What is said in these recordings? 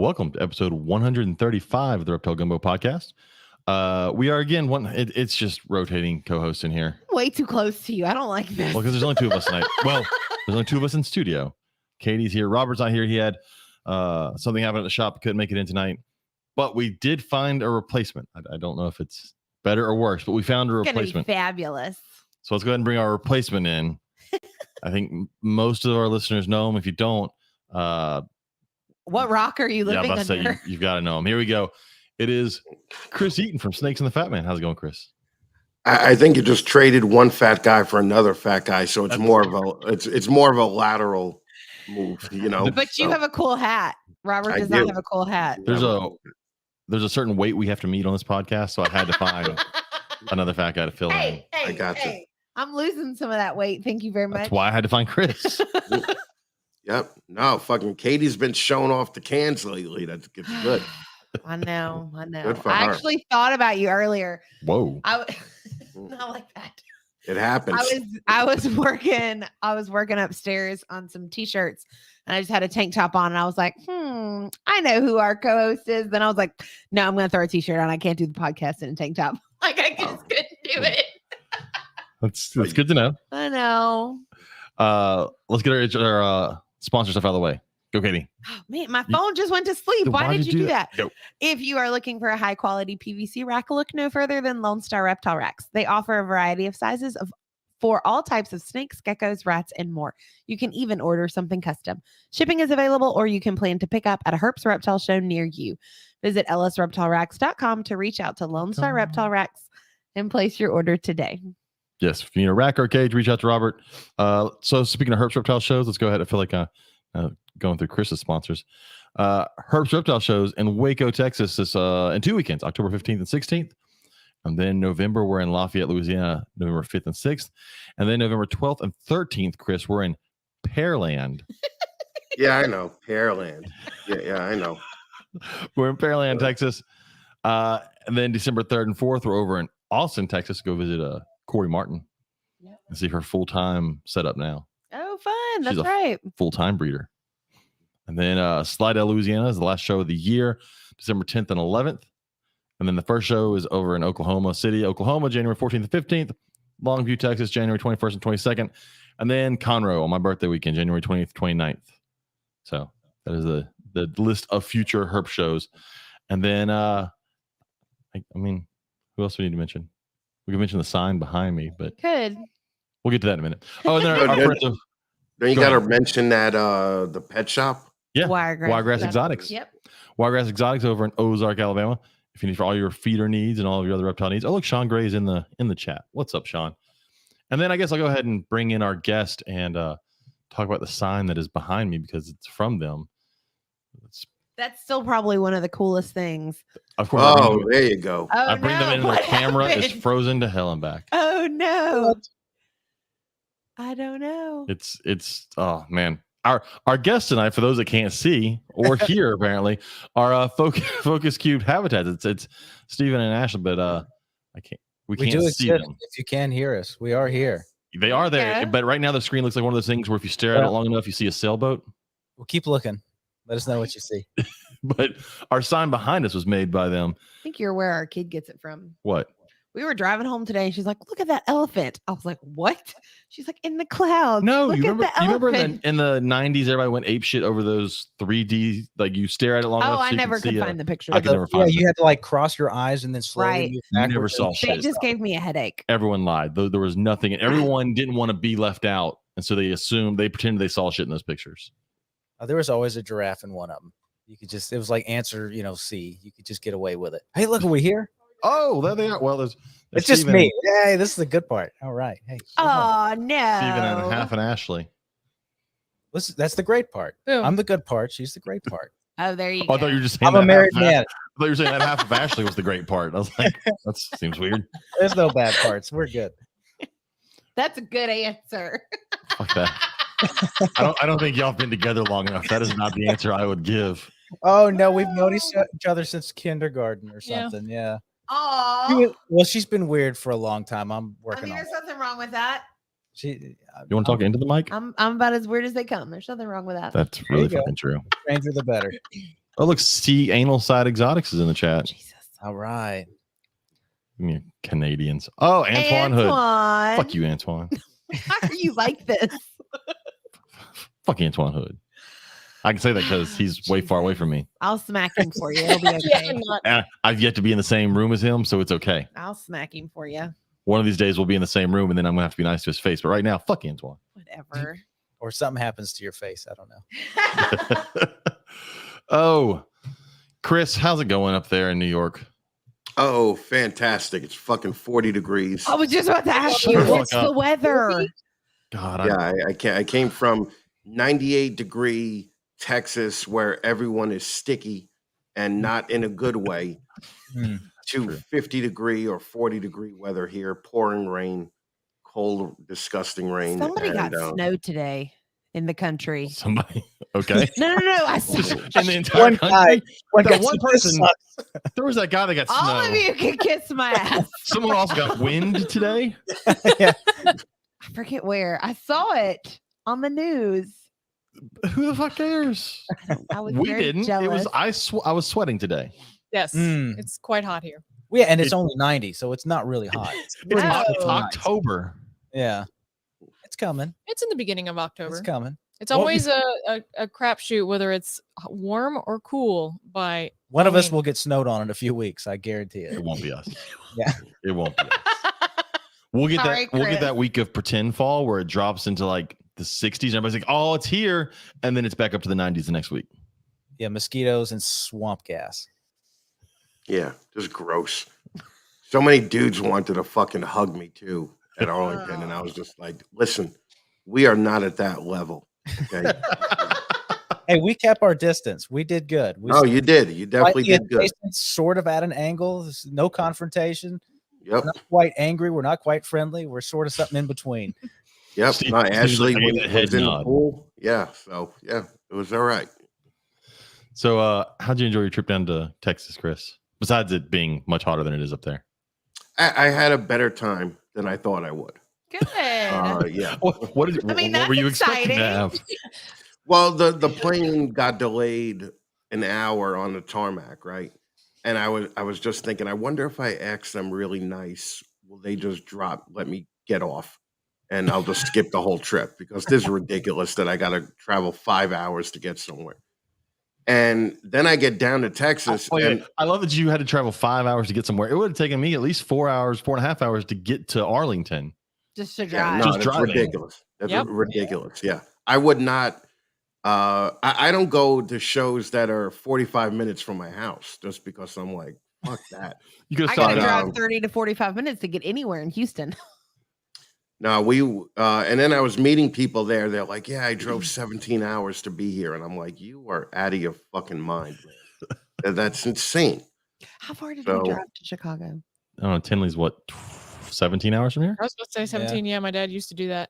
welcome to episode 135 of the Reptile Gumbo podcast. We are again it's just rotating co-hosts in here. Way too close to you. I don't like this. Well, because there's only two of us tonight. Well, there's only two of us in studio. Katie's here. Robert's not here. He had something happen at the shop. Couldn't make it in tonight. But we did find a replacement. I don't know if it's better or worse, but we found a replacement. It's gonna be fabulous. So let's go ahead and bring our replacement in. I think most of our listeners know him. If you don't, what rock are you living under? You've got to know him. Here we go. It is Chris Eaton from Snakes and the Fat Man. How's it going, Chris? I think you just traded one fat guy for another fat guy, so it's more of a lateral move, you know. But you have a cool hat. Robert does not have a cool hat. There's a certain weight we have to meet on this podcast, so I had to find another fat guy to fill in. I got you. I'm losing some of that weight. Thank you very much. That's why I had to find Chris. Yep. No, fucking Katie's been showing off the cans lately. That's good. I know. Good for I her. actually thought about you earlier. Whoa. Not like that. It happens. I was working upstairs on some t-shirts and I just had a tank top on and I was like, I know who our co-host is. Then I was like, no, I'm gonna throw a t-shirt on. I can't do the podcast in a tank top. Like I just couldn't do it. That's good to know. I know. Let's get our sponsor stuff out of the way. Go, Katie. Oh, man, my phone just went to sleep. Why did you do that? Go. If you are looking for a high quality PVC rack, look no further than Lone Star Reptile Racks. They offer a variety of sizes for all types of snakes, geckos, rats, and more. You can even order something custom. Shipping is available, or you can plan to pick up at a Herps Reptile Show near you. Visit lsreptileracks.com to reach out to Lone Star Reptile Racks and place your order today. Yes, if you need a rack or a cage, reach out to Robert. So speaking of Herps Reptile Shows, let's go ahead. I feel like going through Chris's sponsors. Herps Reptile Shows in Waco, Texas is in 2 weekends, October 15th and 16th. And then November, we're in Lafayette, Louisiana, November 5th and 6th. And then November 12th and 13th, Chris, we're in Pearland. Yeah, I know. Pearland. Yeah, I know. We're in Pearland, Texas. And then December 3rd and 4th, we're over in Austin, Texas. Go visit Corey Martin and see her full-time setup now. Oh, fun. She's That's right. Full-time breeder. And then Slidell, Louisiana is the last show of the year, December 10th and 11th. And then the first show is over in Oklahoma City, Oklahoma, January 14th and 15th. Longview, Texas, January 21st and 22nd. And then Conroe on my birthday weekend, January 20th, 29th. So that is the list of future Herp shows. And then, I mean, who else do we need to mention? We can mention the sign behind me, but we'll get to that in a minute. Oh, and then our friends of, then you got to mention that the pet shop. Yeah, Wiregrass Exotics. Yep. Wiregrass Exotics over in Ozark, Alabama. If you need for all your feeder needs and all of your other reptile needs. Oh, look, Sean Gray's in the chat. What's up, Sean? And then I guess I'll go ahead and bring in our guest and talk about the sign that is behind me because it's from them. That's still probably one of the coolest things. Of course. Oh, there you go. Oh, I bring them in and the camera is frozen to hell and back. Oh no. I don't know. It's oh man. Our guests tonight, for those that can't see or hear, apparently, are focus cubed habitats. It's Stephen and Ashley, but we can't see them. If you can hear us, we are here. They are there, but right now the screen looks like one of those things where if you stare at it long enough, you see a sailboat. We'll keep looking. Let us know what you see. But our sign behind us was made by them. I think you're where our kid gets it from. What? We were driving home today and she's like, look at that elephant. I was like, what? She's like, in the clouds. No, look you remember in the 90s, everybody went ape shit over those 3D, like you stare at it long enough. Oh, I never could find the picture. I could never find it. You had to like cross your eyes and then slowly move backwards. You never saw shit. They just gave me a headache. Everyone lied. There was nothing. And everyone didn't want to be left out. And so they pretended they saw shit in those pictures. There was always a giraffe in one of them. You could just, it was like answer, C. You could just get away with it. Hey, look, are we here? Oh, there they are. Well, there's it's just me. Hey, this is the good part. All right. Hey. Oh, no. Steven and half and Ashley. Listen, that's the great part. Ooh. I'm the good part. She's the great part. Oh, there you go. I thought you were just saying I'm a married man. I thought you were saying that half of Ashley was the great part. I was like, that seems weird. There's no bad parts. We're good. That's a good answer. Fuck that. I don't think y'all have been together long enough. That is not the answer I would give. Oh no, we've noticed each other since kindergarten or something. Yeah. Oh. Well, she's been weird for a long time. I'm working on. There's nothing wrong with that. You want to talk into the mic? I'm about as weird as they come. There's nothing wrong with that. That's really fucking true. Stranger the better. Oh, look, see, Anal Side Exotics is in the chat. Jesus. All right. Yeah, Canadians. Oh, Antoine Hood. Antoine. Fuck you, Antoine. Why are you like this? Fuck Antoine Hood. I can say that because he's way far away from me. I'll smack him for you. It'll be Yeah, okay. And I've yet to be in the same room as him, so it's okay. I'll smack him for you. One of these days we'll be in the same room, and then I'm gonna have to be nice to his face. But right now, fuck Antoine. Whatever. Or something happens to your face. I don't know. Oh, Chris, how's it going up there in New York? Oh, fantastic. It's fucking 40 degrees. I was just about to ask Shut you, the fuck what's up. the weather? God, Yeah, I came from 98-degree Texas where everyone is sticky and not in a good way Hmm. to True. 50-degree or 40-degree weather here, pouring rain, cold, disgusting rain. Somebody got and, snow today in the country. somebody. Okay. No. I saw Just in the entire One country. guy. That one person. There was that guy that got all snow. of you can kiss my ass. Someone also got wind today. Yeah. I forget where. I saw it on the news. Who the fuck cares? I was We very didn't. jealous. It was I was sweating today. Yes, Mm. it's quite hot here. Yeah, and it's It- only 90, so it's not really hot. It's, Oh. it's October. Yeah. It's coming. It's in the beginning of October. It's coming. It's Well, always a crapshoot whether it's warm or cool by One of us Halloween. will get snowed on in a few weeks. I guarantee It it. won't be us. Yeah. It won't be us. We'll get Sorry, that. We'll get Chris. that week of pretend fall where it drops into like the 60s. And everybody's like, "Oh, it's here," and then it's back up to the 90s the next week. Yeah, mosquitoes and swamp gas. yeah, just gross. So many dudes wanted to fucking hug me too at Arlington, and I was just like, listen, we are not at that level. Okay. Hey, we kept our distance. We did good. We Oh, you did. You definitely slightly did good. adjacent, sort of at an angle. There's no confrontation. Yep. We're not quite angry. We're not quite friendly. We're sort of something in between. Yep. Steve- No, Steve's Ashley like, I gave was the head in the nod. pool. Yeah. So yeah, it was all right. So, how'd you enjoy your trip down to Texas, Chris? Besides it being much hotter than it is up there. I had a better time than I thought I would. Good. Yeah. What I mean, what were that's you expecting to have? exciting. Well, the plane got delayed an hour on the tarmac, right? And I was just thinking, I wonder if I ask them really nice, will they just let me get off, and I'll just skip the whole trip because this is ridiculous that I got to travel 5 hours to get somewhere. And then I get down to Texas, Oh, yeah. and I love that you had to travel 5 hours to get somewhere. It would have taken me at least 4 hours, 4.5 hours to get to Arlington. Just to yeah, drive. no, Just that's driving. ridiculous. That's Yep. ridiculous. Yeah, I would not. I don't go to shows that are 45 minutes from my house just because I'm like, fuck that. You could I have gotta started. drive 30 to 45 minutes to get anywhere in Houston. No, and then I was meeting people there. They're like, yeah, I drove 17 hours to be here. And I'm like, you are out of your fucking mind, man. That's insane. How far did So- you drive to Chicago? I don't know. Tinley's what, 17 hours from here? I was about to say 17. Yeah, my dad used to do that.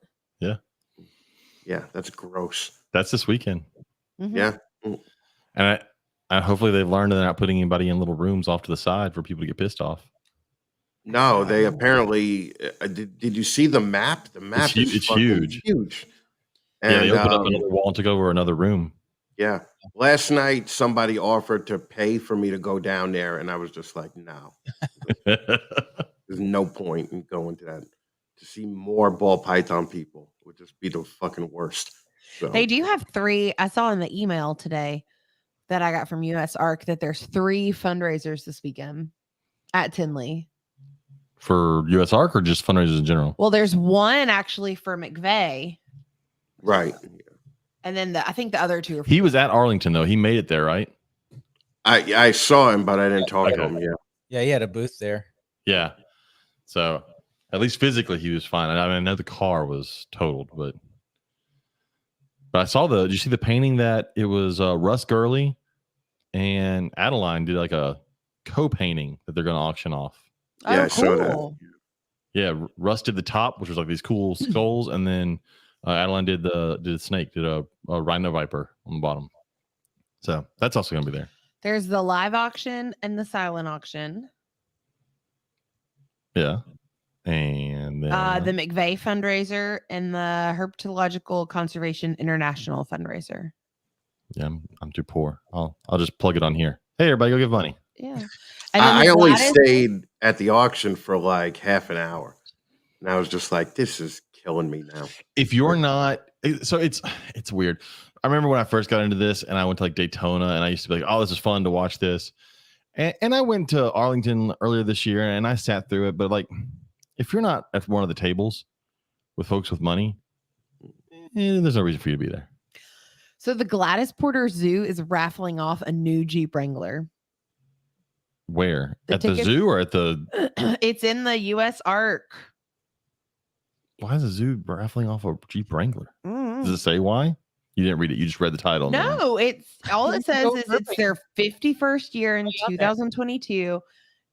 Yeah, that's gross. That's this weekend. Mhm. Yeah. And I hopefully they've learned they're not putting anybody in little rooms off to the side for people to get pissed off. No, they apparently did you see the map? The map hu- is it's fucking huge. huge. Yeah, they And, opened up another wall and took over another room. yeah. Last night somebody offered to pay for me to go down there, and I was just like, no. There's no point in going to that. To see more ball python people would just be the fucking worst. So They do have 3. I saw in the email today that I got from US ARC that there's 3 fundraisers this weekend at Tinley. For US ARC or just fundraisers in general? Well, there's one actually for McVeigh, right. and then I think the other 2 are for He was at Arlington though. He made it there, right? I saw him, but I didn't talk to Okay. him. Yeah. Yeah, he had a booth there. Yeah. So at least physically he was fine. I mean, I know the car was totaled, but I saw did you see the painting that it was Russ Gurley and Adeline did like a co-painting that they're going to auction off. Yeah, Oh, I saw that. cool. Yeah, Russ did the top, which was like these cool skulls, and then Adeline did the snake, did a rhino viper on the bottom. So that's also going to be there. There's the live auction and the silent auction. Yeah, and then The McVeigh fundraiser and the Herpetological Conservation International fundraiser. Yeah, I'm too poor. I'll just plug it on here. Hey, everybody, go give money. Yeah. And then I the only Gladys- stayed at the auction for like half an hour, and I was just like, "This is killing me now." If you're not, so it's weird. I remember when I first got into this, and I went to like Daytona, and I used to be like, "Oh, this is fun to watch this." And I went to Arlington earlier this year, and I sat through it. But like, if you're not at one of the tables with folks with money, there's no reason for you to be there. So the Gladys Porter Zoo is raffling off a new Jeep Wrangler. Where? The At the tickets- zoo or at the? It's in the U.S. Ark. Why is the zoo raffling off a Jeep Wrangler? Mm. Does it say why? You didn't read it. You just read the title. and then- No, it's all it says Go is it's their 51st year in Okay. 2022,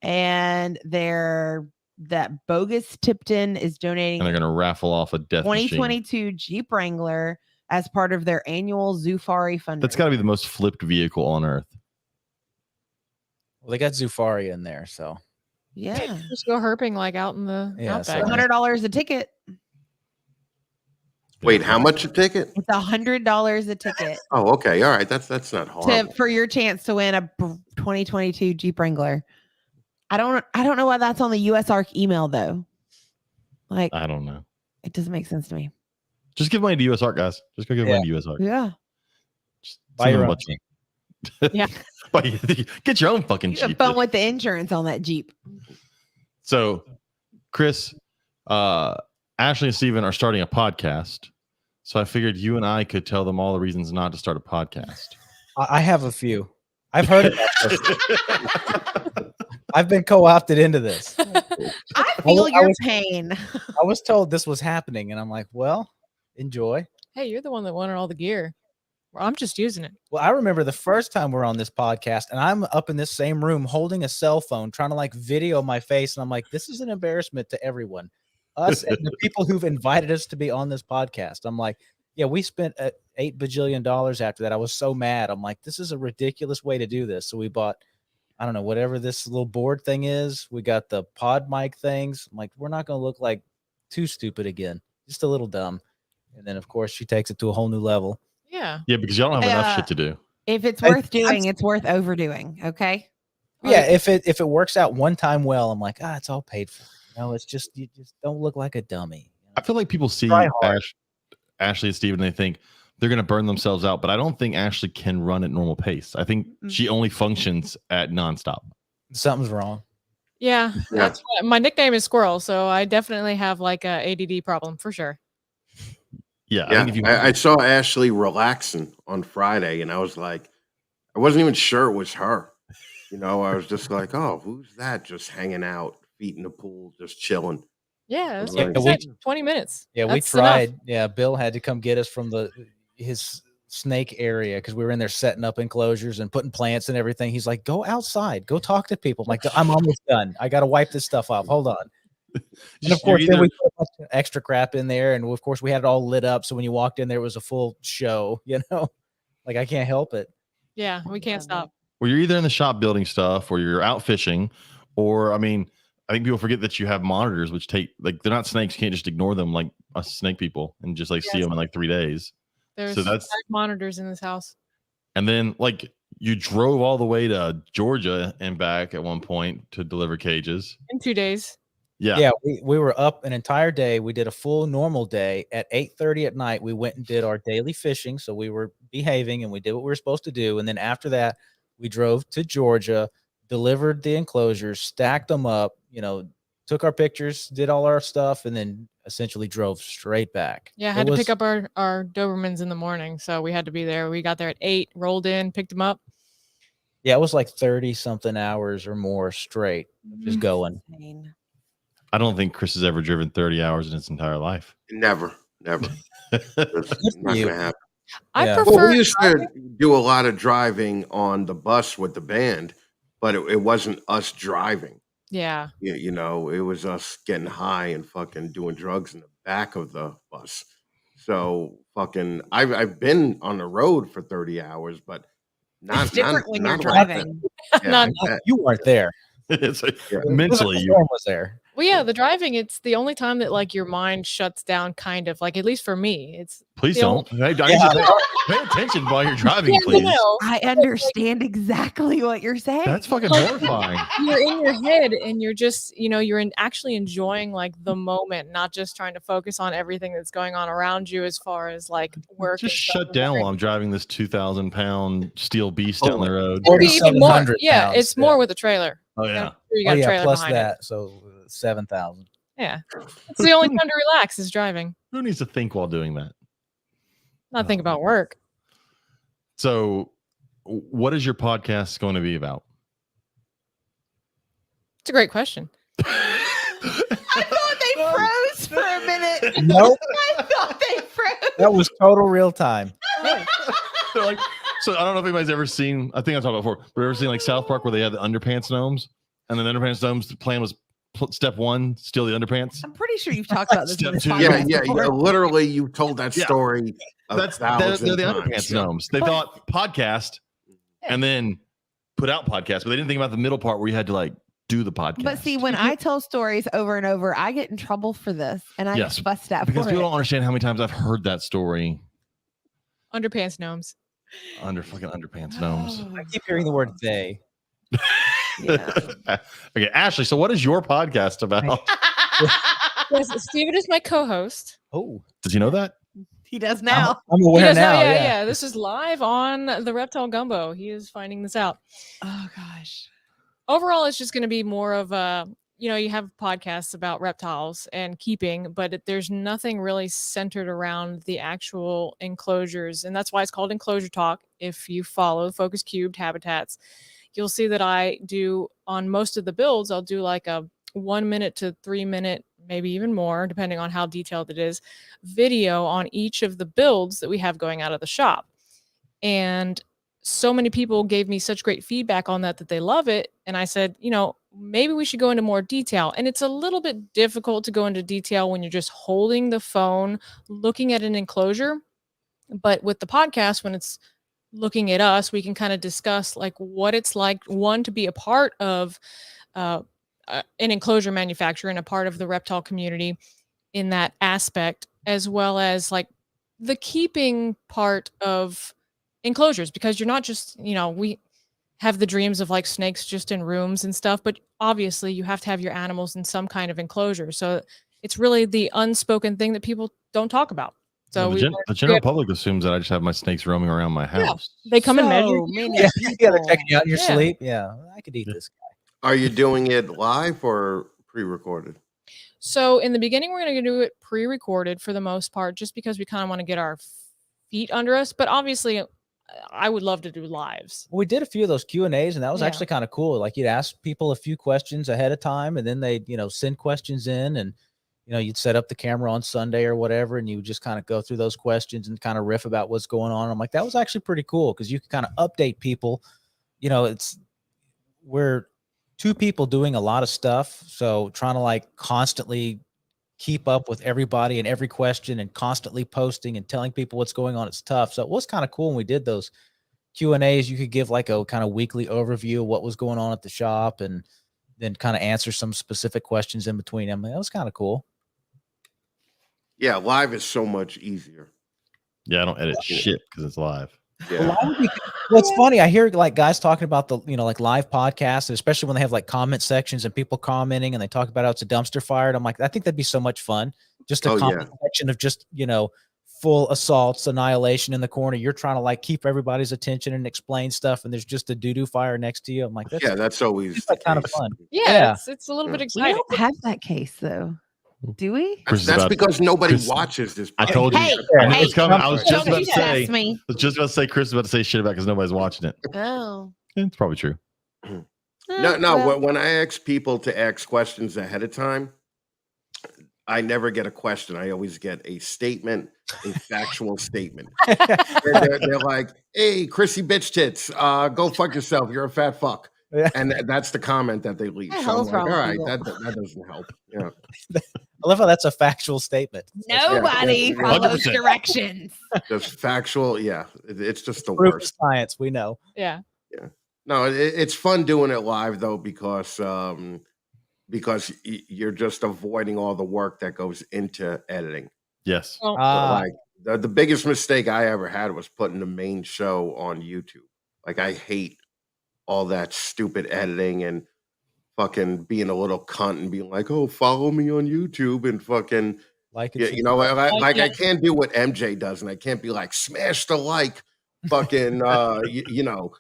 and that Bogus Tipton is donating And they're going to raffle off a death machine. 2022 Jeep Wrangler as part of their annual Zoofari fundraiser. That's got to be the most flipped vehicle on earth. Well, they got Zufari in there, so Yeah, Just go herping like out in the Yeah, so- outback. $100 a ticket. Wait, how much a ticket? It's $100 a ticket Oh, okay, all right. That's not horrible. for your chance to win a 2022 Jeep Wrangler. I don't know why that's on the US Ark email though. Like I don't know. it doesn't make sense to me. Just give money to US Art, guys. Just go give money to US Art. Yeah. Just Buy send your them a own bunch. Yeah. Get your own fucking You have Jeep. fun with the insurance on that Jeep. So, Chris, Ashley and Steven are starting a podcast. So I figured you and I could tell them all the reasons not to start a podcast. I have a few. I've heard about this. I've been co-opted into this. I feel I your was- pain. I was told this was happening, and I'm like, well, enjoy. Hey, you're the one that wanted all the gear. Well, I'm just using it. Well, I remember the first time we're on this podcast, and I'm up in this same room holding a cell phone, trying to like video my face, and I'm like, this is an embarrassment to everyone, us and the people who've invited us to be on this podcast. I'm like, yeah, we spent $8 bajillion after that. I was so mad. I'm like, this is a ridiculous way to do this. So we bought, I don't know, whatever this little board thing is. We got the pod mic things. I'm like, we're not going to look like too stupid again, just a little dumb. And then, of course, she takes it to a whole new level. Yeah. Yeah, because y'all don't have enough shit to do. If it's I- worth doing, it's worth overdoing. Okay. Yeah, if it works out one time well, I'm like, it's all paid for. You know, it's just you just don't look like a dummy. I feel like people see Try hard. Ashley and Steven, and they think they're going to burn themselves out, but I don't think Ashley can run at normal pace. I think Mm-mm. she only functions at nonstop. Something's wrong. Yeah. Yeah. That's why my nickname is Squirrel, so I definitely have like a ADD problem for sure. Yeah, I Yeah, think if you I saw Ashley relaxing on Friday, and I was like, I wasn't even sure it was her. You know, I was just like, oh, who's that? Just hanging out, feet in the pool, just chilling. Yeah. It's Yeah, like we- you said, 20 minutes. Yeah, That's we enough. tried. Yeah, Bill had to come get us from his snake area because we were in there setting up enclosures and putting plants and everything. He's like, go outside, go talk to people. I'm like, I'm almost done. I got to wipe this stuff off. Hold on. And Just- of course, you're then either- we put a bunch of extra crap in there, and of course, we had it all lit up. So when you walked in, there was a full show. You know, like I can't help it. Yeah. We can't stop. well, you're either in the shop building stuff or you're out fishing, or I mean, I think people forget that you have monitors, which take like they're not snakes. You can't just ignore them like us snake people and just like see Yes. them in like 3 days. There's that's- 5 monitors in this house. And then like you drove all the way to Georgia and back at one point to deliver cages. In 2 days. Yeah. Yeah, we were up an entire day. We did a full normal day. At 8:30 at night, we went and did our daily fishing. So we were behaving and we did what we were supposed to do. And then after that, we drove to Georgia, delivered the enclosures, stacked them up, took our pictures, did all our stuff, and then essentially drove straight back. Yeah. I It had to was- pick up our Dobermans in the morning. So we had to be there. We got there at 8, rolled in, picked them up. Yeah, it was like 30 something hours or more straight, just going. Insane. I don't think Chris has ever driven 30 hours in his entire life. Never, never. It's for not you. gonna happen. I Yeah. prefer Well, we used to do a lot of driving on the bus with the band, but it wasn't us driving. Yeah. You know, it was us getting high and fucking doing drugs in the back of the bus. So fucking, I've been on the road for 30 hours, but not It's different when you're not like that. driving. Yeah, Not- I bet. You weren't there. It's like, Yeah. mentally, The you storm was there. Well, yeah, the driving, it's the only time that like your mind shuts down, kind of like, at least for me. It's please the don't. only- Hey, I need you to pay attention while you're driving, Yeah, please. no. I understand exactly what you're saying. That's fucking Like- horrifying. You're in your head and you're just, you're actually enjoying like the moment, not just trying to focus on everything that's going on around you as far as like work. Just and stuff shut and down worrying. while I'm driving this 2,000-pound steel beast Oh down my- the road. It'd be even more. 4,700 Yeah, pounds, it's more with a trailer. Oh You yeah. gotta- you Oh got a yeah, trailer plus behind that, so 7,000. it. Yeah. It's the only time to relax is driving, Who needs to think while doing that? not think Oh, about man. work. So, what is your podcast going to be about? It's a great question. I thought they froze for a minute. Nope, I thought they froze. that was total real time. They're like, so I don't know if anybody's ever seen. I think I talked about before. But ever seen like South Park where they had the underpants gnomes, and then the underpants gnomes. The plan was step one, steal the underpants. I'm pretty sure you've talked about this. Step in this two. podcast Yeah. before. Literally, you told that Yeah. story. They're the underpants times. gnomes. They But- thought podcast, and then put out podcast, but they didn't think about the middle part where you had to like do the podcast. But see, when I tell stories over and over, I get in trouble for this, and I Yes, get fussed at because for people it. don't understand how many times I've heard that story Underpants gnomes. under fucking underpants gnomes. Oh, I keep hearing the word they. yeah. Okay, Ashley. So, what is your podcast about? Yes, Steven is my co-host. Oh, Does he know that? He does now. I'm He aware does now. know- Yeah. This is live on the Reptile Gumbo. He is finding this out. Oh gosh. Overall, it's just going to be more of a, you have podcasts about reptiles and keeping, but there's nothing really centered around the actual enclosures. And that's why it's called Enclosure Talk. If you follow Focus Cubed Habitats, you'll see that I do on most of the builds, I'll do like a 1 minute to 3 minute, maybe even more, depending on how detailed it is, video on each of the builds that we have going out of the shop. And so many people gave me such great feedback on that they love it. And I said, maybe we should go into more detail. And it's a little bit difficult to go into detail when you're just holding the phone, looking at an enclosure. But with the podcast, when it's looking at us, we can kind of discuss like what it's like, one, to be a part of an enclosure manufacturer and a part of the reptile community in that aspect, as well as like the keeping part of enclosures, because you're not just, we have the dreams of like snakes just in rooms and stuff, but obviously you have to have your animals in some kind of enclosure. So it's really the unspoken thing that people don't talk about. So Well, the general public assumes that I just have my snakes roaming around my house. they come and measure. So many Yeah, they're people. checking you out in your Yeah. sleep. Yeah, I could eat this guy. Are you doing it live or pre-recorded? So in the beginning, we're going to do it pre-recorded for the most part, just because we kind of want to get our feet under us. But obviously, I would love to do lives. We did a few of those Q&As, and that was Yeah. actually kind of cool. Like you'd ask people a few questions ahead of time, and then they'd, send questions in, and, you'd set up the camera on Sunday or whatever, and you would just kind of go through those questions and kind of riff about what's going on. I'm like, that was actually pretty cool because you can kind of update people. We're two people doing a lot of stuff. So trying to like constantly keep up with everybody and every question and constantly posting and telling people what's going on, it's tough. So it was kind of cool when we did those Q&As. You could give like a kind of weekly overview of what was going on at the shop and then kind of answer some specific questions in between them. That was kind of cool. Yeah, live is so much easier. Yeah, I don't edit shit because it's live. Yeah. Well, it's funny. I hear like guys talking about the, like live podcasts, especially when they have like comment sections and people commenting and they talk about how it's a dumpster fire. And I'm like, I think that'd be so much fun. Just a Oh, comment section of just, full assaults, annihilation in the corner. You're trying to like keep everybody's attention and explain stuff. And there's just a doo-doo fire next to you. I'm like, That's always it's like kind of the case. fun. Yeah, Yeah. It's a little bit We exciting. don't have that case though, do we? Chris is That's about- because nobody Chris- watches this. I told you. Hey, I knew it was hey, coming. I was just Don't about you to say. sass me. I was just about to say Chris is about to say shit about because nobody's watching it. Oh. It's probably true. No, Well, when I ask people to ask questions ahead of time, I never get a question. I always get a statement, a factual statement. They're like, "Hey, Chrissy bitch tits, go fuck yourself. You're a fat fuck." Yeah. And that's the comment that they leave. The So I'm hell's like, wrong all with right, people?" that doesn't help. Yeah. I love how that's a factual statement. Nobody Yeah. follows 100%. directions. Just factual. Yeah. It's just the Proof of worst. science, we know. Yeah. No, it's fun doing it live though because you're just avoiding all the work that goes into editing. Yes. Well, Like the biggest mistake I ever had was putting the main show on YouTube. Like I hate all that stupid editing and fucking being a little cunt and being like, "Oh, follow me on YouTube," and fucking Like yeah, it's you know, like yeah. I can't do what MJ does, and I can't be like, "Smash the like," fucking you know,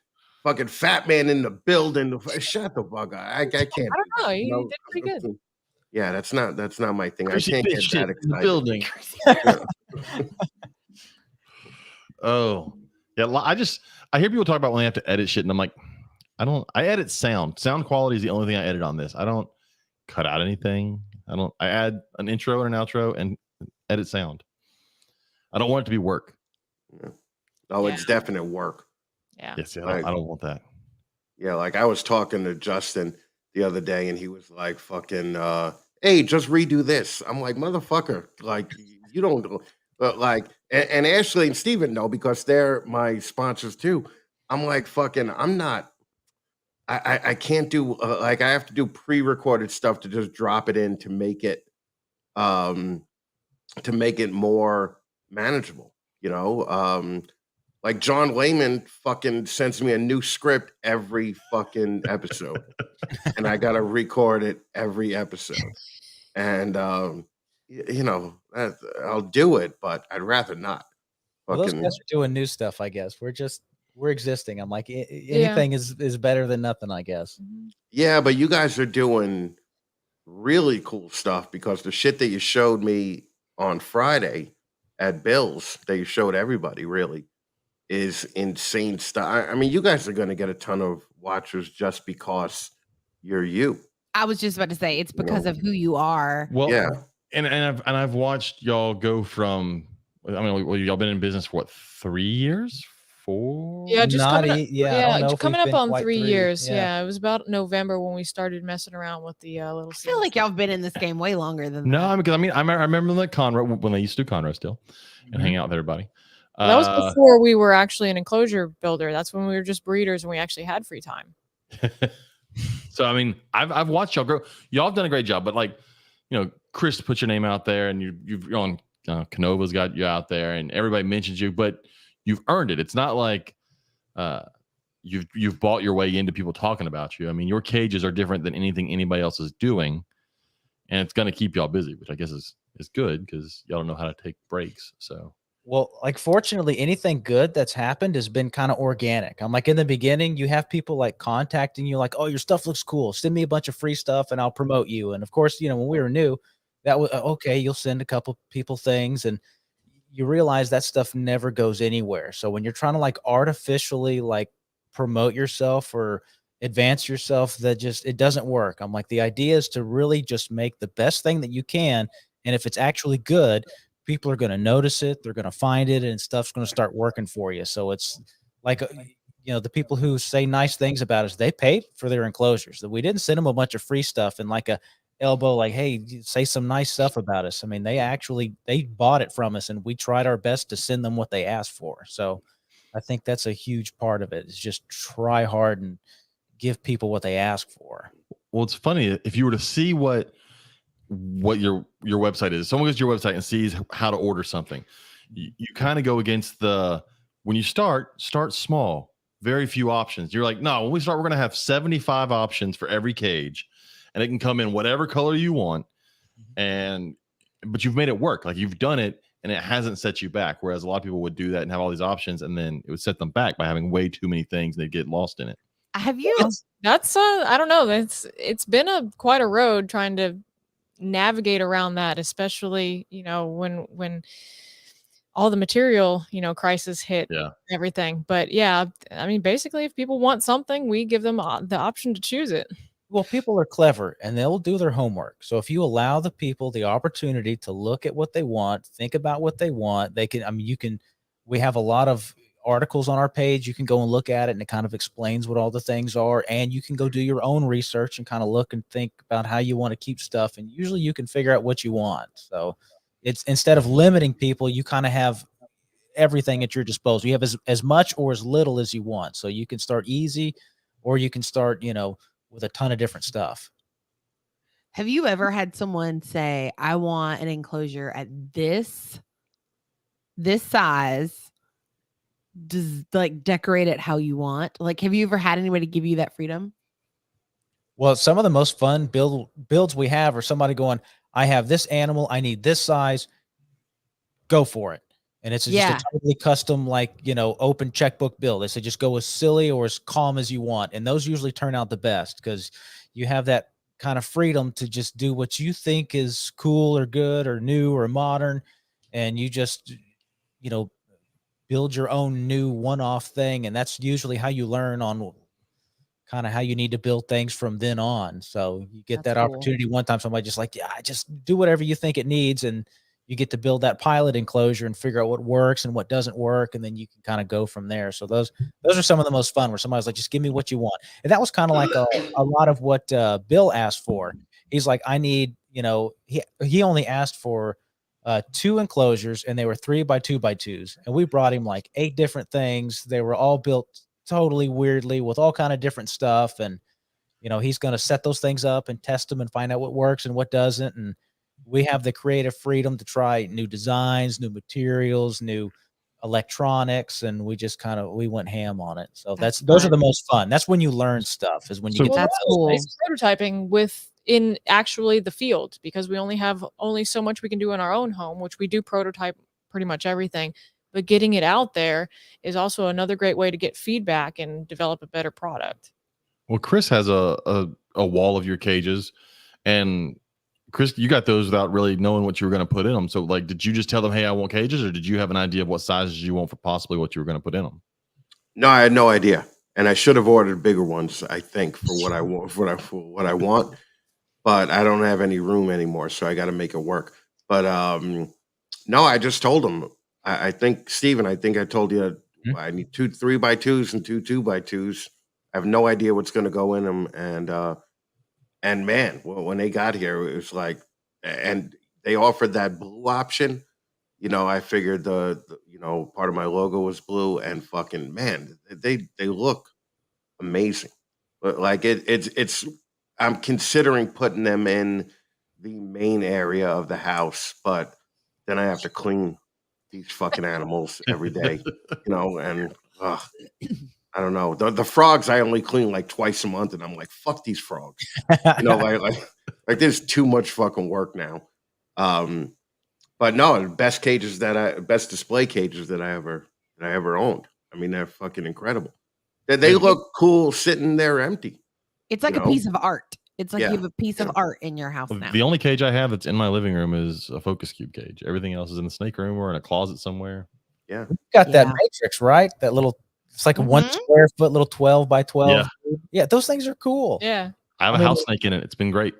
fucking fat man in the building. Shut the fuck up. I can't. I Do don't know. that, You did pretty good. Yeah, that's not my thing. I Chrissy can't bitch get shit that in the excited. building. Yeah. Oh, yeah. I hear people talk about when they have to edit shit, and I'm like, I edit sound. Sound quality is the only thing I edit on this. I don't cut out anything. I add an intro and an outro and edit sound. I don't want it to be work. Oh, Yeah. it's definite work. Yeah. Yes, I Right. don't want that. Yeah, like I was talking to Justin the other day and he was like, fucking, hey, just redo this. I'm like, motherfucker, like, you don't know. But like, and Ashley and Steven know because they're my sponsors too. I'm like, fucking, I'm not, I can't do, like, I have to do pre recorded stuff to just drop it in um, to make it more manageable, you know? Like John Layman fucking sends me a new script every fucking episode, and I gotta record it every episode. And you know, I'll do it, but I'd rather not. Well, those Fucking guys are doing new stuff, I guess. We're existing. I'm like, Yeah. anything is better than nothing, I guess. Mhm. yeah, but you guys are doing really cool stuff because the shit that you showed me on Friday at Bill's that you showed everybody really is insane stuff. I mean, you guys are going to get a ton of watchers just because you're you. I was just about to say it's because know. of who you are. Well, Yeah. and I've watched y'all go from. I mean, well, y'all been in business for what, 3 years, 4? Yeah, just Not coming up, yeah, I don't know if coming we've up been on quite 3 3. years. Yeah. Yeah. It was about November when we started messing around with the little. I feel like y'all have been in this game way longer than No, that. because I remember like Conroe when they used to do Conroe still and Mhm. hang out with everybody. That was before we were actually an enclosure builder. That's when we were just breeders and we actually had free time. So I mean, I've watched y'all grow. Y'all have done a great job, but like, you know, Chris put your name out there, and you're on Canova's got you out there, and everybody mentions you, but you've earned it. It's not like you've bought your way into people talking about you. I mean, your cages are different than anything anybody else is doing, and it's going to keep y'all busy, which I guess is good because y'all don't know how to take breaks. So. Well, like fortunately, anything good that's happened has been kind of organic. I'm like in the beginning, you have people like contacting you, like, "Oh, your stuff looks cool. Send me a bunch of free stuff, and I'll promote you." And of course, you know, when we were new, that was okay. You'll send a couple people things, and you realize that stuff never goes anywhere. So when you're trying to like artificially like promote yourself or advance yourself, it doesn't work. I'm like, the idea is to really just make the best thing that you can, and if it's actually good, people are going to notice it, they're going to find it, and stuff's going to start working for you. So it's like, you know, the people who say nice things about us, they paid for their enclosures. That we didn't send them a bunch of free stuff and like a elbow, like, hey, say some nice stuff about us. I mean, they bought it from us, and we tried our best to send them what they asked for. So I think that's a huge part of it, is just try hard and give people what they ask for. Well, it's funny if you were to see what your website is. Someone goes to your website and sees how to order something. You kind of go against when you start small, very few options. You're like, no, when we start, we're going to have 75 options for every cage, and it can come in whatever color you want. But you've made it work. Like, you've done it, and it hasn't set you back. Whereas a lot of people would do that and have all these options, and then it would set them back by having way too many things, and they'd get lost in it. Have you? That's I don't know. It's been quite a road trying to navigate around that, especially, you know, when all the material, you know, crisis hit. Yeah. Everything. But yeah, I mean, basically, if people want something, we give them the option to choose it. Well, people are clever and they'll do their homework. So if you allow the people the opportunity to look at what they want, think about what they want, they can, I mean, we have a lot of articles on our page. You can go and look at it, and it kind of explains what all the things are. And you can go do your own research and kind of look and think about how you want to keep stuff. And usually you can figure out what you want. So it's, instead of limiting people, you kind of have everything at your disposal. You have as much or as little as you want. So you can start easy, or you can start, with a ton of different stuff. Have you ever had someone say, I want an enclosure at this size? Does like decorate it how you want? Like, have you ever had anybody give you that freedom? Well, some of the most fun builds we have are somebody going, I have this animal, I need this size, go for it. And it's just a totally custom, open checkbook build. They say just go as silly or as calm as you want. And those usually turn out the best because you have that kind of freedom to just do what you think is cool or good or new or modern. And you just, build your own new one-off thing. And that's usually how you learn on kind of how you need to build things from then on. So you get That's that cool. opportunity one time, somebody just just do whatever you think it needs. And you get to build that pilot enclosure and figure out what works and what doesn't work. And then you can kind of go from there. So those are some of the most fun where somebody's like, just give me what you want. And that was kind of like a lot of what Bill asked for. He's like, I need, he only asked for 2 enclosures and they were 3x2x2s. And we brought him like 8 different things. They were all built totally weirdly with all kind of different stuff. And, he's going to set those things up and test them and find out what works and what doesn't. And we have the creative freedom to try new designs, new materials, new electronics. And we just we went ham on it. So those are the most fun. That's when you learn stuff, is when you get that's cool. Prototyping in actually the field, because we only so much we can do in our own home, which we do prototype pretty much everything. But getting it out there is also another great way to get feedback and develop a better product. Well, Chris has a wall of your cages, and Chris, you got those without really knowing what you were going to put in them. So, like, did you just tell them, "Hey, I want cages," or did you have an idea of what sizes you want for possibly what you were going to put in them? No, I had no idea, and I should have ordered bigger ones. I think for what I want, for what I want, but I don't have any room anymore, so I got to make it work. But no, I just told them. I think Steven, I think I told you I need 2 3x2s and 2 2x2s. I have no idea what's going to go in them, and man, when they got here, it was like, and they offered that blue option. I figured the part of my logo was blue, and fucking man, they look amazing. But like it's I'm considering putting them in the main area of the house, but then I have to clean these fucking animals every day, and I don't know. The frogs I only clean like twice a month, and I'm like, fuck these frogs. Like there's too much fucking work now. But no, best display cages that I ever owned. I mean, they're fucking incredible. They look cool sitting there empty. It's like a piece of art. It's like you have a piece of art in your house now. The only cage I have that's in my living room is a focus cube cage. Everything else is in the snake room or in a closet somewhere. Yeah. You got that matrix, right? That little, it's like a 1 square foot little 12x12. Yeah, those things are cool. Yeah. I have a house snake in it. It's been great.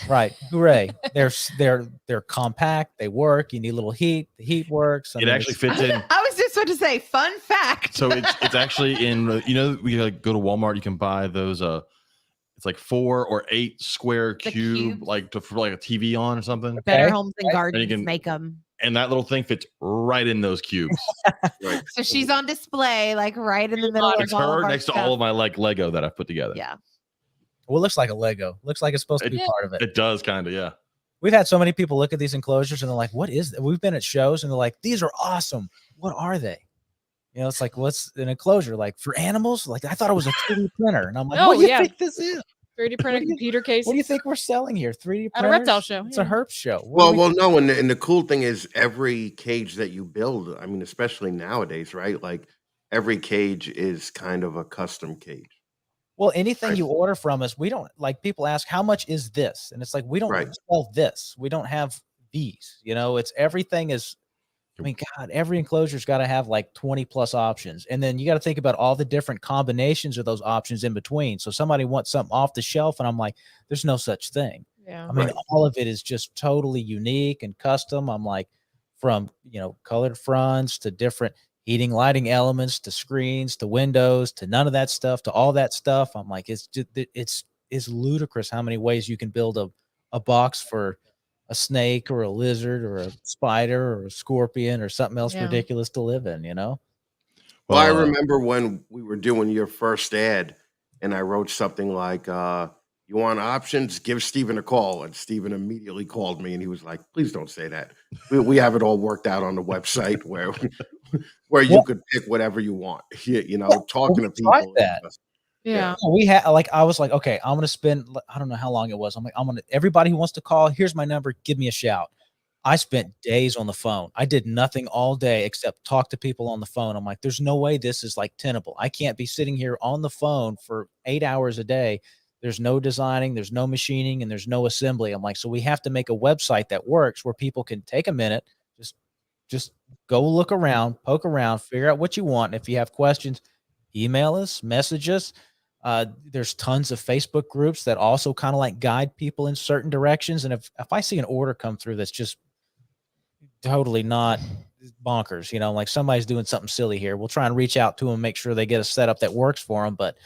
Right. Hooray. They're compact. They work. You need a little heat. The heat works. It actually fits in. I was just about to say, fun fact. So it's actually in, we go to Walmart, you can buy those, it's like 4 or 8 square cube, like for like a TV on or something. Better Homes and Gardens make them. And that little thing fits right in those cubes. Right. So she's on display, like right in the middle of it's her next to all of my like Lego that I've put together. Yeah. Well, it looks like a Lego. Looks like it's supposed to be part of it. It does kind of, yeah. We've had so many people look at these enclosures and they're like, what is that? We've been at shows and they're like, these are awesome. What are they? It's like, what's an enclosure? Like for animals? Like, I thought it was a 3D printer. And I'm like, what do you think this is? 3D printed computer case. What do you think we're selling here? 3D printers? At a reptile show. It's a herp show. Well, no. And the cool thing is every cage that you build, I mean, especially nowadays, right? Like every cage is kind of a custom cage. Well, anything you order from us, we don't, like, people ask, how much is this? And it's like, we don't sell this. We don't have these, it's everything is, I mean, God, every enclosure's got to have like 20 plus options. And then you got to think about all the different combinations of those options in between. So somebody wants something off the shelf and I'm like, there's no such thing. Yeah. I mean, all of it is just totally unique and custom. I'm like, from, colored fronts to different heating, lighting elements, to screens, to windows, to none of that stuff, to all that stuff. I'm like, it's ludicrous how many ways you can build a box for a snake or a lizard or a spider or a scorpion or something else ridiculous to live in, Well, I remember when we were doing your first ad and I wrote something like, you want options? Give Steven a call. And Steven immediately called me and he was like, please don't say that. We have it all worked out on the website where you Well, could pick whatever you want. You know, well, talking we to tried people. that. Yeah. We had like I was like, okay, I'm gonna spend. I don't know how long it was. I'm like, I'm gonna everybody who wants to call. Here's my number. Give me a shout. I spent days on the phone. I did nothing all day except talk to people on the phone. I'm like, there's no way this is like tenable. I can't be sitting here on the phone for 8 hours a day. There's no designing, there's no machining, and there's no assembly. I'm like, so we have to make a website that works where people can take a minute, just go look around, poke around, figure out what you want. If you have questions, email us, message us. There's tons of Facebook groups that also kind of like guide people in certain directions. And if I see an order come through that's just totally not bonkers, you know, like somebody's doing something silly here, we'll try and reach out to them, make sure they get a setup that works for them. But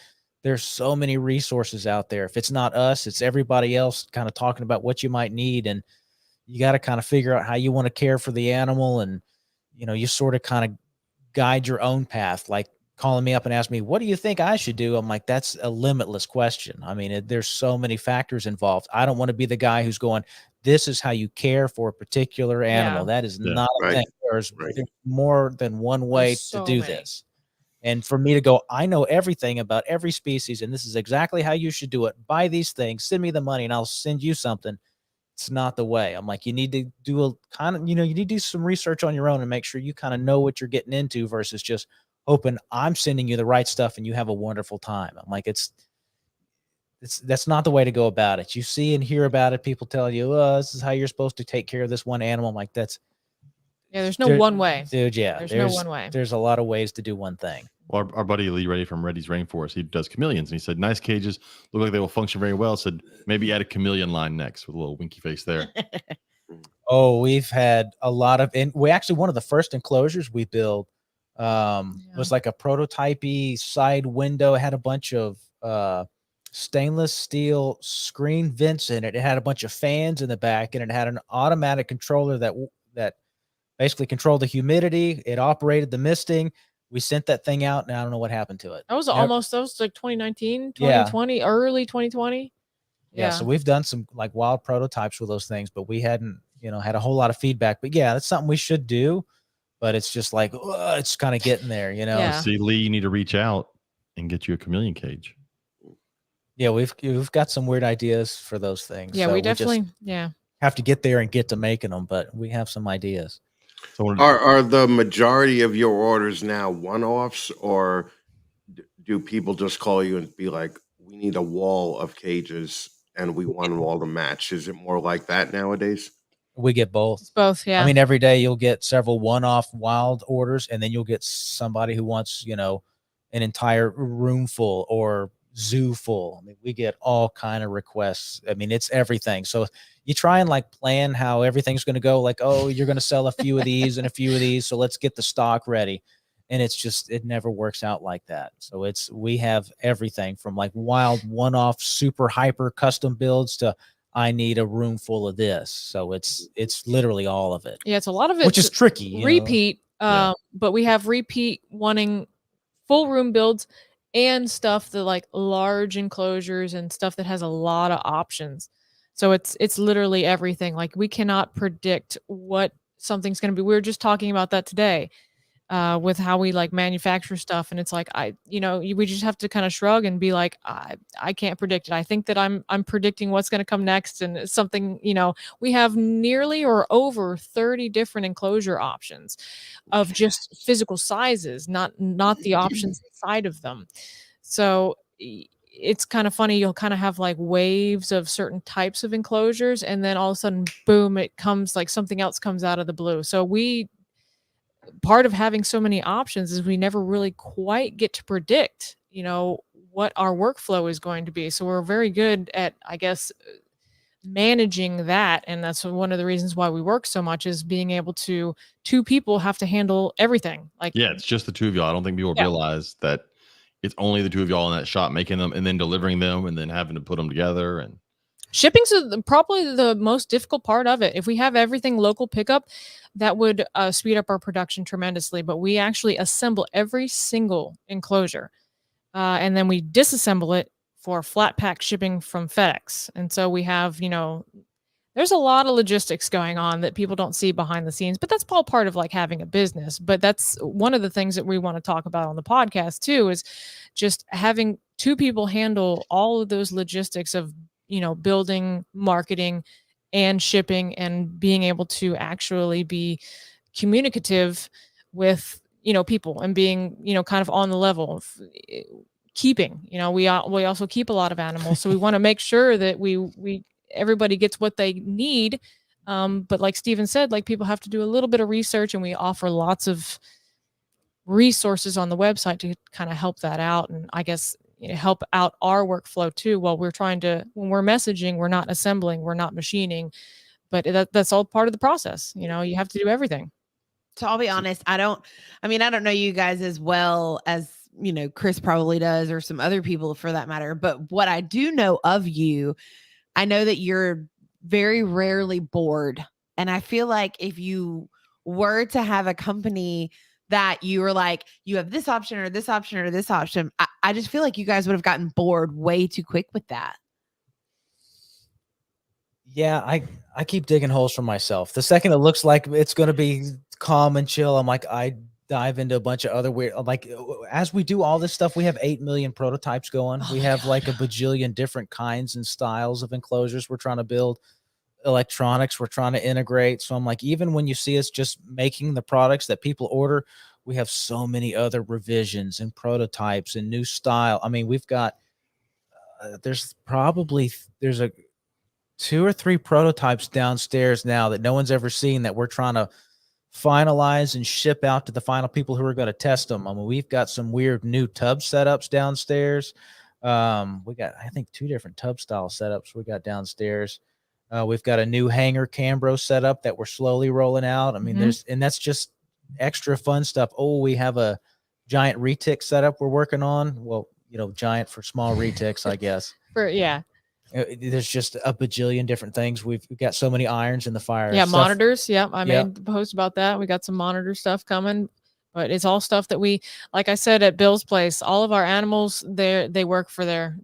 there's so many resources out there. If it's not us, it's everybody else kind of talking about what you might need. And you got to kind of figure out how you want to care for the animal. And, you know, you sort of kind of guide your own path, like calling me up and ask me, what do you think I should do? I'm like, that's a limitless question. I mean, there's so many factors involved. I don't want to be the guy who's going, this is how you care for a particular animal. Yeah. That is Yeah. not a Right. thing. There's Right. more than one way There's to so do many. this. And for me to go, I know everything about every species, and this is exactly how you should do it. Buy these things, send me the money, and I'll send you something. It's not the way. I'm like, you need to do a kind of, you know, you need to do some research on your own and make sure you kind of know what you're getting into versus just hoping I'm sending you the right stuff and you have a wonderful time. I'm like, that's not the way to go about it. You see and hear about it. People tell you, oh, this is how you're supposed to take care of this one animal. I'm like, There's no there- one way. dude. Yeah. There's no one way. There's a lot of ways to do one thing. Well, our buddy Lee Reddy from Reddy's Rainforest, he does chameleons, and he said nice cages, look like they will function very well. Said maybe add a chameleon line next with a little winky face there. Oh, we've had a lot of, and we actually, one of the first enclosures we built was like a prototypey side window. It had a bunch of stainless steel screen vents in it. It had a bunch of fans in the back, and it had an automatic controller that basically controlled the humidity. It operated the misting. We sent that thing out, and I don't know what happened to it. That was Never- like 2019, Yeah. 2020, early 2020. Yeah, so we've done some like wild prototypes with those things, but we hadn't, you know, had a whole lot of feedback. But yeah, that's something we should do. But it's just like, it's kind of getting there, you know. Yeah. See, Lee, you need to reach out and get you a chameleon cage. Yeah, we've got some weird ideas for those things. Yeah, so we just definitely, yeah. have to get there and get to making them, but we have some ideas. So I wanted Are the majority of your orders now one-offs, or do people just call you and be like, we need a wall of cages and we want them all to match? Is it more like that nowadays? We get both. It's both, yeah. I mean, every day you'll get several one-off wild orders, and then you'll get somebody who wants, you know, an entire room full or zoo full. I mean, we get all kind of requests. I mean, it's everything. So you try and like plan how everything's going to go. Like, oh, you're going to sell a few of these and a few of these, so let's get the stock ready. And it's just, it never works out like that. So we have everything from like wild one-off super hyper custom builds to I need a room full of this. So it's literally all of it. Yeah, it's a lot of it, Which is tricky. you know? repeat. Yeah. But we have repeat wanting full room builds and stuff that like large enclosures and stuff that has a lot of options. So it's literally everything. Like we cannot predict what something's going to be. We were just talking about that today. With how we like manufacture stuff, and it's like we just have to kind of shrug and be like, I can't predict it. I think that I'm predicting what's going to come next, and it's something, we have nearly or over 30 different enclosure options of just physical sizes, not the options inside of them. So it's kind of funny. You'll kind of have like waves of certain types of enclosures, and then all of a sudden, boom, it comes like something else comes out of the blue. So part of having so many options is we never really quite get to predict, what our workflow is going to be. So we're very good at, I guess, managing that. And that's one of the reasons why we work so much, is being able to, two people have to handle everything. Like, yeah, it's just the two of y'all. I don't think people realize that it's only the two of y'all in that shop making them and then delivering them and then having to put them together. And shipping's probably the most difficult part of it. If we have everything local pickup, that would speed up our production tremendously. But we actually assemble every single enclosure and then we disassemble it for flat pack shipping from FedEx. And so we have, there's a lot of logistics going on that people don't see behind the scenes, but that's all part of like having a business. But that's one of the things that we want to talk about on the podcast too, is just having two people handle all of those logistics of, building, marketing, and shipping, and being able to actually be communicative with, people, and being, kind of on the level of keeping, we also keep a lot of animals. So we want to make sure that we everybody gets what they need. But like Steven said, like people have to do a little bit of research, and we offer lots of resources on the website to kind of help that out. And I guess, help out our workflow too. While we're when we're messaging, we're not assembling, we're not machining, but that's all part of the process. You have to do everything. So I'll be honest, I don't know you guys as well as, Chris probably does, or some other people for that matter. But what I do know of you, I know that you're very rarely bored. And I feel like if you were to have a company that you were like, you have this option or this option or this option, I just feel like you guys would have gotten bored way too quick with that. Yeah, I keep digging holes for myself. The second it looks like it's going to be calm and chill, I'm like, I dive into a bunch of other weird, like, as we do all this stuff, we have 8 million prototypes going. We have like a bajillion different kinds and styles of enclosures we're trying to build, electronics we're trying to integrate. So I'm like, even when you see us just making the products that people order, we have so many other revisions and prototypes and new style. I mean, we've got there's a 2 or 3 prototypes downstairs now that no one's ever seen, that we're trying to finalize and ship out to the final people who are going to test them. I mean, we've got some weird new tub setups downstairs. We got, I think, 2 different tub style setups we got downstairs. We've got a new hanger Cambro setup that we're slowly rolling out. I mean, that's just extra fun stuff. Oh, we have a giant retic setup we're working on. Well, giant for small retics, I guess. There's just a bajillion different things. We've got so many irons in the fire. Yeah, monitors. Yeah, I made the post about that. We got some monitor stuff coming, but it's all stuff that we, like I said at Bill's place, all of our animals, they work for their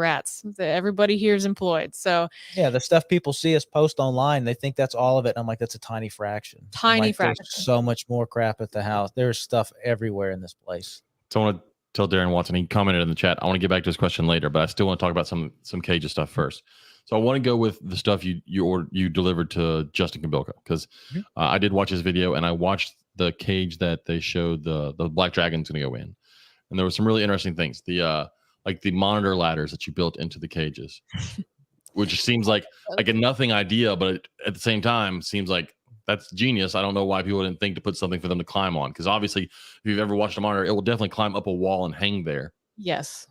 rats. Everybody here is employed. So yeah, the stuff people see us post online, they think that's all of it. And I'm like, that's a tiny fraction. There's so much more crap at the house. There's stuff everywhere in this place. So I want to tell Darren Watson, he commented in the chat, I want to get back to his question later, but I still want to talk about some cages stuff first. So I want to go with the stuff you delivered to Justin Kabilka, because I did watch his video, and I watched the cage that they showed the black dragon's going to go in, and there were some really interesting things. The like the monitor ladders that you built into the cages, which seems like a nothing idea, but at the same time seems like that's genius. I don't know why people didn't think to put something for them to climb on, because obviously, if you've ever watched a monitor, it will definitely climb up a wall and hang there. Yes.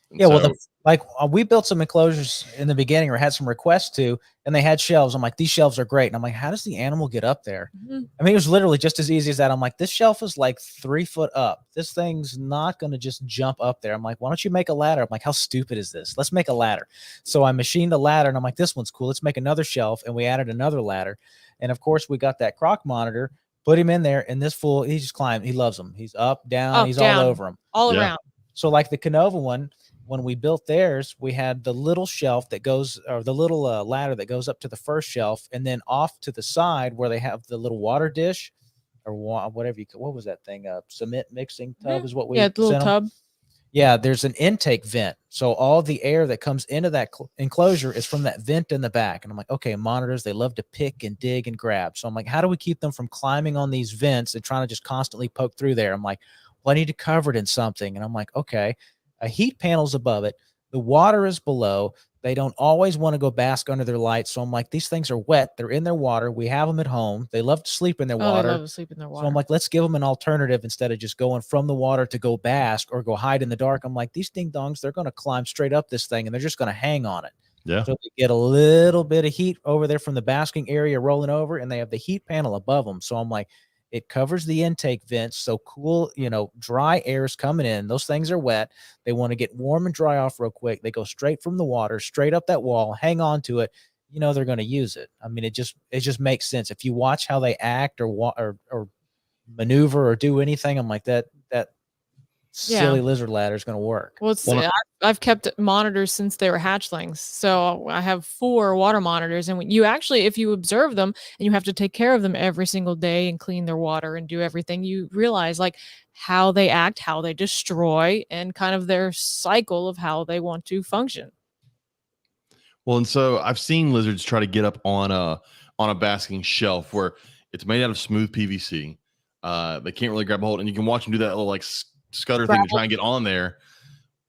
And yeah, we built some enclosures in the beginning, or had some requests to, and they had shelves. I'm like, these shelves are great. And I'm like, how does the animal get up there? Mm-hmm. I mean, it was literally just as easy as that. I'm like, this shelf is like 3 foot up. This thing's not going to just jump up there. I'm like, why don't you make a ladder? I'm like, how stupid is this? Let's make a ladder. So I machined a ladder, and I'm like, this one's cool. Let's make another shelf. And we added another ladder. And of course, we got that croc monitor, put him in there, and this fool, he just climbed. He loves them. He's up, down, he's all over them. All around. So like the Canova one, when we built theirs, we had the little shelf that goes, or the little ladder that goes up to the first shelf, and then off to the side where they have the little water dish, or whatever what was that thing? Cement mixing tub is what we the little tub. Yeah, there's an intake vent. So all the air that comes into that enclosure is from that vent in the back. And I'm like, okay, monitors, they love to pick and dig and grab. So I'm like, how do we keep them from climbing on these vents and trying to just constantly poke through there? I'm like, well, I need to cover it in something. And I'm like, okay, a heat panel's above it. The water is below. They don't always want to go bask under their light. So I'm like, these things are wet. They're in their water. We have them at home. They love to sleep in their water. They love to sleep in their water. So I'm like, let's give them an alternative instead of just going from the water to go bask or go hide in the dark. I'm like, these ding dongs, they're going to climb straight up this thing, and they're just going to hang on it. Yeah. So they get a little bit of heat over there from the basking area rolling over, and they have the heat panel above them. So I'm like, it covers the intake vents. So cool, dry air is coming in. Those things are wet. They want to get warm and dry off real quick. They go straight from the water, straight up that wall, hang on to it. They're going to use it. I mean, it just makes sense. If you watch how they act or maneuver or do anything, I'm like, that silly lizard ladder is going to work. Well, I've kept monitors since they were hatchlings. So I have 4 water monitors. And you actually, if you observe them and you have to take care of them every single day and clean their water and do everything, you realize like how they act, how they destroy, and kind of their cycle of how they want to function. Well, and so I've seen lizards try to get up on a basking shelf where it's made out of smooth PVC. They can't really grab a hold, and you can watch them do that little like scudder thing to try and get on there.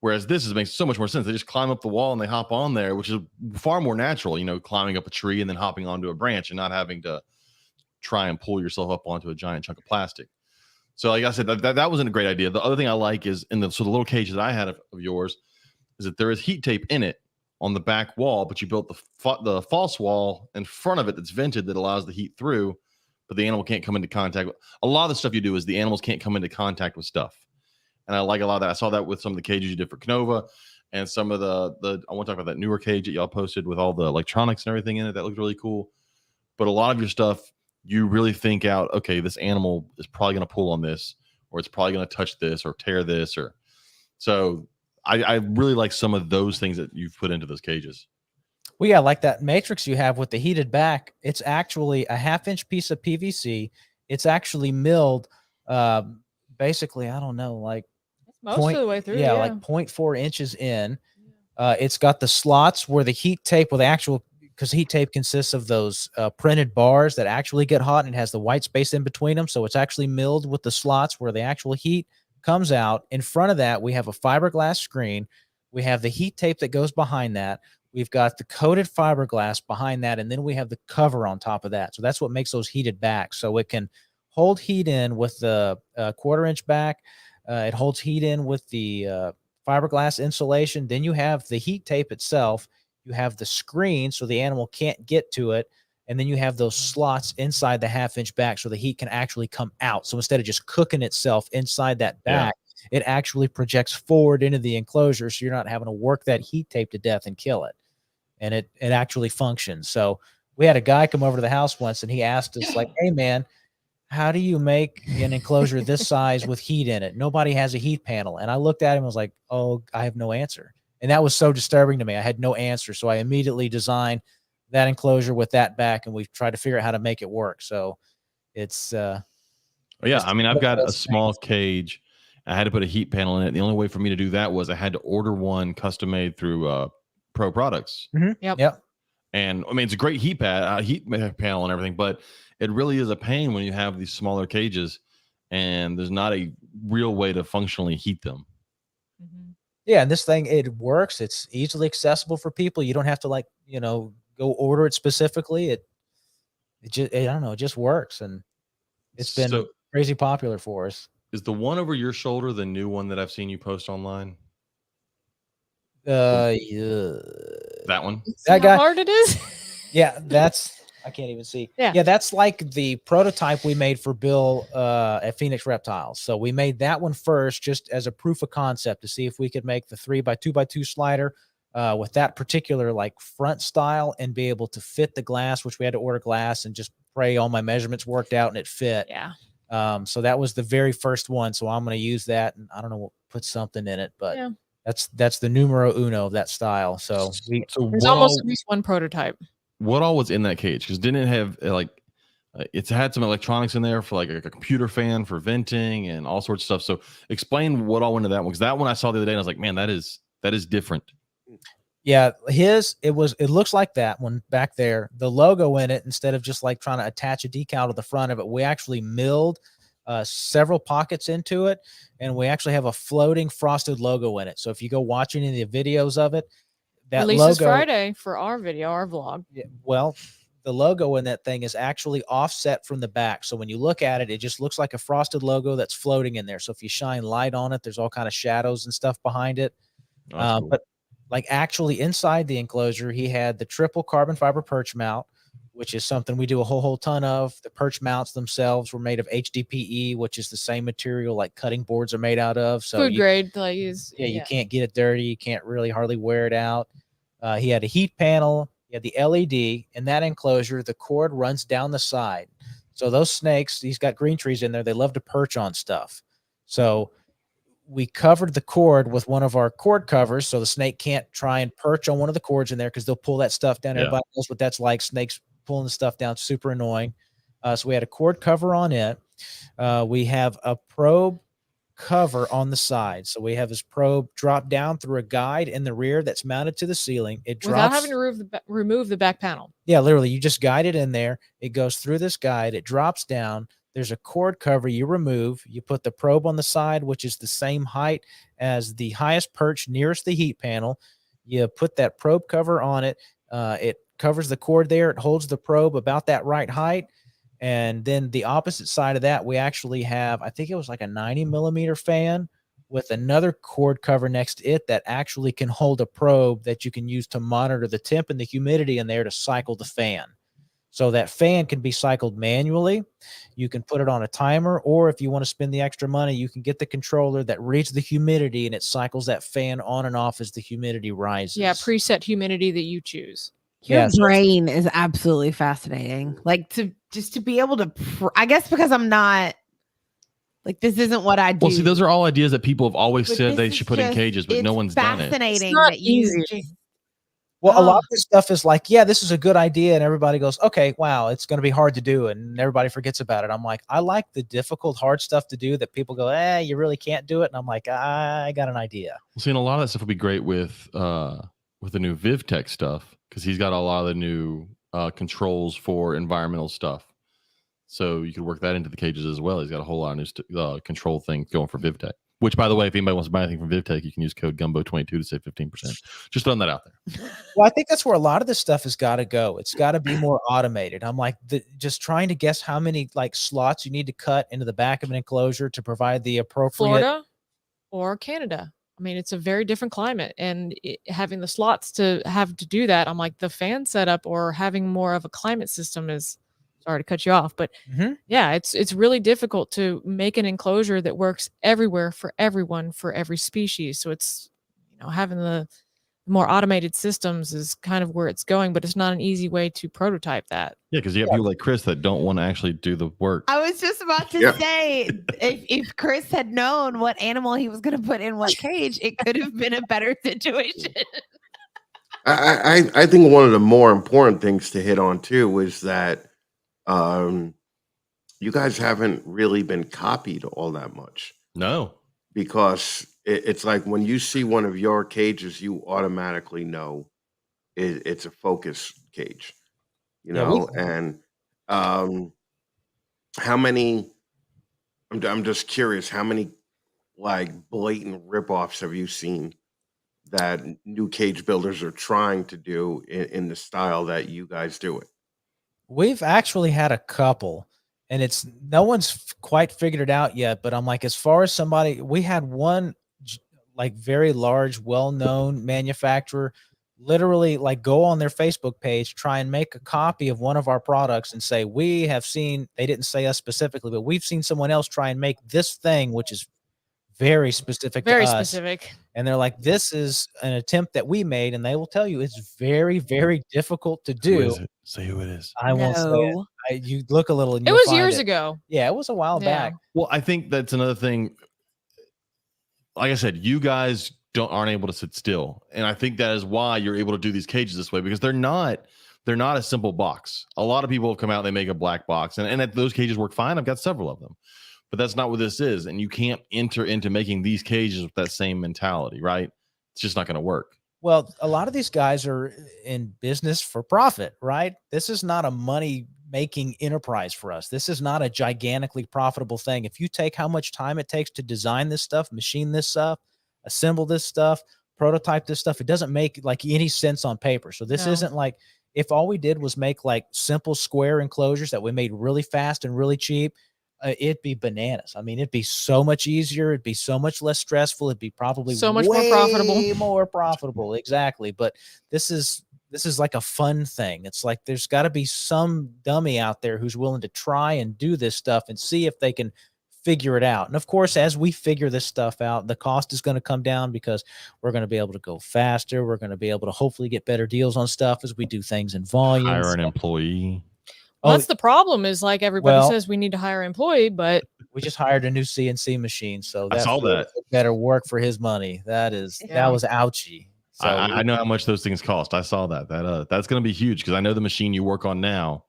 Whereas this makes so much more sense. They just climb up the wall and they hop on there, which is far more natural, you know, climbing up a tree and then hopping onto a branch and not having to try and pull yourself up onto a giant chunk of plastic. So like I said, that wasn't a great idea. The other thing I like is the little cage that I had of yours is that there is heat tape in it on the back wall, but you built the false wall in front of it that's vented that allows the heat through, but the animal can't come into contact with. A lot of the stuff you do is the animals can't come into contact with stuff. And I like a lot of that. I saw that with some of the cages you did for Canova and some of the I want to talk about that newer cage that y'all posted with all the electronics and everything in it. That looked really cool. But a lot of your stuff, you really think out, okay, this animal is probably going to pull on this, or it's probably going to touch this or tear this. Or so I really like some of those things that you've put into those cages. Well, yeah, like that matrix you have with the heated back, it's actually a 1/2-inch piece of PVC. It's actually milled, basically, I don't know, like Most of the way through. yeah, like 0.4 inches in. It's got the slots where the heat tape, well, the actual, because heat tape consists of those printed bars that actually get hot and has the white space in between them. So it's actually milled with the slots where the actual heat comes out. In front of that, we have a fiberglass screen. We have the heat tape that goes behind that. We've got the coated fiberglass behind that, and then we have the cover on top of that. So that's what makes those heated back. So it can hold heat in with the 1/4-inch back. It holds heat in with the fiberglass insulation. Then you have the heat tape itself. You have the screen so the animal can't get to it. And then you have those slots inside the 1/2-inch back so the heat can actually come out. So instead of just cooking itself inside that back, it actually projects forward into the enclosure. So you're not having to work that heat tape to death and kill it. And it actually functions. So we had a guy come over to the house once and he asked us like, hey man, how do you make an enclosure this size with heat in it? Nobody has a heat panel. And I looked at him and was like, oh, I have no answer. And that was so disturbing to me. I had no answer. So I immediately designed that enclosure with that back, and we've tried to figure out how to make it work. So it's I mean, I've got a small cage. I had to put a heat panel in it. The only way for me to do that was I had to order one custom made through Pro Products. Yep. And I mean, it's a great heat panel and everything, but it really is a pain when you have these smaller cages and there's not a real way to functionally heat them. Yeah, and this thing, it works. It's easily accessible for people. You don't have to go order it specifically. It just, I don't know, it just works, and it's been crazy popular for us. Is the one over your shoulder the new one that I've seen you post online? Yeah. That one? That guy, how hard it is? Yeah, I can't even see. Yeah, that's like the prototype we made for Bill at Phoenix Reptiles. So we made that one first just as a proof of concept to see if we could make the 3x2x2 slider with that particular like front style and be able to fit the glass, which we had to order glass and just pray all my measurements worked out and it fit. Yeah. So that was the very first one. So I'm going to use that, and I don't know, we'll put something in it, but that's the numero uno of that style. So there's almost at least one prototype. What all was in that cage? Because didn't it have it's had some electronics in there for like a computer fan for venting and all sorts of stuff. So explain what all went into that one, because that one I saw the other day and I was like, man, that is different. Yeah, it looks like that one back there. The logo in it, instead of just like trying to attach a decal to the front of it, we actually milled several pockets into it, and we actually have a floating frosted logo in it. So if you go watch any of the videos of it, that releases logo Friday for our video, our vlog. Well, the logo in that thing is actually offset from the back. So when you look at it, it just looks like a frosted logo that's floating in there. So if you shine light on it, there's all kind of shadows and stuff behind it. Cool. But like actually inside the enclosure, he had the triple carbon fiber perch mount, which is something we do a whole ton of. The perch mounts themselves were made of HDPE, which is the same material like cutting boards are made out of. So food grade, like you can't get it dirty. You can't really hardly wear it out. He had a heat panel. He had the LED in that enclosure. The cord runs down the side. So those snakes, he's got green trees in there. They love to perch on stuff. So we covered the cord with one of our cord covers so the snake can't try and perch on one of the cords in there because they'll pull that stuff down. Yeah. Everybody knows what that's like. Snakes pulling the stuff down, super annoying. So we had a cord cover on it. We have a probe cover on the side. So we have this probe drop down through a guide in the rear that's mounted to the ceiling. It drops without having to remove the back panel. Yeah, literally, you just guide it in there. It goes through this guide. It drops down. There's a cord cover you remove. You put the probe on the side, which is the same height as the highest perch nearest the heat panel. You put that probe cover on it. It covers the cord there. It holds the probe about that right height. And then the opposite side of that, we actually have, I think it was like a 90 millimeter fan with another cord cover next to it that actually can hold a probe that you can use to monitor the temp and the humidity in there to cycle the fan. So that fan can be cycled manually. You can put it on a timer, or if you want to spend the extra money, you can get the controller that reads the humidity and it cycles that fan on and off as the humidity rises. Yeah, preset humidity that you choose. Your Yeah, so brain is absolutely fascinating. Like to be able to, I guess because I'm not like, this isn't what I do. Well, see, those are all ideas that people have always But said this they is should put in just- cages, but no it's one's done it. fascinating It's not that you easy. just, Well, a lot Oh. of this stuff is like, yeah, this is a good idea. And everybody goes, okay, wow, it's going to be hard to do. And everybody forgets about it. I'm like, I like the difficult, hard stuff to do that people go, you really can't do it. And I'm like, I got an idea. Well, see, and a lot of that stuff would be great with the new VivTech stuff because he's got a lot of the new controls for environmental stuff. So you could work that into the cages as well. He's got a whole lot of new control things going for VivTech. Which, by the way, if anybody wants to buy anything from VivTech, you can use code Gumbo22 to save 15%. Just throwing that out there. Well, I think that's where a lot of this stuff has got to go. It's got to be more automated. I'm like, just trying to guess how many like slots you need to cut into the back of an enclosure to provide the appropriate. Florida or Canada. I mean, it's a very different climate, and having the slots to have to do that, I'm like, the fan setup or having more of a climate system is, sorry to cut you off, but yeah, it's really difficult to make an enclosure that works everywhere for everyone for every species. So it's, having the more automated systems is kind of where it's going, but it's not an easy way to prototype that. Yeah, because you have people like Chris that don't want to actually do the work. I was just about to say, if Chris had known what animal he was going to put in what cage, it could have been a better situation. I think one of the more important things to hit on too is that you guys haven't really been copied all that much, No. because it's like when you see one of your cages, you automatically know it's a focus cage, and how many, I'm just curious, how many like blatant ripoffs have you seen that new cage builders are trying to do in the style that you guys do it? We've actually had a couple, and no one's quite figured it out yet, but I'm like, as far as somebody, we had one like very large, well-known manufacturer literally like go on their Facebook page, try and make a copy of one of our products and say, we have seen, they didn't say us specifically, but we've seen someone else try and make this thing, which is very specific to Very us. specific. And they're like, this is an attempt that we made. And they will tell you it's very, very difficult to Who do. is it? Say who it is. I won't say it. You look a little and It you'll was find years it. ago. Yeah, it was a while Yeah. back. Well, I think that's another thing. Like I said, you guys aren't able to sit still, and I think that is why you're able to do these cages this way, because they're not a simple box. A lot of people come out, they make a black box, and those cages work fine. I've got several of them, but that's not what this is, and you can't enter into making these cages with that same mentality, right? It's just not going to work. Well, a lot of these guys are in business for profit, right? This is not a money-making enterprise for us. This is not a gigantically profitable thing. If you take how much time it takes to design this stuff, machine this stuff, assemble this stuff, prototype this stuff, it doesn't make like any sense on paper. So this No. isn't like, if all we did was make like simple square enclosures that we made really fast and really cheap, it'd be bananas. I mean, it'd be so much easier. It'd be so much less stressful. It'd be probably So much more profitable. more profitable. Exactly. But this is like a fun thing. It's like, there's got to be some dummy out there who's willing to try and do this stuff and see if they can figure it out. And of course, as we figure this stuff out, the cost is going to come down because we're going to be able to go faster. We're going to be able to hopefully get better deals on stuff as we do things in volume. Hire an employee. Oh, That's the problem is like everybody well- says we need to hire an employee, but we just hired a new CNC machine, so I saw that. better work for his money. That Yeah. was ouchie. So I know how much those things cost. I saw that. That's going to be huge because I know the machine you work on now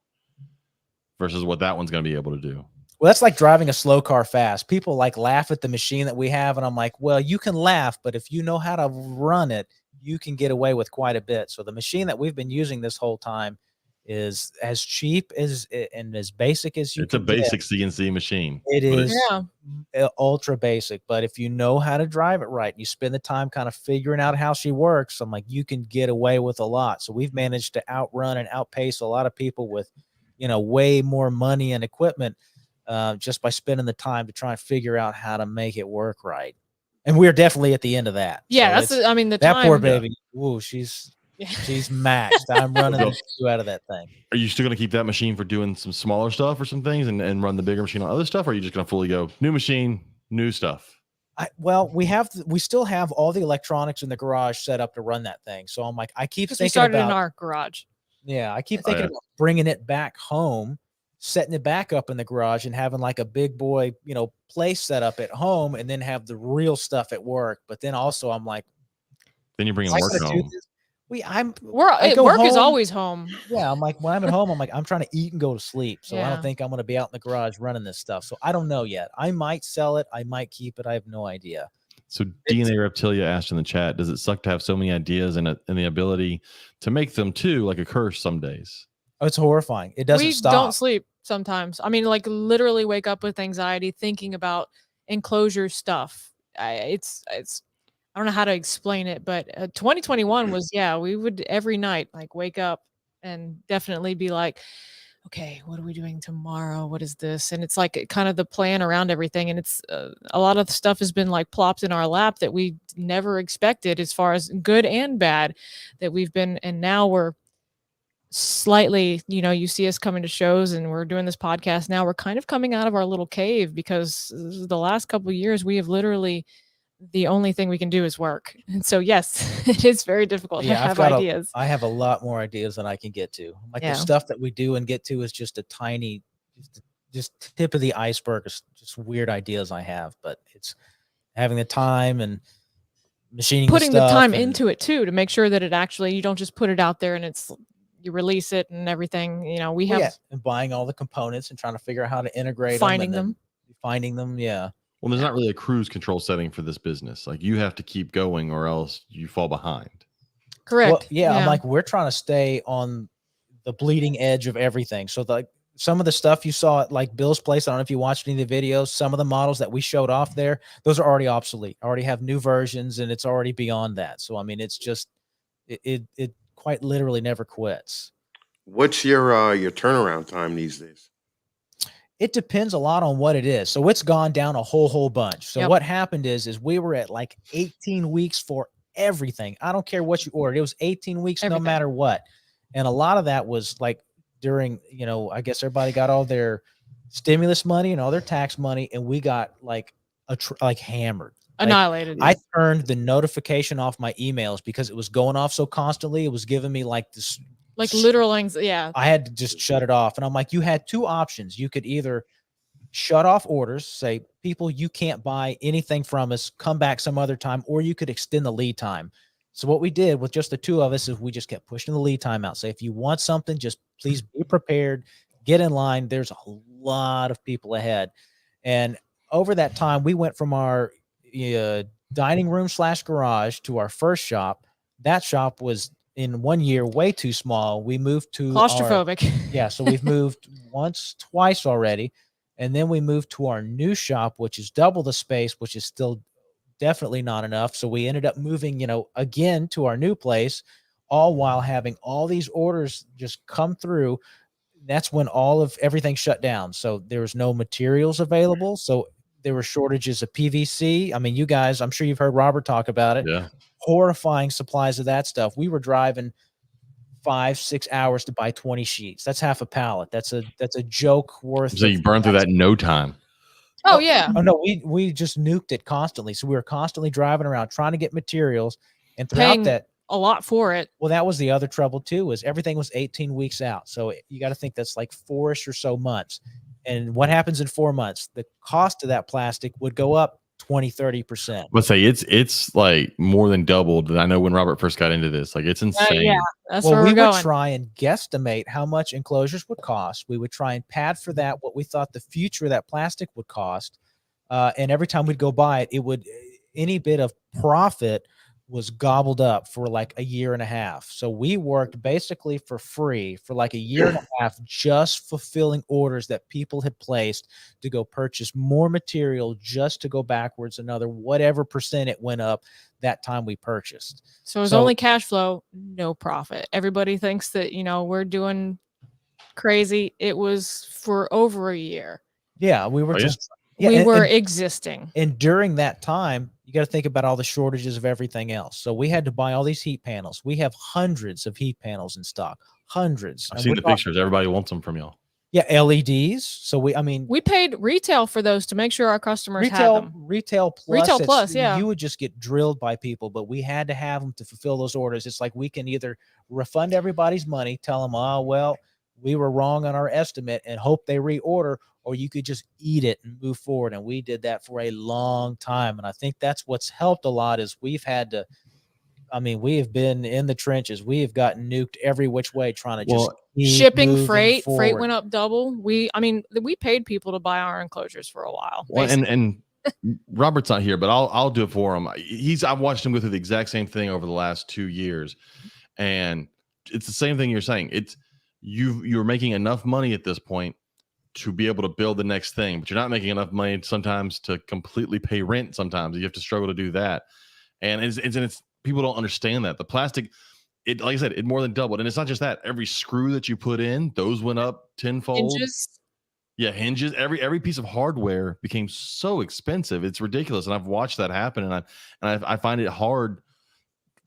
versus what that one's going to be able to do. well, that's like driving a slow car fast. People like laugh at the machine that we have, and I'm like, well, you can laugh, but if you know how to run it, you can get away with quite a bit. So the machine that we've been using this whole time is as cheap as and as basic as you It's a can get. basic CNC machine. It but is yeah. ultra basic, but if you know how to drive it right, you spend the time kind of figuring out how she works, I'm like, you can get away with a lot. So we've managed to outrun and outpace a lot of people with, way more money and equipment, just by spending the time to try and figure out how to make it work right. And we're definitely at the end of that. Yeah, So I mean the that time. poor baby. Ooh, she's maxed. I'm running the two out of that thing. Are you still going to keep that machine for doing some smaller stuff or some things and run the bigger machine on other stuff? Or are you just going to fully go new machine, new stuff? We still have all the electronics in the garage set up to run that thing. So I'm like, I keep Because thinking we started about in our garage. Yeah, I keep Oh, thinking yeah. about bringing it back home, setting it back up in the garage, and having like a big boy, place set up at home, and then have the real stuff at work. But then also, I'm like, Then you bring am them I work gonna do home. this? I go Work is home- always home. Yeah, I'm like, when I'm at home, I'm like, I'm trying to eat and go to sleep. So I Yeah. don't think I'm going to be out in the garage running this stuff. So I don't know yet. I might sell it. I might keep it. I have no idea. So DNA Reptilia asked in the chat, does it suck to have so many ideas and the ability to make them too like a curse some days? Oh, it's horrifying. It doesn't We stop. don't sleep sometimes. I mean, like literally wake up with anxiety thinking about enclosure stuff. I don't know how to explain it, but 2021 was, we would every night like wake up and definitely be like, okay, what are we doing tomorrow? What is this? And it's like kind of the plan around everything. And it's a lot of the stuff has been like plopped in our lap that we never expected, as far as good and bad, that we've been. And now we're slightly, you see us coming to shows and we're doing this podcast. Now we're kind of coming out of our little cave, because the last couple of years we have literally, the only thing we can do is work. And so, yes, it is very difficult to have ideas. I have a lot more ideas than I can get to. Like the stuff that we do and get to is just a tiny, just tip of the iceberg. It's just weird ideas I have, but it's having the time and machining, putting the time and, into it too, to make sure that it actually, you don't just put it out there and you release it and everything. We have and buying all the components and trying to figure out how to integrate finding them. them. Yeah. Well, there's not really a cruise control setting for this business. Like you have to keep going or else you fall behind. Correct. Well, yeah, I'm like, we're trying to stay on the bleeding edge of everything. So like some of the stuff you saw at like Bill's place, I don't know if you watched any of the videos, some of the models that we showed off there, those are already obsolete, already have new versions, and it's already beyond that. So, I mean, it's just, it quite literally never quits. What's your turnaround time these days? It depends a lot on what it is. So it's gone down a whole bunch. So Yep. what happened is we were at like 18 weeks for everything. I don't care what you ordered. It was 18 weeks Everything. no matter what. And a lot of that was like during, I guess everybody got all their stimulus money and all their tax money, and we got like hammered. Annihilated. I turned the notification off my emails because it was going off so constantly. It was giving me like this, like literal anxiety. Yeah. I had to just shut it off. And I'm like, you had two options. You could either shut off orders, say, people, you can't buy anything from us, come back some other time, or you could extend the lead time. So what we did with just the two of us is we just kept pushing the lead time out. Say, if you want something, just please be prepared, get in line. There's a lot of people ahead. And over that time, we went from our dining room / garage to our first shop. That shop was in 1 year way too small. We moved to claustrophobic. So we've moved twice already. And then we moved to our new shop, which is double the space, which is still definitely not enough. So we ended up moving, again to our new place, all while having all these orders just come through. That's when everything shut down. So there was no materials available. So there were shortages of PVC. I mean, you guys, I'm sure you've heard Robert talk about it. Yeah. Horrifying supplies of that stuff. We were driving 5-6 hours to buy 20 sheets. That's half a pallet. That's a joke worth. So you burned through that in no time. Oh yeah. Oh no, we just nuked it constantly. So we were constantly driving around trying to get materials, and throughout that a lot for it. Well, that was the other trouble too, was everything was 18 weeks out. So you got to think that's like 4-ish or so months. And what happens in 4 months? The cost of that plastic would go up 20-30%. Let's say it's like more than doubled. I know when Robert first got into this, like it's insane. Yeah, that's Well, where we we're would going. try and guesstimate how much enclosures would cost. We would try and pad for that what we thought the future of that plastic would cost. And every time we'd go buy it, it would any bit of profit was gobbled up for like a year and a half. So we worked basically for free for like a year and a half, just fulfilling orders that people had placed to go purchase more material, just to go backwards another whatever percent it went up that time we purchased. So it's So- only cash flow, no profit. Everybody thinks that, we're doing crazy. It was for over a year. Yeah, we were Oh, yeah. just yeah, we and- were and- existing. And during that time, you got to think about all the shortages of everything else. So we had to buy all these heat panels. We have hundreds of heat panels in stock, hundreds. I've And seen we're the talking- pictures. Everybody wants them from y'all. Yeah, LEDs. So We paid retail for those to make sure our customers had retail, them. retail plus, Retail it's- plus, yeah. you would just get drilled by people, but we had to have them to fulfill those orders. It's like we can either refund everybody's money, tell them, oh, well, we were wrong on our estimate and hope they reorder, or you could just eat it and move forward. And we did that for a long time. And I think that's what's helped a lot is we've had to, we have been in the trenches. We have gotten nuked every which way trying to just Well, keep Shipping, moving freight forward. went up double. We paid people to buy our enclosures for a while. Well, basically. and Robert's not here, but I'll do it for him. I've watched him go through the exact same thing over the last 2 years, and it's the same thing you're saying. It's you're making enough money at this point to be able to build the next thing, but you're not making enough money sometimes to completely pay rent. Sometimes you have to struggle to do that, and it's people don't understand that the plastic. It, like I said, it more than doubled, and it's not just that. Every screw that you put in, those went up tenfold. Hinges. Yeah, hinges. Every piece of hardware became so expensive. It's ridiculous, and I've watched that happen, and I find it hard.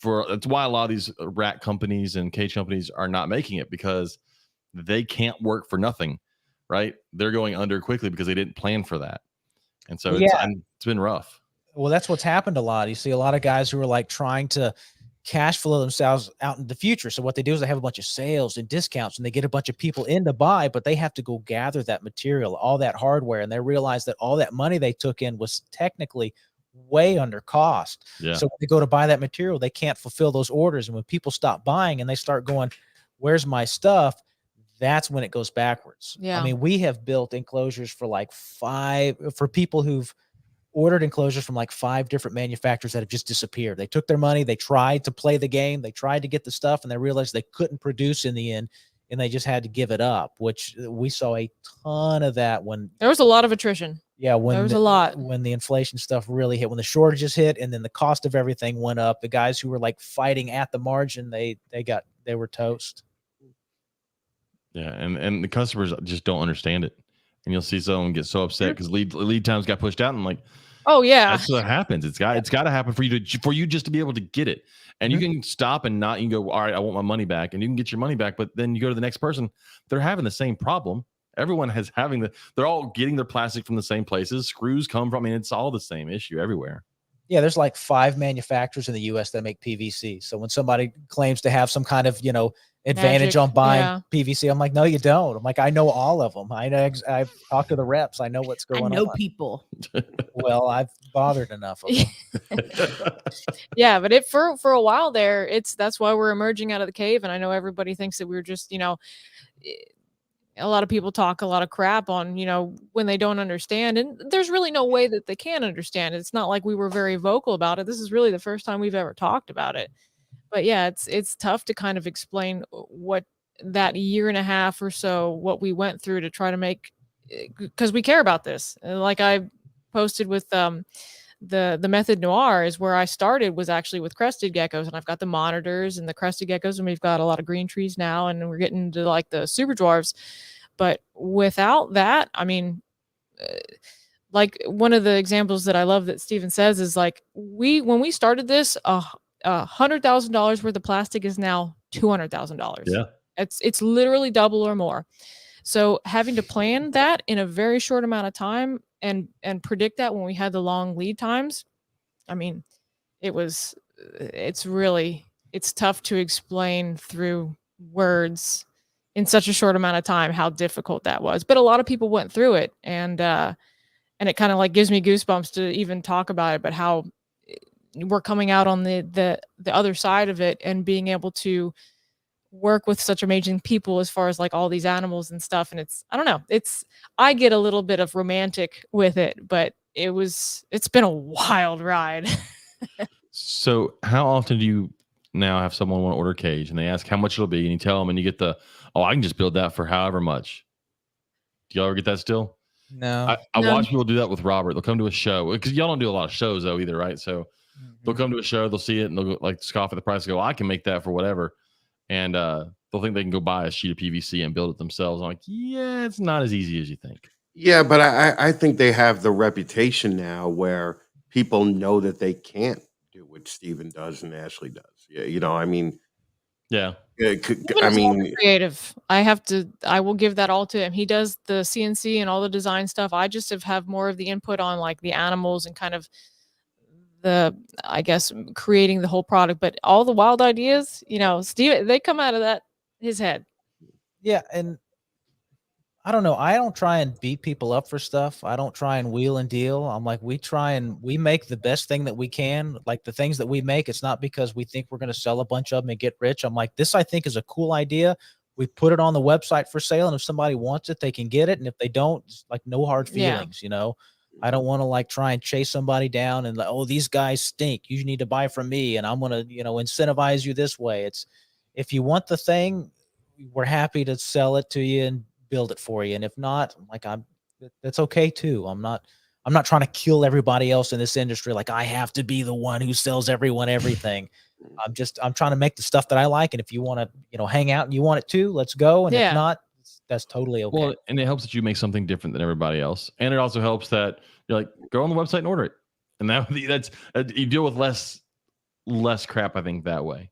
That's why a lot of these rat companies and cage companies are not making it, because they can't work for nothing, right? They're going under quickly because they didn't plan for that, and so it's been rough. Well, that's what's happened a lot. You see a lot of guys who are like trying to cash flow themselves out in the future. So what they do is they have a bunch of sales and discounts and they get a bunch of people in to buy, but they have to go gather that material, all that hardware. And they realize that all that money they took in was technically way under cost. Yeah. So when they go to buy that material, they can't fulfill those orders. And when people stop buying and they start going, where's my stuff? That's when it goes backwards. Yeah. I mean, we have built enclosures for like for people who've ordered enclosures from like 5 different manufacturers that have just disappeared. They took their money, they tried to play the game, they tried to get the stuff, and they realized they couldn't produce in the end, and they just had to give it up, which we saw a ton of that when There was a lot of attrition. yeah, when There was a lot. when the inflation stuff really hit, when the shortages hit, and then the cost of everything went up. The guys who were like fighting at the margin, they were toast. Yeah, and the customers just don't understand it, and you'll see someone get so upset because lead times got pushed out, and I'm like, Oh yeah. that's what happens. It's got to happen for you just to be able to get it, and you can stop and not. You can go, all right, I want my money back, and you can get your money back, but then you go to the next person, they're having the same problem. Everyone they're all getting their plastic from the same places. Screws come from. I mean, it's all the same issue everywhere. Yeah, there's like 5 manufacturers in the U.S. that make PVC. So when somebody claims to have some kind of, advantage Magic, on buying yeah. PVC, I'm like, no, you don't. I'm like, I know all of them. I know. I've talked to the reps. I know what's I going know on. people. Well, I've bothered enough of them. Yeah, but for a while there, that's why we're emerging out of the cave. And I know everybody thinks that we're just, a lot of people talk a lot of crap on, when they don't understand. And there's really no way that they can understand. It's not like we were very vocal about it. This is really the first time we've ever talked about it. But yeah, it's tough to kind of explain what that year and a half or so, what we went through to try to make, because we care about this. And like I posted with the Method Noir is where I started, was actually with crested geckos, and I've got the monitors and the crested geckos, and we've got a lot of green trees now, and we're getting to like the super dwarves. But without that, I mean, like one of the examples that I love that Steven says is like, when we started this, $100,000 worth of plastic is now $200,000. Yeah. It's literally double or more. So having to plan that in a very short amount of time and predict that when we had the long lead times, I mean, it's really it's tough to explain through words in such a short amount of time how difficult that was. But a lot of people went through it, and it kind of like gives me goosebumps to even talk about it. But how we're coming out on the other side of it and being able to work with such amazing people as far as like all these animals and stuff. And it's, I don't know, I get a little bit of romantic with it, but it's been a wild ride. So how often do you now have someone want to order a cage and they ask how much it'll be, and you tell them, and you get I can just build that for however much? Do y'all ever get that still? No. I No. watch people do that with Robert. They'll come to a show, because y'all don't do a lot of shows though either, right? So they'll come to a show, they'll see it, and they'll like scoff at the price and go, I can make that for whatever. And they'll think they can go buy a sheet of PVC and build it themselves. I'm like, yeah, it's not as easy as you think. Yeah, but I think they have the reputation now where people know that they can't do what Steven does and Ashley does. Yeah, you know, I mean, Yeah. Steven I is all mean, creative. I will give that all to him. He does the CNC and all the design stuff. I just have more of the input on like the animals and kind of I guess, creating the whole product. But all the wild ideas, Steve, they come out of his head. Yeah, and I don't know. I don't try and beat people up for stuff. I don't try and wheel and deal. I'm like, we make the best thing that we can. Like the things that we make, it's not because we think we're going to sell a bunch of them and get rich. I'm like, this I think is a cool idea. We put it on the website for sale, and if somebody wants it, they can get it. And if they don't, it's like no hard feelings, I don't want to like try and chase somebody down and like, oh, these guys stink. You need to buy from me, and I'm going to, incentivize you this way. It's, if you want the thing, we're happy to sell it to you and build it for you. And if not, like, that's okay too. I'm not trying to kill everybody else in this industry. Like I have to be the one who sells everyone everything. I'm trying to make the stuff that I like. And if you want to, hang out and you want it too, let's go. And if not, that's totally okay. Well, and it helps that you make something different than everybody else. And it also helps that you're like, go on the website and order it. And that's you deal with less crap, I think, that way.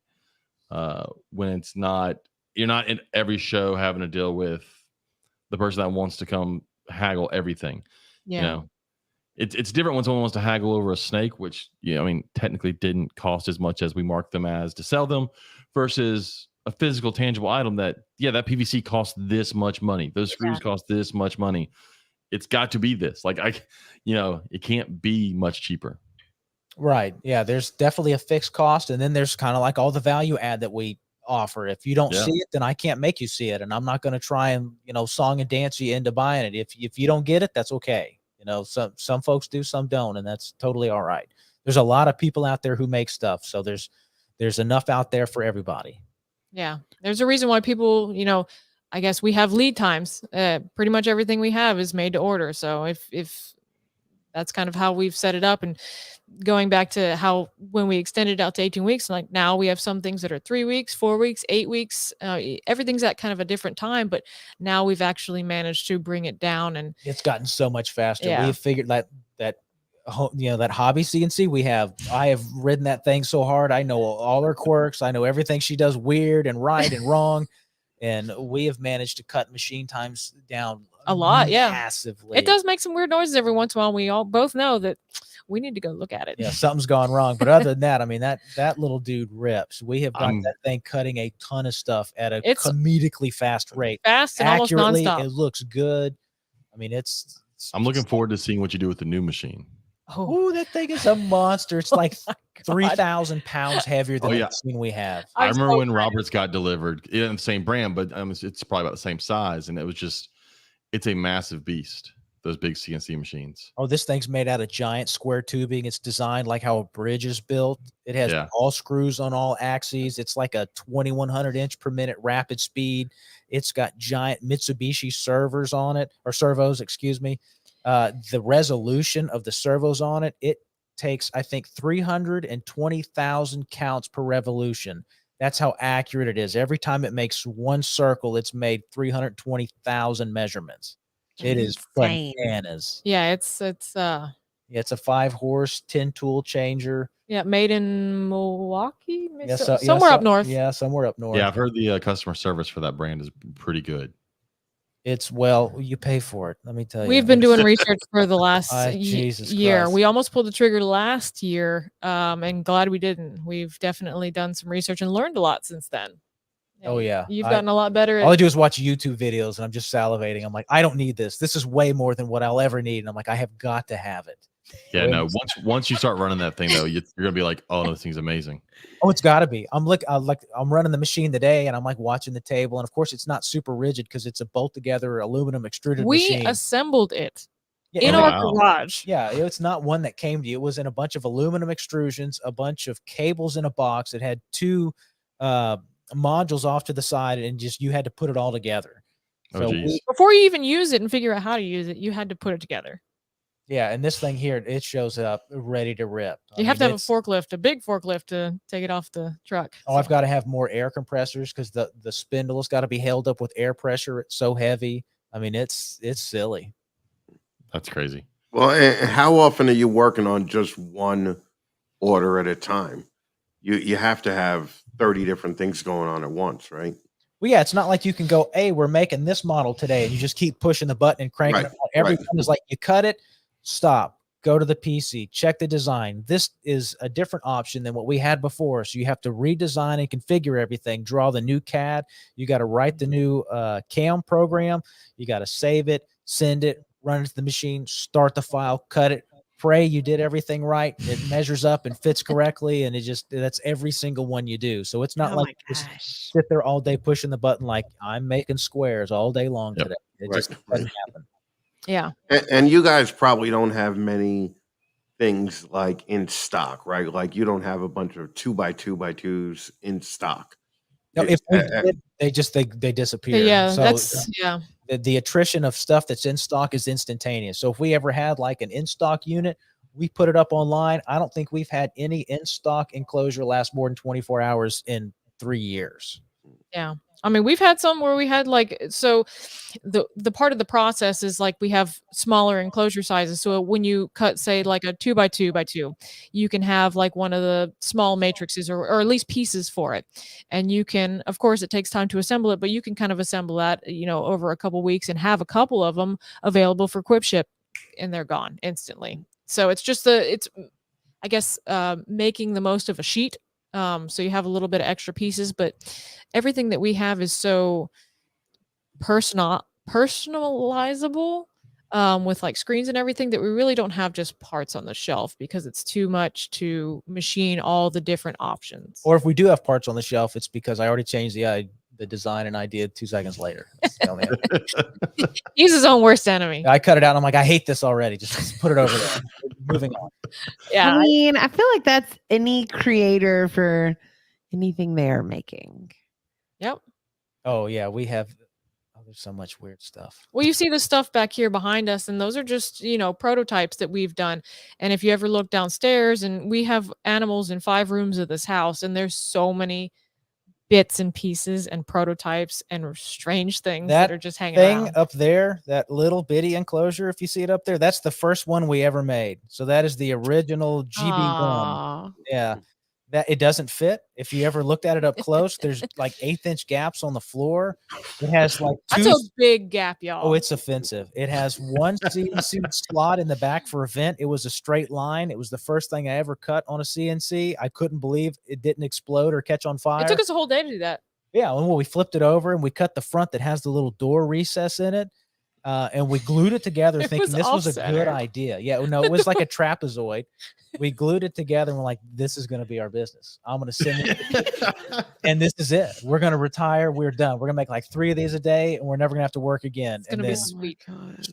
When it's not, you're not in every show having to deal with the person that wants to come haggle everything. Yeah. It's different when someone wants to haggle over a snake, which, technically didn't cost as much as we marked them as to sell them, versus a physical, tangible item that PVC costs this much money. Those screws cost this much money. It's got to be this. Like it can't be much cheaper. Right. Yeah. There's definitely a fixed cost. And then there's kind of like all the value add that we offer. If you don't see it, then I can't make you see it. And I'm not going to try and, song and dance you into buying it. If you don't get it, that's okay. Some folks do, some don't. And that's totally all right. There's a lot of people out there who make stuff. So there's enough out there for everybody. Yeah. There's a reason why people, I guess we have lead times. Pretty much everything we have is made to order. So if that's kind of how we've set it up, and going back to how when we extended it out to 18 weeks, like now we have some things that are 3 weeks, 4 weeks, 8 weeks. Everything's at kind of a different time, but now we've actually managed to bring it down, and it's gotten so much faster. Yeah. We've figured that that hobby CNC I have ridden that thing so hard. I know all her quirks. I know everything she does weird and right and wrong. And we have managed to cut machine times down a lot. Yeah. Massively. It does make some weird noises every once in a while. We all both know that we need to go look at it. Yeah. Something's gone wrong. But other than that, I mean, that little dude rips. We have got that thing cutting a ton of stuff at a comedically fast rate. Fast and accurately, almost nonstop. It looks good. I mean, I'm looking forward to seeing what you do with the new machine. Oh, that thing is a monster. It's like 3,000 pounds heavier than the machine we have. I remember when Roberts got delivered in the same brand, but it's probably about the same size. And it's a massive beast, those big CNC machines. Oh, this thing's made out of giant square tubing. It's designed like how a bridge is built. It has all screws on all axes. It's like a 2,100 inch per minute rapid speed. It's got giant Mitsubishi servos, excuse me. The resolution of the servos on it takes, I think, 320,000 counts per revolution. That's how accurate it is. Every time it makes one circle, it's made 320,000 measurements. It is bananas. Yeah, it's a 5-horse 10-tool changer. Yeah, made in Milwaukee, somewhere up north. Yeah, somewhere up north. Yeah, I've heard the customer service for that brand is pretty good. It's well, you pay for it. Let me tell you. We've been doing research for the last Jesus year. Christ. We almost pulled the trigger last year, and glad we didn't. We've definitely done some research and learned a lot since then. Oh, And yeah. You've gotten a lot better. All I do is watch YouTube videos and I'm just salivating. I'm like, I don't need this. This is way more than what I'll ever need. And I'm like, I have got to have it. Yeah, no. Once you start running that thing though, you're gonna be like, oh no, this thing's amazing. Oh, it's got to be. I'm running the machine today, and I'm like watching the table, and of course, it's not super rigid because it's a bolt together aluminum extruded We machine. assembled it Yeah, in Oh, our wow. garage. yeah, it's not one that came to you. It was in a bunch of aluminum extrusions, a bunch of cables in a box. It had two modules off to the side, and just you had to put it all together. Oh, So geez. Before you even use it and figure out how to use it, you had to put it together. yeah, and this thing here, it shows up ready to rip. You have to have a forklift, a big forklift to take it off the truck. Oh, I've got to have more air compressors because the spindle's got to be held up with air pressure. It's so heavy. I mean, it's silly. That's crazy. Well, and how often are you working on just one order at a time? You have to have 30 different things going on at once, right? Well, yeah, it's not like you can go, hey, we're making this model today, and you just keep pushing the button and cranking Right, it out. Every right. time is like you cut it, stop, go to the PC, check the design. This is a different option than what we had before. So you have to redesign and configure everything, draw the new CAD. You got to write the new CAM program. You got to save it, send it, run it to the machine, start the file, cut it, pray you did everything right. It measures up and fits correctly. And that's every single one you do. So it's not Oh like my just gosh. sit there all day pushing the button like I'm making squares all day long Yep. today. It Right, just right. doesn't happen. Yeah. And you guys probably don't have many things like in stock, right? Like you don't have a bunch of 2x2x2s in stock. No, It- if we uh, did, they disappear. Yeah. So That's the attrition of stuff that's in stock is instantaneous. So if we ever had like an in stock unit, we put it up online. I don't think we've had any in stock enclosure last more than 24 hours in 3 years. Yeah. I mean, we've had some where we had so the part of the process is like we have smaller enclosure sizes. So when you cut, say, like a 2x2x2, you can have like one of the small matrices or at least pieces for it. And you can, of course, it takes time to assemble it, but you can kind of assemble that, over a couple weeks and have a couple of them available for Quip Ship, and they're gone instantly. So it's just I guess, making the most of a sheet. So you have a little bit of extra pieces, but everything that we have is so personalizable, with like screens and everything, that we really don't have just parts on the shelf because it's too much to machine all the different options. Or if we do have parts on the shelf, it's because I already changed the design and idea 2 seconds later. That's the only He's his own worst enemy. I cut it out. And I'm like, I hate this already. Just put it over there. Moving on. Yeah. I mean, I feel like that's any creator for anything they're making. Yep. Oh yeah, we have. Oh, there's so much weird stuff. Well, you see the stuff back here behind us, and those are just, prototypes that we've done. And if you ever look downstairs, and we have animals in 5 rooms of this house, and there's so many bits and pieces and prototypes and strange things that are just hanging thing around. up there, that little bitty enclosure, if you see it up there, that's the first one we ever made. So that is the original GB1. Aw. Yeah. That it doesn't fit. If you ever looked at it up close, there's like 1/8-inch gaps on the floor. It has like That's two. a big gap, y'all. Oh, it's offensive. It has one CNC slot in the back for a vent. It was a straight line. It was the first thing I ever cut on a CNC. I couldn't believe it didn't explode or catch on fire. It took us a whole day to do that. Yeah, and when we flipped it over and we cut the front that has the little door recess in it, and we glued it together, It thinking was this was a good off-centered. idea. Yeah, no, it was like a trapezoid. We glued it together and we're like, this is going to be our business. I'm going to send it. And this is it. We're going to retire. We're done. We're going to make like 3 of these a day and we're never going to have to work again. It's And gonna be then, sweet.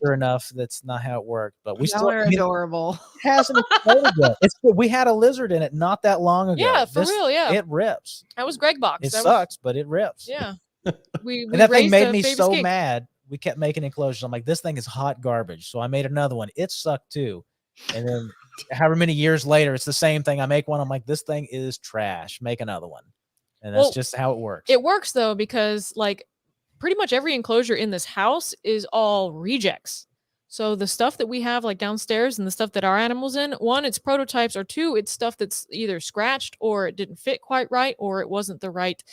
sure enough, that's not how it worked. But we Y'all still are adorable. it hasn't exploded yet. We had a lizard in it not that long ago. Yeah, for real. Yeah, It rips. that was Greg Box. It That was- sucks, but it rips. yeah, we And that thing raised made a me baby so skink. mad. We kept making enclosures. I'm like, this thing is hot garbage. So I made another one. It sucked too. And then however many years later, it's the same thing. I make one. I'm like, this thing is trash. Make another one. And that's Well, just how it works. It works though, because like pretty much every enclosure in this house is all rejects. So the stuff that we have like downstairs and the stuff that our animals in, one, it's prototypes, or two, it's stuff that's either scratched or it didn't fit quite right, or it wasn't the right,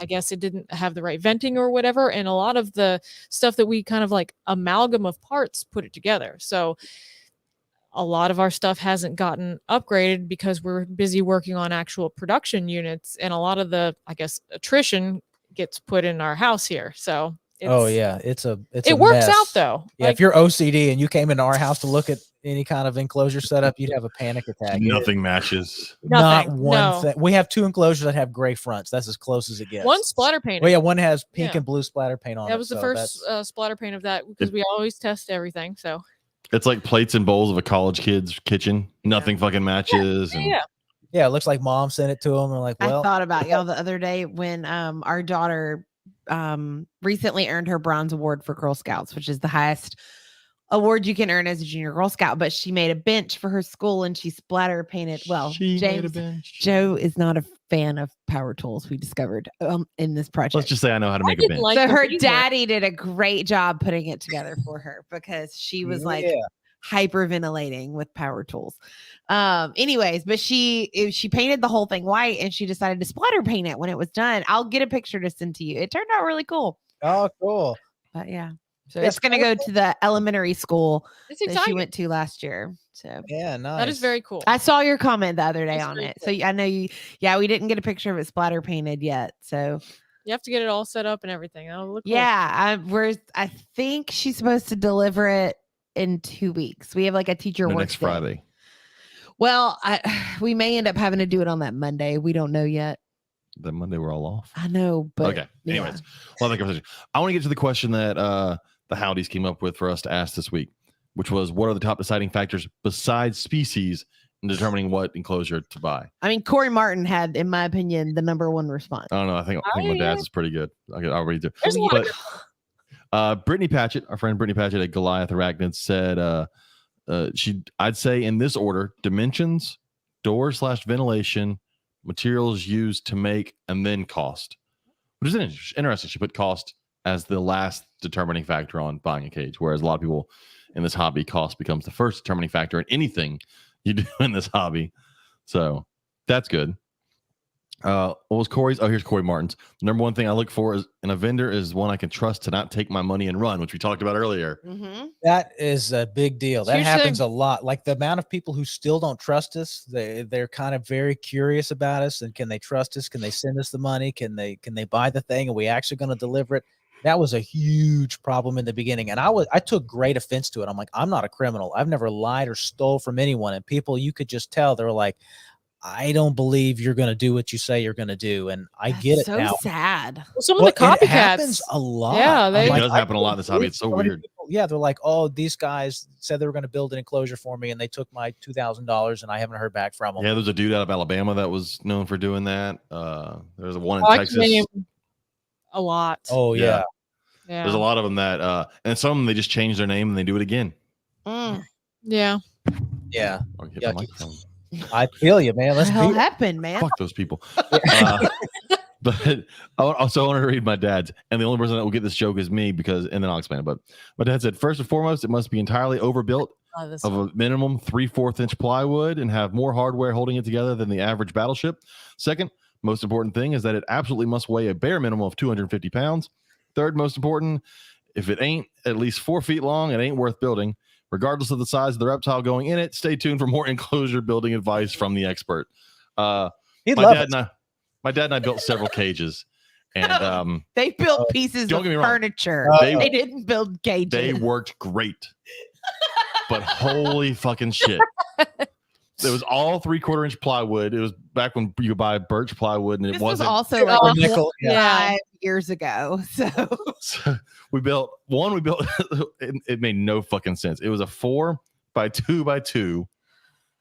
I guess it didn't have the right venting or whatever. And a lot of the stuff that we kind of like amalgam of parts put it together. So a lot of our stuff hasn't gotten upgraded because we're busy working on actual production units. And a lot of the, I guess, attrition gets put in our house here. So Oh yeah, it's a it works mess. out though. Yeah, if you're OCD and you came into our house to look at any kind of enclosure setup, you'd have a panic attack. Nothing matches. Not Nothing, one no. thing. We have 2 enclosures that have gray fronts. That's as close as it gets. One splatter paint. Well, yeah, one has pink Yeah. and blue splatter paint on it. That was the so first that's- splatter paint of that because we always test everything. So It's like plates and bowls of a college kid's kitchen. Nothing fucking matches. And yeah. Yeah, it looks like mom sent it to them. And like, well, I thought about y'all the other day when our daughter recently earned her bronze award for Girl Scouts, which is the highest award you can earn as a junior Girl Scout. But she made a bench for her school and she splatter painted. Well, she made a James, bench. Joe is not a fan of power tools. We discovered in this project. Let's just say I know how to I make a didn't bench. like So the her beaver. daddy did a great job putting it together for her because she was like yeah. hyperventilating with power tools. Anyways, but she painted the whole thing white and she decided to splatter paint it when it was done. I'll get a picture to send to you. It turned out really cool. Oh, cool. But yeah. So Yeah, it's gonna go to the elementary school It's that she exciting. went to last year. So Yeah, nice. That is very cool. I saw your comment the other day That's on very it. So I know you, yeah, we didn't get a picture of it splatter painted yet. So You have to get it all set up and everything. That'll look cool. yeah, I think she's supposed to deliver it in 2 weeks. We have like a teacher The work next Friday. Well, we may end up having to do it on that Monday. We don't know yet. That Monday we're all off. I know, but Okay. Anyways, well, that conversation. I want to get to the question that the Haudes came up with for us to ask this week, which was, what are the top deciding factors besides species in determining what enclosure to buy? I mean, Corey Martin had, in my opinion, the #1 response. I don't know. I think my yeah. dad's is pretty good. I'll read it. There's a lot But Brittany Patchett, our friend Brittany Patchett at Goliath Arachnids, said I'd say in this order: dimensions, door/ventilation, materials used to make, and then cost. Which is interesting. She put cost as the last determining factor on buying a cage, whereas a lot of people in this hobby, cost becomes the first determining factor in anything you do in this hobby. So that's good. What was Corey's? Oh, here's Corey Martin's. The number one thing I look for is in a vendor is one I can trust to not take my money and run, which we talked about earlier. Mm-hmm. That is a big deal. That Huge happens thing. a lot. Like the amount of people who still don't trust us, they're kind of very curious about us. And can they trust us? Can they send us the money? Can they buy the thing? Are we actually going to deliver it? That was a huge problem in the beginning. And I took great offense to it. I'm like, I'm not a criminal. I've never lied or stole from anyone. And people, you could just tell they were like, I don't believe you're going to do what you say you're going to said it I now. So sad. Well, some Well, of the it happens copycats. a lot. Yeah, I'm they- It like, does I happen a lot in this hobby. It's so many weird. people- yeah, they're like, oh, these guys said they were going to build an enclosure for me, and they took my $2,000, and I haven't heard back from them. Yeah, there's a dude out of Alabama that was known for doing that. There's one in I can Texas. name a lot. Oh Yeah. yeah. Yeah. There's a lot of them that, and some of them they just change their name and they do it again. Mm. Yeah. Yeah. Oh, hit Yeah, my microphone. I feel you, man. What Let's the hell be happened, man? Fuck those people. But I want to read my dad's, and the only person that will get this joke is me and then I'll explain it. But my dad said, first and foremost, it must be entirely overbuilt Oh, this of a minimum 3/4 inch plywood and have more hardware holding it together than the average battleship. Second, most important thing is that it absolutely must weigh a bare minimum of 250 pounds. Third, most important, if it ain't at least 4 feet long, it ain't worth building. Regardless of the size of the reptile going in it, stay tuned for more enclosure building advice from the expert. He'd My love dad it. and I built several cages, and They built pieces don't of get me wrong. furniture. They- They didn't build cages. they worked great. But holy fucking shit. It was all 3/4 inch plywood. It was back when you could buy birch plywood, and it This was wasn't. also like Oh, nickel, yeah. 5 years ago. So So we built it made no fucking sense. It was a 4x2x2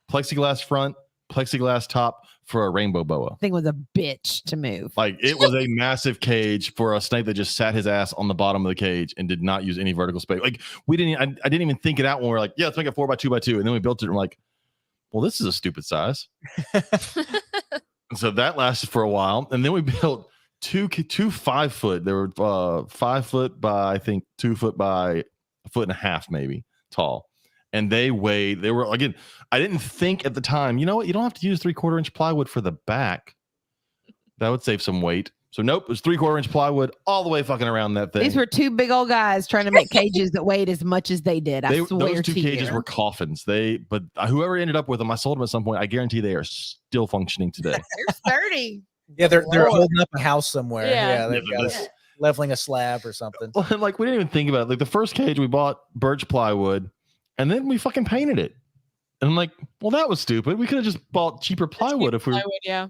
plexiglass front, plexiglass top for a rainbow boa. thing was a bitch to move. Like it was a massive cage for a snake that just sat his ass on the bottom of the cage and did not use any vertical space. Like I didn't even think it out when we were like, yeah, let's make it 4x2x2. And then we built it and we're like, well, this is a stupid size. And so that lasted for a while. And then we built two 5 foot. They were 5 foot by, I think, 2 foot by 1.5 foot, maybe tall. And they were, again, I didn't think at the time, you know what? You don't have to use 3/4 inch plywood for the back. That would save some weight. So nope, it was 3/4 inch plywood all the way fucking around that thing. These were two big old guys trying to make cages that weighed as much as they did. I swear those two to cages you. were coffins. But whoever ended up with them, I sold them at some point. I guarantee they are still functioning today. They're sturdy. Yeah, they're holding up a house somewhere. Yeah. They've got leveling a slab or something. Well, like we didn't even think about it. Like the first cage, we bought birch plywood, and then we fucking painted it. And I'm like, well, that was stupid. We could have just bought cheaper plywood if we. Plywood, yeah.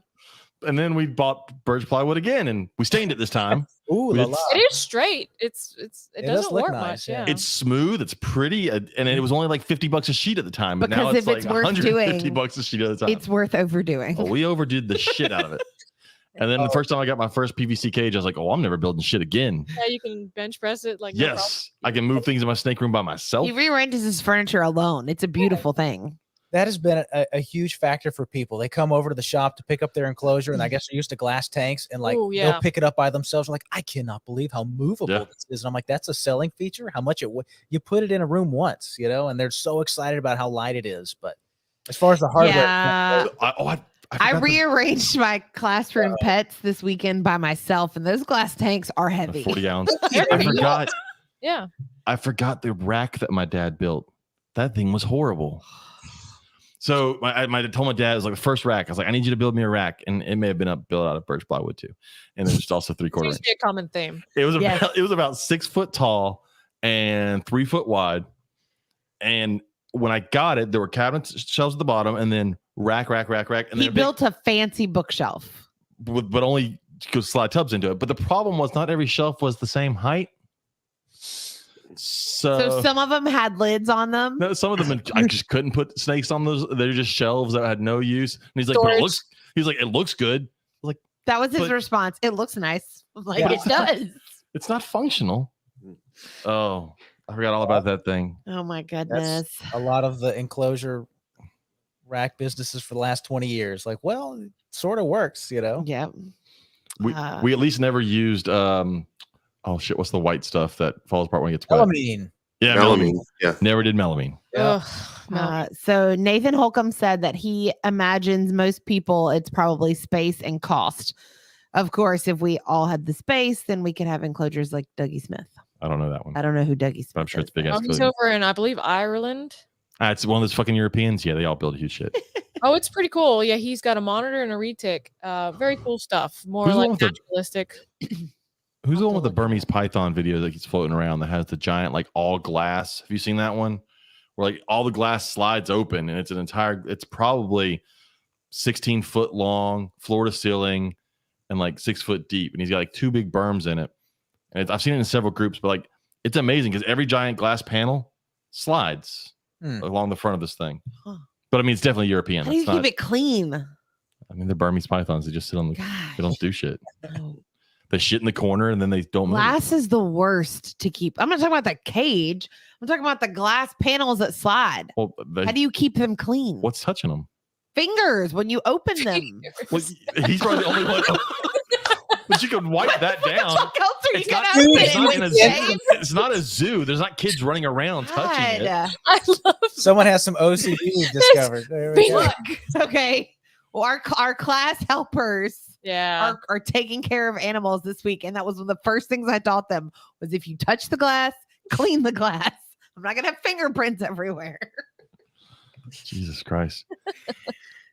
And then we bought birch plywood again, and we stained it this time. Ooh, We la did- la. It is straight. It It doesn't does look warp nice, much. yeah. Yeah. It's smooth. It's pretty, and it was only like $50 a sheet at the time. But now Because it's if like it's worth $150 doing, a sheet at a time. It's worth overdoing. Oh, we overdid the shit out of it. And then the first time I got my first PVC cage, I was like, "Oh, I'm never building shit again." Yeah, you can bench press it like no problem. Yes, I can move things in my snake room by myself. He rearranges his furniture alone. It's a beautiful thing. That has been a huge factor for people. They come over to the shop to pick up their enclosure, and I guess they're used to glass tanks, and like Ooh, yeah. they'll pick it up by themselves. Like, I cannot believe how movable Yeah. this is. And I'm like, that's a selling feature. How much you put it in a room once, and they're so excited about how light it is. But as far as the hardware, Yeah. I I forgot rearranged my classroom pets this weekend by myself, and those glass tanks are the heavy. 40 ounce. They're I heavy. forgot. Yeah. I forgot the rack that my dad built. That thing was horrible. So I told my dad, it was like the first rack. I was like, I need you to build me a rack, and it may have been built out of birch plywood too, and then just also 3/4 Seems inch. to be a common theme. It was Yes. about 6 foot tall and 3 foot wide. And when I got it, there were cabinets, shelves at the bottom, and then rack, and He then a big- built a fancy bookshelf. but only could slide tubs into it. But the problem was not every shelf was the same height. So some of them had lids on them. No, some of them I just couldn't put snakes on those. They're just shelves that had no use. And he's like, Storage. it looks good. That was his But- response. It looks nice. I'm like, Yeah. it does. It's not functional. Oh, I forgot all about that thing. Oh my goodness. a lot of the enclosure rack businesses for the last 20 years. Like, well, it sort of works, Yep. We Uh, we at least never used oh shit, what's the white stuff that falls apart when it gets wet? Melamine. Yeah, Melamine. Yeah. Never did melamine. Yeah. Ugh, no. So Nathan Holcomb said that he imagines most people it's probably space and cost. Of course, if we all had the space, then we could have enclosures like Dougie Smith. I don't know that one. I don't know who Dougie Smith I'm sure it's is, big though. ass. Oh, he's over in, I believe, Ireland. It's one of those fucking Europeans. Yeah, they all build huge shit. Oh, it's pretty cool. Yeah, he's got a monitor and a retic. Very cool stuff. More Who's the like one with the- naturalistic. Who's the one with the Look at Burmese python video that keeps floating around that has the giant like all glass? Have you seen that one? Where like all the glass slides open and it's probably 16 foot long, floor to ceiling, and like 6 foot deep. And he's got like 2 big berms in it. And I've seen it in several groups, but like it's amazing because every giant glass panel slides along the front of this thing. Huh. But I mean, it's definitely European. How do you It's not, keep it clean? I mean, they're Burmese pythons. They just sit on the, Gosh. they don't do shit. No. They shit in the corner and then they don't move. Glass is the worst to keep. I'm not talking about the cage. I'm talking about the glass panels that slide. Well, How do you keep them clean? what's touching them? Fingers when you open them. Well, he's probably the only one. But you can wipe that down. What else are you It's gonna not, open it's, it not in a with, zoo. James? It's not a zoo. There's not kids running around touching it. God. I love Someone has some OCD discovered. There we go. Look, okay. Well, our class helpers Yeah. are taking care of animals this week, and that was one of the first things I taught them was if you touch the glass, clean the glass. I'm not gonna have fingerprints everywhere. Jesus Christ.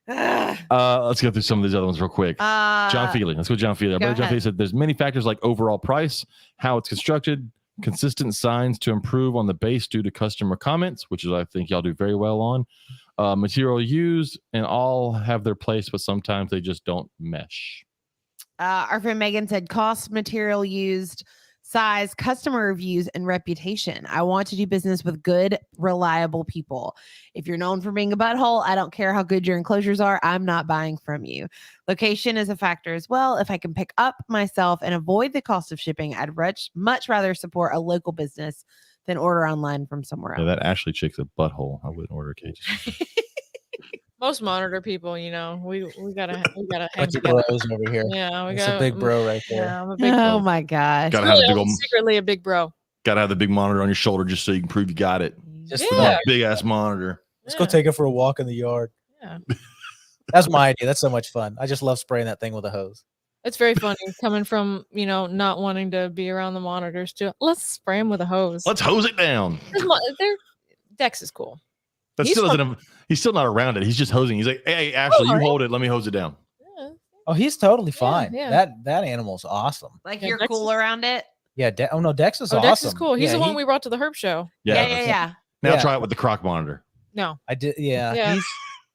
Ugh. Let's go through some of these other ones real quick. John Feely. Let's go John Feely. Our go brother John ahead. Feely said there's many factors like overall price, how it's constructed, consistent signs to improve on the base due to customer comments, which is I think y'all do very well on. Material used, and all have their place, but sometimes they just don't mesh. Our friend Megan said cost, material used, size, customer reviews, and reputation. I want to do business with good, reliable people. If you're known for being a butthole, I don't care how good your enclosures are. I'm not buying from you. Location is a factor as well. If I can pick up myself and avoid the cost of shipping, I'd much rather support a local business than order online from somewhere Yeah, else. that Ashley chick's a butthole. I wouldn't order cages. Most monitor people, we gotta hang Bunch of together. bros over here. Yeah, we It's got a big bro right there. Yeah, I'm a big Oh bro. my gosh. Gotta have Really, the big I'm old, secretly a big bro. gotta have the big monitor on your shoulder just so you can prove you got it. Just Yeah. Big ass monitor. let's go take it for a walk in the yard. Yeah. That's my idea. That's so much fun. I just love spraying that thing with a hose. It's very funny coming from, not wanting to be around the monitors to let's spray them with a hose. Let's hose it down. Dex is cool. That He's still doesn't. He's still not around it. He's just hosing. He's like, "Hey, Ashley, you alright. hold it. Let me hose it down." Yeah. Oh, he's totally fine. yeah. That animal's awesome. Like Yeah, you're Dex cool around it. Yeah. Dex is Oh, awesome. Dex is cool. He's Yeah, the one we brought to the Herb show. Yeah. Now Yeah. try it with the croc monitor. No. I did. Yeah. Yeah.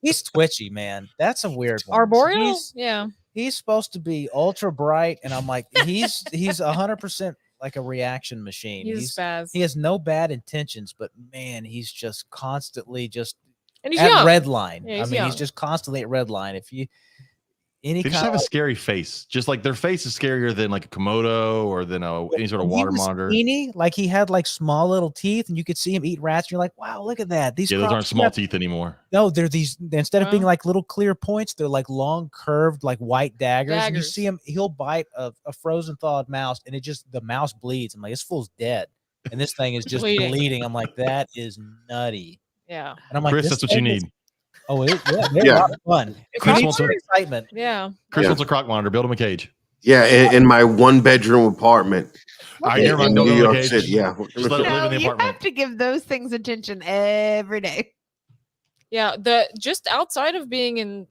He's twitchy, man. That's a weird one. Arboreal? Yeah. He's supposed to be ultra bright, and I'm like, he's 100% like a reaction machine. He's a spaz. He has no bad intentions, but man, he's just constantly just And he's at young. red line. Yeah, I he's mean, he's young. just constantly at red line. If you any They just kind have of a scary face. Just like their face is scarier than like a Komodo or than any sort of he water was monitor. skinny, like he had like small little teeth, and you could see him eat rats. And you're like, wow, look at that. These Yeah, those crocs aren't small have- teeth anymore. No, they're these. Instead of being Well. like little clear points, they're like long, curved, like white daggers. And you Daggers. see him; he'll bite a frozen thawed mouse, and the mouse bleeds. I'm like, this fool's dead, and this thing is just Bleeding. bleeding. I'm like, that is nutty. Yeah. And I'm like, Chris, this that's what you thing is- need. Oh, they're Yeah. a lot of fun. Chris You need wants some to- excitement. Yeah. Chris Yeah. wants a croc monitor. Build him a cage. Yeah, in my 1-bedroom apartment All right, never mind. in Build New him a York cage. City. Yeah, Just let it live No, in the you apartment. have to give those things attention every day. Yeah. Just outside of being in,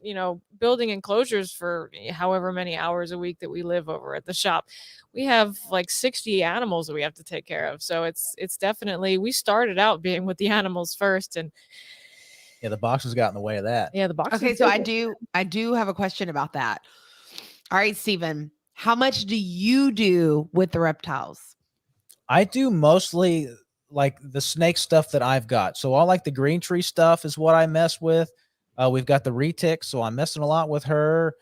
building enclosures for however many hours a week that we live over at the shop, we have like 60 animals that we have to take care of. So it's definitely, we started out being with the animals first, and Yeah, the boxes got in the way of that. yeah, the box. Okay, so I do have a question about that. All right, Stephen, how much do you do with the reptiles? I do mostly like the snake stuff that I've got. So all like the green tree stuff is what I mess with. We've got the retic, so I'm messing a lot with her.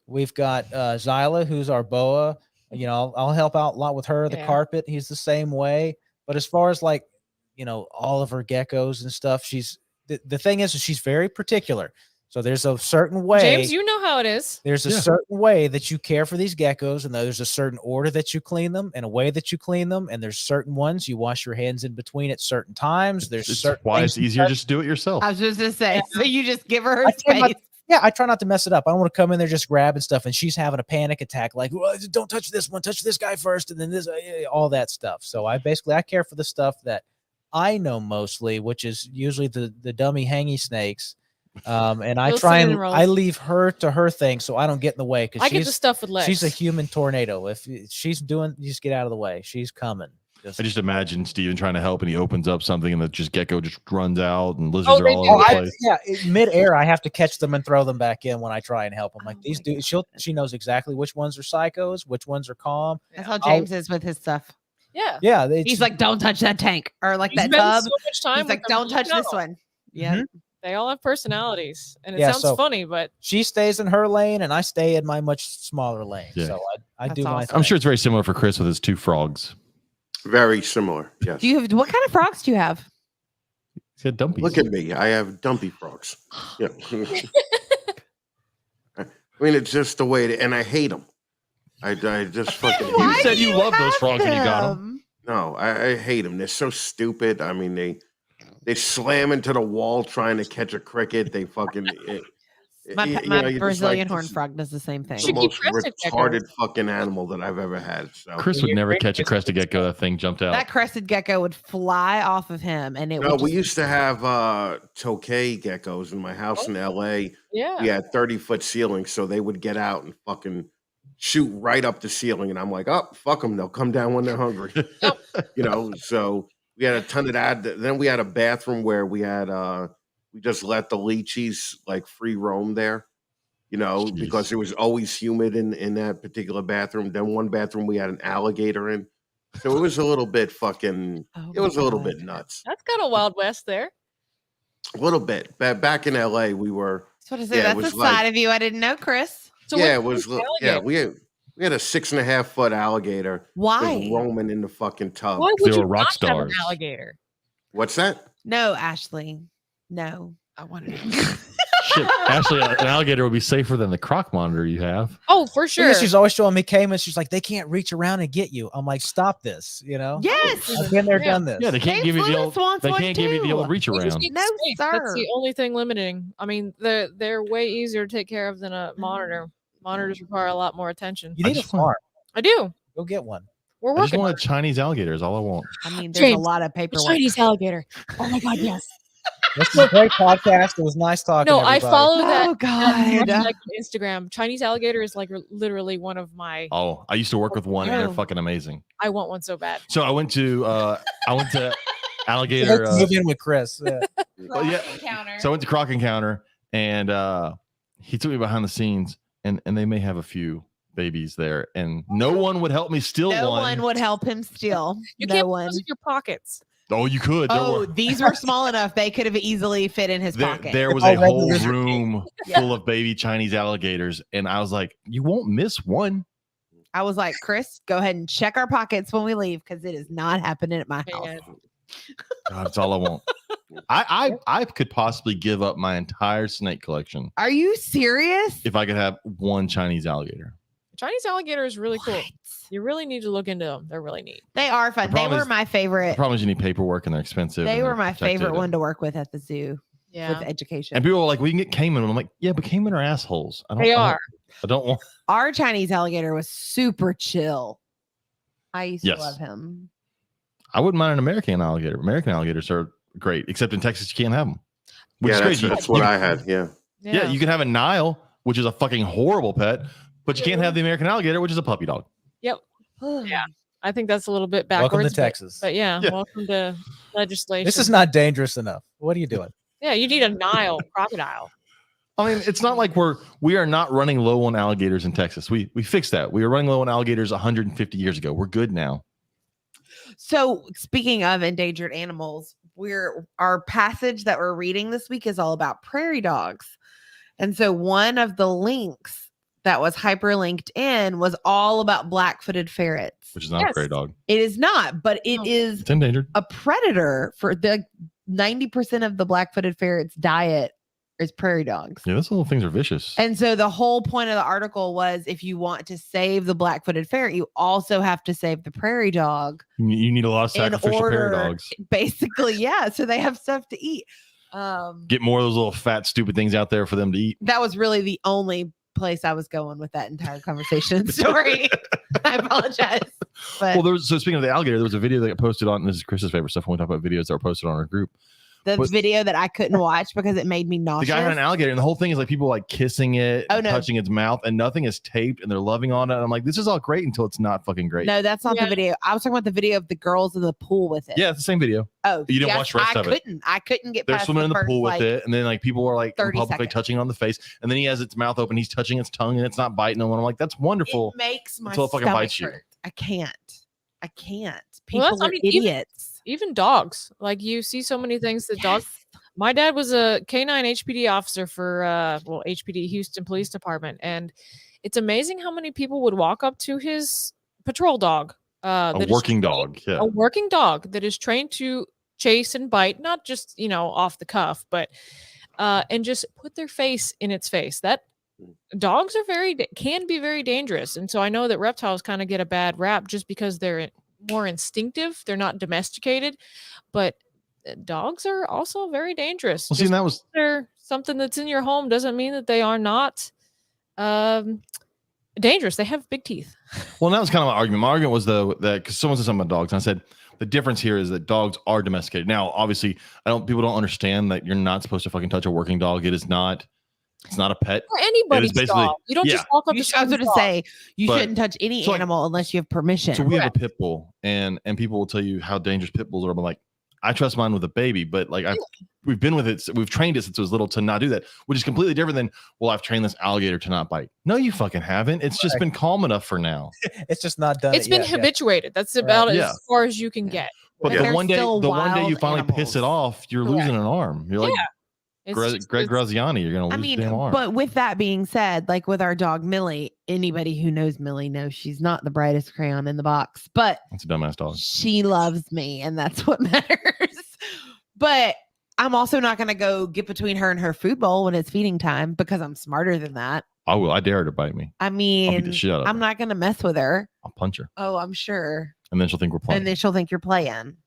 We've got Zyla, who's our boa. I'll help out a lot with her. The Yeah. carpet, he's the same way. But as far as like, all of her geckos and stuff, the thing is she's very particular. So there's a certain way. James, you know how it is. There's a Yeah. certain way that you care for these geckos, and there's a certain order that you clean them and a way that you clean them. And there's certain ones you wash your hands in between at certain times. There's It's certain why things it's you easier touch. just to do it yourself. I was just gonna say, so you just give her I try not- space. Yeah, I try not to mess it up. I don't want to come in there just grabbing stuff, and she's having a panic attack, like, well, don't touch this one, touch this guy first, and then this, all that stuff. So I care for the stuff that I know mostly, which is usually the dummy hangy snakes. And I Those try cinnamon and rolls. I leave her to her thing, so I don't get in the way, I because get the stuff with legs. she's a human tornado. If she's doing, you just get out of the way. She's coming. I just imagine Steven trying to help and he opens up something and the gecko just runs out and lizards Oh, are they all do. over the place. in midair, I have to catch them and throw them back in when I try and help them. Like these dudes, she knows exactly which ones are psychos, which ones are calm. That's how James is with his stuff. Yeah. Yeah, He's like, don't touch that tank or like You that spend tub. so much time He's with like, them. don't touch No. this one. Yeah. Mhm. They all have personalities, and it Yeah, sounds so- funny, but she stays in her lane and I stay in my much smaller lane. Yeah. So I That's do my awesome. thing. I'm sure it's very similar for Chris with his two frogs. very similar. Yes. Do you have what kind of frogs do you have? He's got dumpies. Look at me. I have dumpy frogs. Yeah. I mean, it's just the way it, and I hate them. I just fucking You hate said 'em. you loved those frogs when you got them. No, I hate them. They're so stupid. I mean, they slam into the wall trying to catch a cricket. They fucking My you my know, you're just Brazilian like, horn this is frog does the same thing. the Should keep most crested geckos. retarded fucking animal that I've ever had. So Chris would never catch a crested gecko. That thing jumped out. That crested gecko would fly off of him, and it no, would we just, used to have tokay geckos in my house in LA. yeah. We had 30-foot ceilings, so they would get out and fucking shoot right up the ceiling. And I'm like, oh, fuck them. They'll come down when they're hungry. So we had a ton of that. Then we had a bathroom where we had we just let the leeches like free roam there, Jeez. because it was always humid in that particular bathroom. Then one bathroom we had an alligator in. So it was a little bit fucking, oh it was my a little God. bit nuts. That's kind of Wild West there. A little bit. Back in LA, we were, That's what I said. Yeah, it That's a was side like- of you I didn't know, Chris. So yeah, what's it the was, alligator? we had a 6.5-foot alligator just Why? roaming in the fucking tub. Why They would were you rock not have an stars. alligator? What's that? No, Ashley. No. I want to know. Shit, actually, an alligator would be safer than the croc monitor you have. Oh, for sure. Yeah, she's always showing me caimans. She's like, they can't reach around and get you. I'm like, stop this. You know? Yes. I've been there, Yeah. done this. Yeah, they can't James give you the Lewis old. wants They one can't give you the too. old reach They just around. need No, space. sir. That's the only thing limiting. I mean, they're way easier to take care of than a monitor. Monitors require a lot more attention. You I need a just want- farm. I do. Go get one. We're I just working on want a Chinese alligator. Is all I want. I mean, there's a James, lot of a paperwork. Chinese alligator. Oh my god, yes. This is a great podcast. It was nice talking. No, to I everybody. follow that. Oh that God. hashtag on Instagram. Chinese alligator is like literally one of my. Oh, I used to work with one, and they're Oh. fucking amazing. I want one so bad. So I went to alligator. Let's move in with Chris. Yeah. Well, yeah. So I went to Croc Encounter, and he took me behind the scenes, and they may have a few babies there, and no one would help me steal No one. one would help him steal. You no can't put one. those in your pockets. Oh, you could. There Oh, were- these were small enough they could have easily fit in his pocket. there was Oh, a whole regular- room Yeah. full of baby Chinese alligators, and I was like, "You won't miss one." I was like, Chris, go ahead and check our pockets when we leave because it is not happening at my house. Man. God, that's all I want. I could possibly give up my entire snake collection Are you serious? if I could have one Chinese alligator. Chinese alligator is really cool. What? You really need to look into them. They're really neat. They are fun. The They problem were is- my The favorite. problem is you need paperwork and they're expensive. They and were they're my protected favorite and- one to work with at the zoo Yeah. with education. And people were like, "We can get caiman." And I'm like, "Yeah, but caiman are assholes. They are. I don't want." Our Chinese alligator was super chill. I used Yes. to love him. I wouldn't mind an American alligator. American alligators are great, except in Texas you can't have them. Which Yeah, is that's, crazy. that's what I had. Yeah. Yeah, you can have a Nile, which is a fucking horrible pet, but you can't have the American alligator, which is a puppy dog. Yeah. I think that's a little bit Welcome backwards. to Texas. But yeah, Yeah. welcome to legislation. This is not dangerous enough. What are you doing? Yeah, you need a Nile crocodile. I mean, it's not like we are not running low on alligators in Texas. We fixed that. We were running low on alligators 150 years ago. We're good now. So speaking of endangered animals, our passage that we're reading this week is all about prairie dogs. And so one of the links that was hyperlinked in was all about black-footed ferrets. Which is not Yes. a prairie dog. It is not, but it No. is It's endangered. a predator. For the 90% of the black-footed ferrets diet is prairie dogs. Yeah, those little things are vicious. And so the whole point of the article was if you want to save the black-footed ferret, you also have to save the prairie dog. You need a lot of In sacrificial prairie order- dogs. Basically, yeah. So they have stuff to eat. Get more of those little fat, stupid things out there for them to eat. That was really the only place I was going with that entire conversation story. I apologize. But Well, so speaking of the alligator, there was a video that got posted on. This is Chris's favorite stuff when we talk about videos that were posted on our group. the but- video that I couldn't watch because it made me The nauseous. guy had an alligator, and the whole thing is like people like kissing it, Oh, no. touching its mouth, and nothing is taped, and they're loving on it. And I'm like, this is all great until it's not fucking great. No, that's not Yeah. the video. I was talking about the video of the girls in the pool with it. Yeah, it's the same video. Oh, You didn't yes, watch the rest I of it. I couldn't get They're past swimming in the first, pool with like, it, and then like people are like 30 publicly seconds. touching on the face, and then he has its mouth open, he's touching its tongue, and it's not biting them. And I'm like, that's wonderful. It makes my until it fucking stomach bites you. hurt. I can't. Well, People that's- I are mean, even- idiots. Even dogs. Like you see so many things that dogs. Yes. My dad was a K9 HPD officer for HPD Houston Police Department, and it's amazing how many people would walk up to his patrol dog. A that is working trained- dog. Yeah. A working dog that is trained to chase and bite, not just off the cuff, but and just put their face in its face. That dogs are can be very dangerous, and so I know that reptiles kind of get a bad rap just because they're more instinctive. They're not domesticated, but dogs are also very dangerous. Well, see, Just and that was they're something that's in your home doesn't mean that they are not dangerous. They have big teeth. well, that was kind of my argument. My argument was that because someone said something about dogs, and I said the difference here is that dogs are domesticated. Now, obviously, people don't understand that you're not supposed to fucking touch a working dog. It's not a pet. Or anybody's basically- dog. You don't yeah. just walk up You to I was someone's going to dog. say you But- shouldn't touch any so, like- animal unless you have permission. So we have a pit bull, and people will tell you how dangerous pit bulls are. I'm like, I trust mine with a baby, but like we've been with it, we've trained it since it was little to not do that, which is completely different than, well, I've trained this alligator to not bite. No, you fucking haven't. It's just been calm enough for now. It's just not done. It's it been yet, yeah. habituated. That's about Yeah. as far as you can get. But And the they're one day still you wild finally piss it animals. off, you're Correct. losing an arm. You're like It's Greg it's- Graziani, you're gonna lose I mean, a damn arm. but with that being said, like with our dog Millie, anybody who knows Millie knows she's not the brightest crayon in the box, but It's a dumbass dog. she loves me, and that's what matters. But I'm also not going to go get between her and her food bowl when it's feeding time because I'm smarter than that. I will. I dare her to bite me. I I'll beat the mean, shit out of I'm her. not going to mess with her. I'll punch her. Oh, I'm sure. And then she'll think we're playing. And then she'll think you're playing.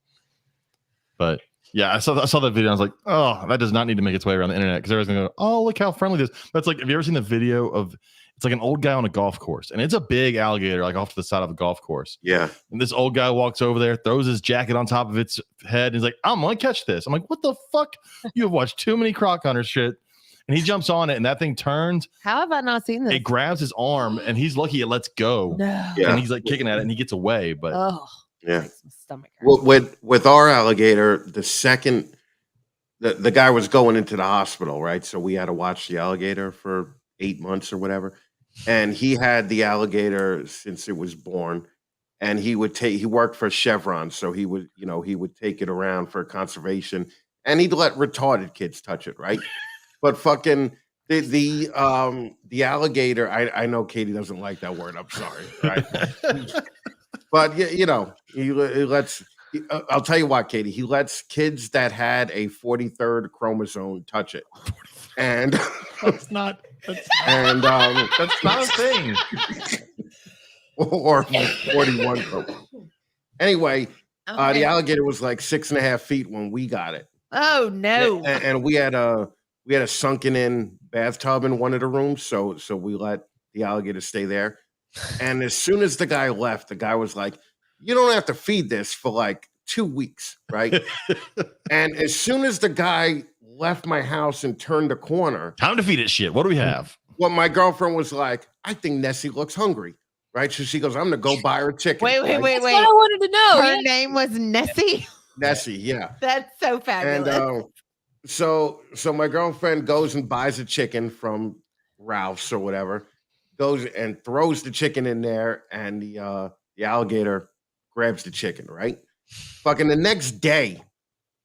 But yeah, I saw that video. And I was like, oh, that does not need to make its way around the internet because everyone's gonna go, oh, look how friendly this. That's like, have you ever seen the video of? It's like an old guy on a golf course, and it's a big alligator, like off to the side of a golf course. Yeah. And this old guy walks over there, throws his jacket on top of its head, and he's like, I'm gonna catch this. I'm like, what the fuck? You have watched too many croc hunter shit. And he jumps on it, and that thing turns. How have I not seen this? It grabs his arm, and he's lucky it lets go. No. Yeah. And he's like kicking at it, and he gets away. But Oh. Yeah. Makes my stomach hurt. Well, with our alligator, the second the guy was going into the hospital, right? So we had to watch the alligator for 8 months or whatever. And he had the alligator since it was born. And he worked for Chevron, so he would take it around for conservation, and he'd let retarded kids touch it, right? But fucking the alligator, I know Katie doesn't like that word. I'm sorry, right? But he lets. I'll tell you what, Katie. He lets kids that had a 43rd chromosome touch it, and that's not a thing. Or 41 chromosome. Anyway, the alligator was like 6.5 feet when we got it. Oh no! And we had a sunken in bathtub in one of the rooms, so we let the alligator stay there. And as soon as the guy left, the guy was like, "You don't have to feed this for like 2 weeks, right?" And as soon as the guy left my house and turned the corner, time to feed it shit. What do we have? Well, my girlfriend was like, "I think Nessie looks hungry." Right, so she goes, "I'm gonna go buy her chicken." Wait. That's what I wanted to know. Her name was Nessie. Nessie, yeah. That's so fabulous. And so my girlfriend goes and buys a chicken from Ralph's or whatever, goes and throws the chicken in there, and the alligator grabs the chicken. Right, fucking the next day,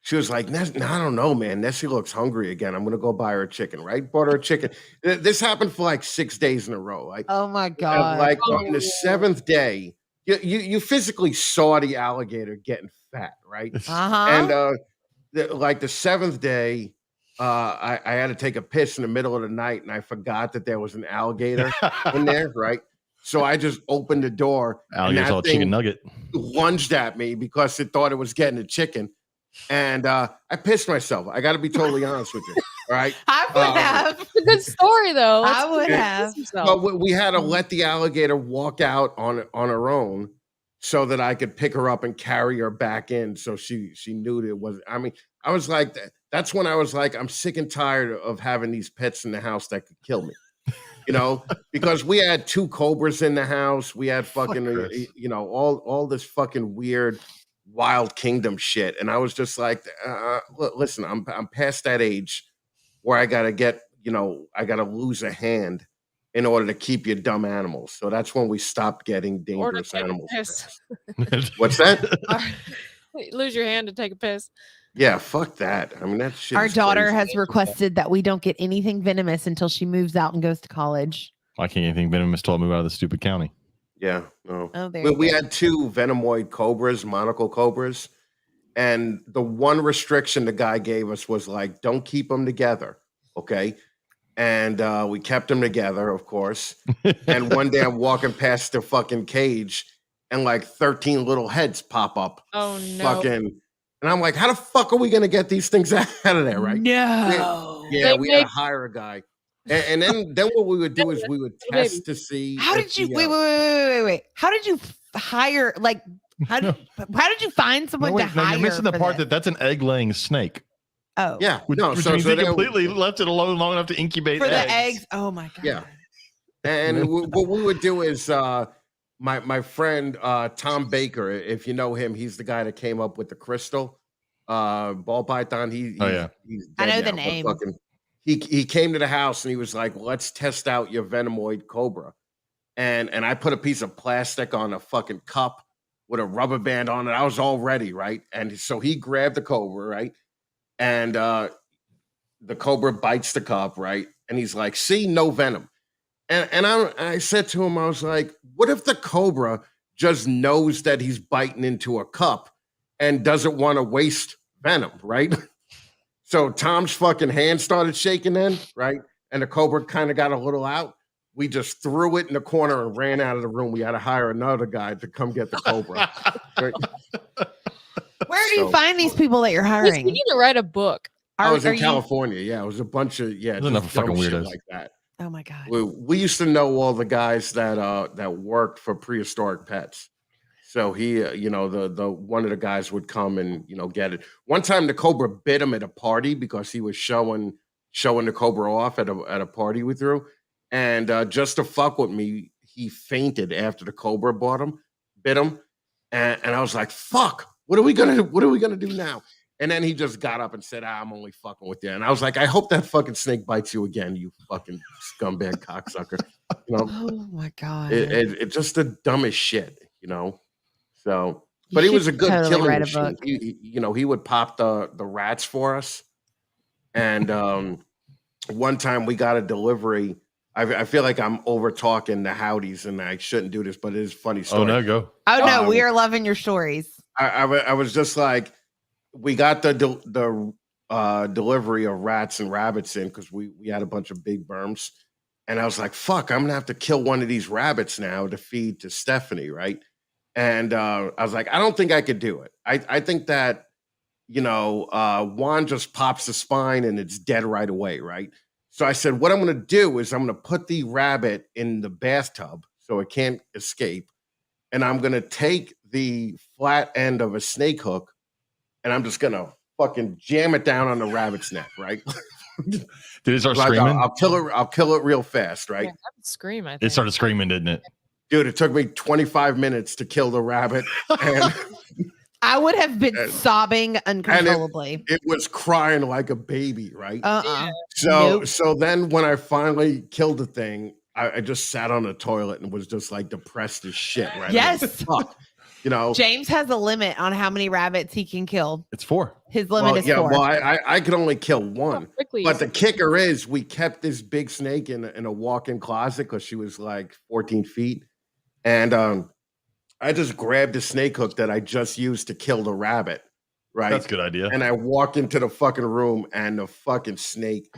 she was like, I don't know, man. Nessie looks hungry again. I'm gonna go buy her a chicken. Right, bought her a chicken. This happened for like 6 days in a row. Like, oh my and god! like on the 7th day, you physically saw the alligator getting fat, right? And the 7th day, I had to take a piss in the middle of the night, and I forgot that there was an alligator in there, right? So I just opened the door. Alligator's all chicken nugget. Lunged at me because it thought it was getting a chicken. And I pissed myself. I got to be totally honest with you. All right. I would have. It's a good story, though. I would have. But we had to let the alligator walk out on her own so that I could pick her up and carry her back in. So she knew that it was. I mean, I was like, that's when I was like, I'm sick and tired of having these pets in the house that could kill me. Because we had 2 cobras in the house. We had fucking, all this fucking weird Wild Kingdom shit, and I was just like, listen, I'm past that age where I gotta get, I gotta lose a hand in order to keep your dumb animals. So that's when we stopped getting dangerous animals. What's that? Lose your hand to take a piss. Yeah, fuck that. I mean, that shit. Our daughter crazy. has requested that we don't get anything venomous until she moves out and goes to college. I can't anything venomous till I move out of the stupid county. Yeah, no. Oh, there We had 2 venomoid cobras, monocle cobras, and the one restriction the guy gave us was like, don't keep them together, okay? And we kept them together, of course. And one day I'm walking past the fucking cage, and like 13 little heads pop up. Oh no! Fucking, and I'm like, how the fuck are we gonna get these things out of there, right? No. Yeah, we had to hire a guy. And then what we would do is we would test to see. How did you wait? How did you hire? Like, how did you find someone to hire? You're missing the for part this? that's an egg-laying snake. Oh, Yeah, Which so means they they- completely left it alone long enough to incubate for the eggs. Oh my god. Yeah. And what we would do is my friend Tom Baker, if you know him, he's the guy that came up with the crystal ball python. He's I know the now, but name. fucking- He came to the house and he was like, let's test out your venomoid cobra. And I put a piece of plastic on a fucking cup with a rubber band on it. I was all ready, right? And so he grabbed the cobra, right? And the cobra bites the cup, right? And he's like, see, no venom. And I said to him, I was like, what if the cobra just knows that he's biting into a cup and doesn't want to waste venom, right? So Tom's fucking hand started shaking then, right? And the cobra kind of got a little out. We just threw it in the corner and ran out of the room. We had to hire another guy to come get the cobra. Right? Where do you So- find these people that you're Chris, hiring? you need to write a book. I was in you- California. Yeah, it was a bunch of There's enough just fucking dumb shit weirdos. like that. Oh my god. We used to know all the guys that worked for Prehistoric Pets. So he, the one of the guys would come and get it. One time the cobra bit him at a party because he was showing the cobra off at a party we threw, and just to fuck with me, he fainted after the cobra bit him, and I was like, "Fuck, what are we gonna do now?" And then he just got up and said, "I'm only fucking with you." And I was like, "I hope that fucking snake bites you again, you fucking scumbag cocksucker." Oh my god. It's just the dumbest shit, So, but he was a good totally killing write a machine. book. He would pop the rats for us. And one time we got a delivery. I feel like I'm over talking the Haudes, and I shouldn't do this, but it is a funny story. Oh no, go. Oh no, Um, we are loving your stories. I was just like, we got the delivery of rats and rabbits in because we had a bunch of big berms, and I was like, "Fuck, I'm gonna have to kill one of these rabbits now to feed to Stephanie, right?" And I was like, "I don't think I could do it. I think that Juan just pops the spine and it's dead right away, right?" So I said, "What I'm gonna do is I'm gonna put the rabbit in the bathtub so it can't escape, and I'm gonna take the flat end of a snake hook." And I'm just gonna fucking jam it down on the rabbit's neck, right? Did it start Like, screaming? I'll kill it real fast, right? Yeah, I would scream. I think. It started screaming, didn't it? Dude, it took me 25 minutes to kill the rabbit, and I would have been and- sobbing uncontrollably. it was crying like a baby, right? Uh-uh. So nope. then when I finally killed the thing, I just sat on the toilet and was just like depressed as shit, right? Yes. Fuck. James has a limit on how many rabbits he can kill. It's 4. His limit is 4. Well, I could only kill one. Quickly, But the kicker is we kept this big snake in a walk-in closet because she was like 14 feet. And I just grabbed the snake hook that I just used to kill the rabbit, right? That's a good idea. And I walk into the fucking room and the fucking snake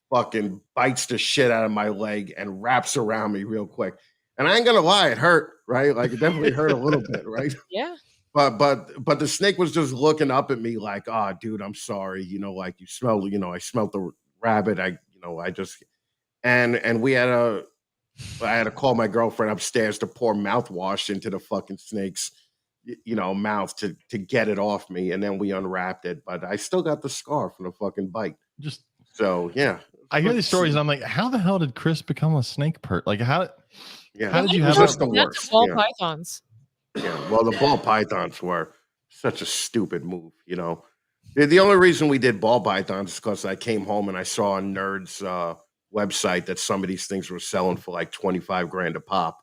fucking bites the shit out of my leg and wraps around me real quick. And I ain't gonna lie, it hurt, right? Like it definitely hurt a little bit, right? yeah. But the snake was just looking up at me like, "Oh, dude, I'm sorry. Like you smell, I smelled the rabbit. I just and we had I had to call my girlfriend upstairs to pour mouthwash into the fucking snake's, mouth to get it off me. And then we unwrapped it. But I still got the scar from the fucking bite. Just So yeah. I hear these stories and I'm like, how the hell did Chris become a snake perch? Like how did you have Just that? the That's worst. ball Yeah. pythons. Yeah, well, the ball pythons were such a stupid move, The only reason we did ball pythons is because I came home and I saw on Nerd's website that some of these things were selling for like 25 grand a pop.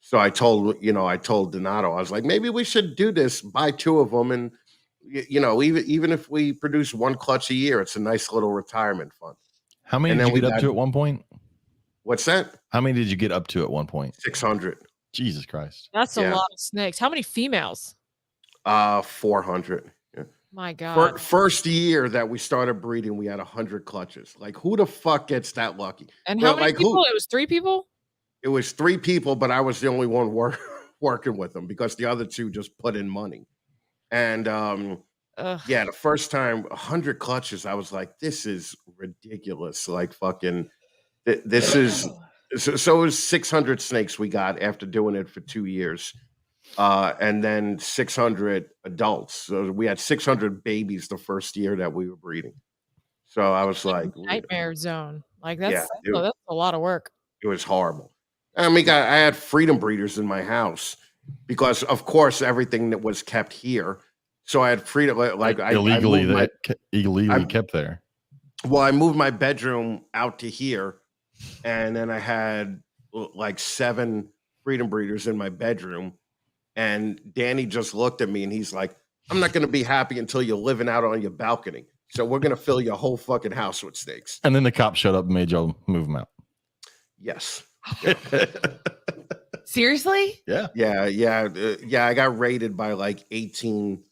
So I told Donato, I was like, maybe we should do this, buy 2 of them, and even if we produce 1 clutch a year, it's a nice little retirement fund. How many And did then you get we up to at one point? What's that? How many did you get up to at one point? 600. Jesus Christ. That's a Yeah. lot of snakes. How many females? 400. Yeah. My God. First year that we started breeding, we had 100 clutches. Like, who the fuck gets that lucky? And how Well, many like, who- people? It was 3 people? It was 3 people, but I was the only one working with them because the other 2 just put in money. And Ugh. yeah, the first time 100 clutches, I was like, this is ridiculous. Like fucking, this is so it was 600 snakes we got after doing it for 2 years. And then 600 adults. So we had 600 babies the first year that we were breeding. So I was like, Nightmare zone. Like Yeah, that's dude. that's a lot of work. it was horrible. I mean, I had freedom breeders in my house because, of course, everything that was kept here. So I had freedom, like illegally I moved my, illegally kept there. well, I moved my bedroom out to here, and then I had like 7 freedom breeders in my bedroom. And Danny just looked at me and he's like, "I'm not going to be happy until you're living out on your balcony. So we're going to fill your whole fucking house with snakes." And then the cops showed up and made y'all move them out. Yes. Seriously? Yeah. Yeah. I got raided by like 18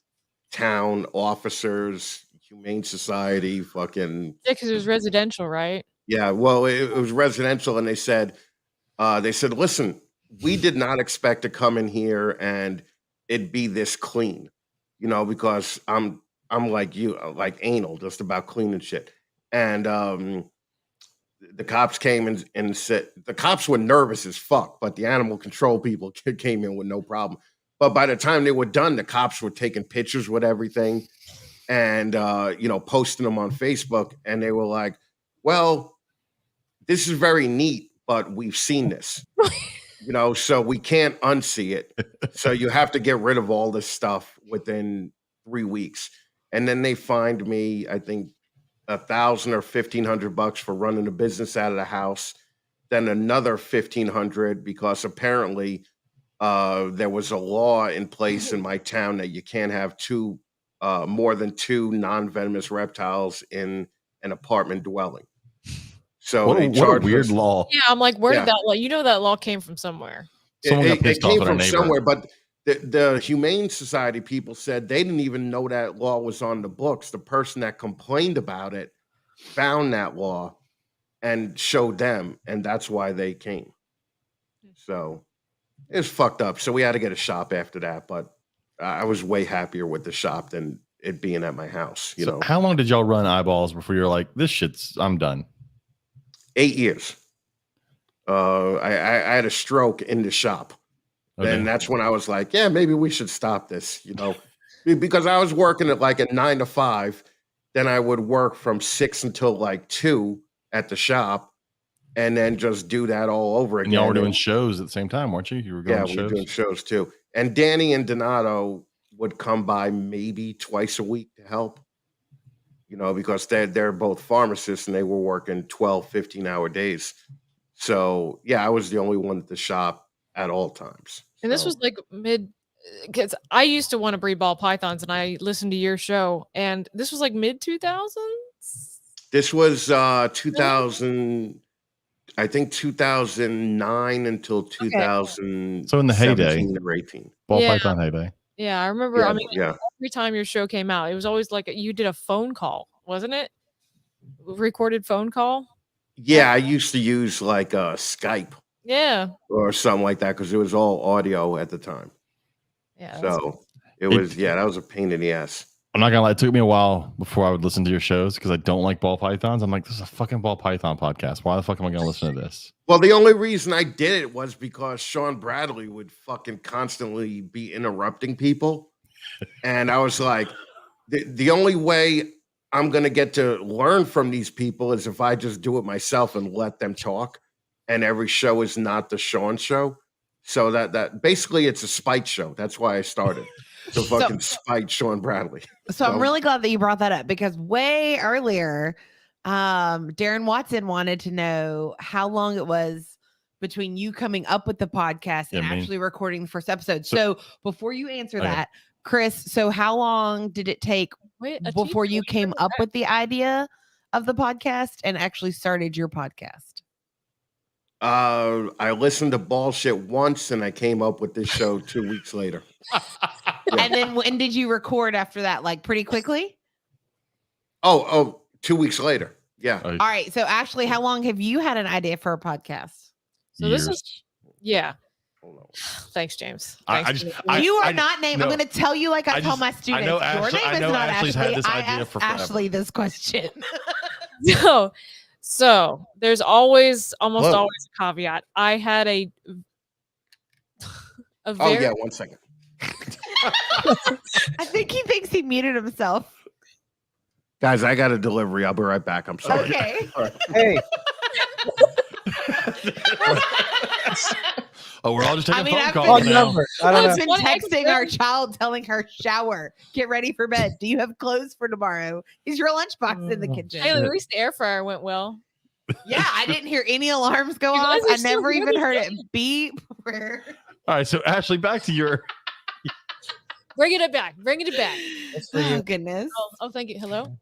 town officers, Humane Society, fucking. Yeah, because it was residential, right? Yeah, well, it was residential, and they said, listen, we did not expect to come in here and it'd be this clean, because I'm like you, like anal, just about cleaning shit. And the cops came and said the cops were nervous as fuck, but the animal control people came in with no problem. But by the time they were done, the cops were taking pictures with everything and posting them on Facebook, and they were like, well, this is very neat, but we've seen this. So we can't unsee it. So you have to get rid of all this stuff within 3 weeks. And then they fined me, I think, $1,000 or $1,500 for running a business out of the house. Then another $1,500 because apparently there was a law in place in my town that you can't have more than 2 non-venomous reptiles in an apartment dwelling. So What a weird law. Yeah, I'm like, where did that law? That law came from somewhere. Someone got pissed it came off at our from neighbor. somewhere, but the Humane Society people said they didn't even know that law was on the books. The person that complained about it found that law and showed them, and that's why they came. So it was fucked up. So we had to get a shop after that, but I was way happier with the shop than it being at my house. So how long did y'all run Eyeballs before you're like, I'm done? 8 years. I had a stroke in the shop. Okay. And that's when I was like, yeah, maybe we should stop this, because I was working at like a 9 to 5. Then I would work from 6 until like 2 at the shop and then just do that all over again. And y'all were doing shows at the same time, weren't you? You were going we were doing shows too. And Danny and Donato would come by maybe twice a week to help, because they're both pharmacists and they were working 12, 15-hour days. So, yeah, I was the only one at the shop at all times. And this was like because I used to want to breed ball pythons, and I listened to your show, and this was like mid-2000s? This was 2000, I think 2009 until 2000. So in the heyday. Or 18. Ball python heyday. Yeah, I remember. Every time your show came out, it was always like you did a phone call, wasn't it? Recorded phone call? Yeah, I used to use like Skype. Yeah. Or something like that because it was all audio at the time. Yeah. So it was, that was a pain in the ass. I'm not gonna lie, it took me a while before I would listen to your shows because I don't like ball pythons. I'm like, this is a fucking ball python podcast. Why the fuck am I gonna listen to this? Well, the only reason I did it was because Sean Bradley would fucking constantly be interrupting people. And I was like, the only way I'm gonna get to learn from these people is if I just do it myself and let them talk. And every show is not the Sean show. So that basically it's a spite show. That's why I started. To fucking spite Sean Bradley. So I'm really glad that you brought that up because way earlier, Darren Watson wanted to know how long it was between you coming up with the podcast and actually recording the first episode. So before you answer that, Chris, so how long did it take before you came up with the idea of the podcast and actually started your podcast? I listened to bullshit once and I came up with this show 2 weeks later. And then when did you record after that? Like pretty quickly? Oh, 2 weeks later. Yeah. All right. So actually, how long have you had an idea for a podcast? So this is, Thanks, James. Thanks. You are not named. No, I'm going to tell you like I tell my students. Your name is not Ashley. I asked Ashley this question. So there's almost always a caveat. I had a very... 1 second. I think he thinks he muted himself. Guys, I got a delivery. I'll be right back. I'm sorry. Okay. Hey. We're all just taking phone calls now. I've been texting our child telling her shower, get ready for bed. Do you have clothes for tomorrow? Is your lunchbox in the kitchen? Hey, at least the air fryer went well. Yeah, I didn't hear any alarms go off. I never even heard it beep. All right, so Ashley, back to your... Bringing it back. Oh, goodness. Oh, thank you. Hello?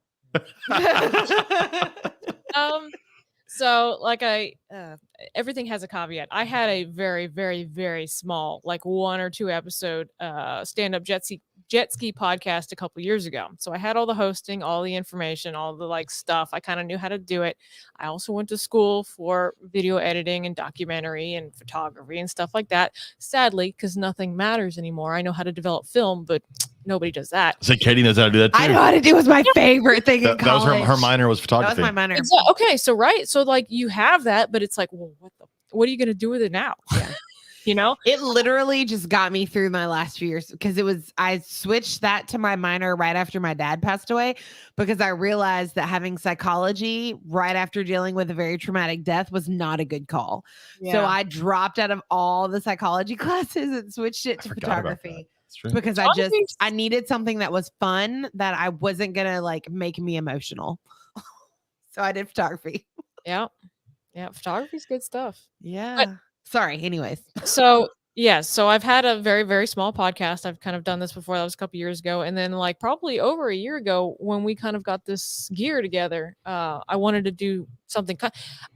So like everything has a caveat. I had a very, very, very small, like 1 or 2 episode stand-up jet jet ski podcast a couple years ago. So I had all the hosting, all the information, all the like stuff. I kind of knew how to do it. I also went to school for video editing and documentary and photography and stuff like that. Sadly, because nothing matters anymore. I know how to develop film, but nobody does that. So Katie knows how to do that too. I know how to do. It was my favorite thing in That was college. her minor was That photography. was my minor. Okay, so right, so like you have that, but it's like, well, what are you gonna do with it now? Yeah. You know, It literally just got me through my last few years because I switched that to my minor right after my dad passed away because I realized that having psychology right after dealing with a very traumatic death was not a good call. So I dropped out of all the psychology classes and switched it I to forgot about that. photography That's true. because Photography's- I needed something that was fun that I wasn't gonna like make me emotional. So I did photography. yeah, photography's good stuff. Yeah. Sorry. Anyways. So yes, so I've had a very, very small podcast. I've kind of done this before. That was a couple years ago. And then like probably over a year ago when we kind of got this gear together, I wanted to do something.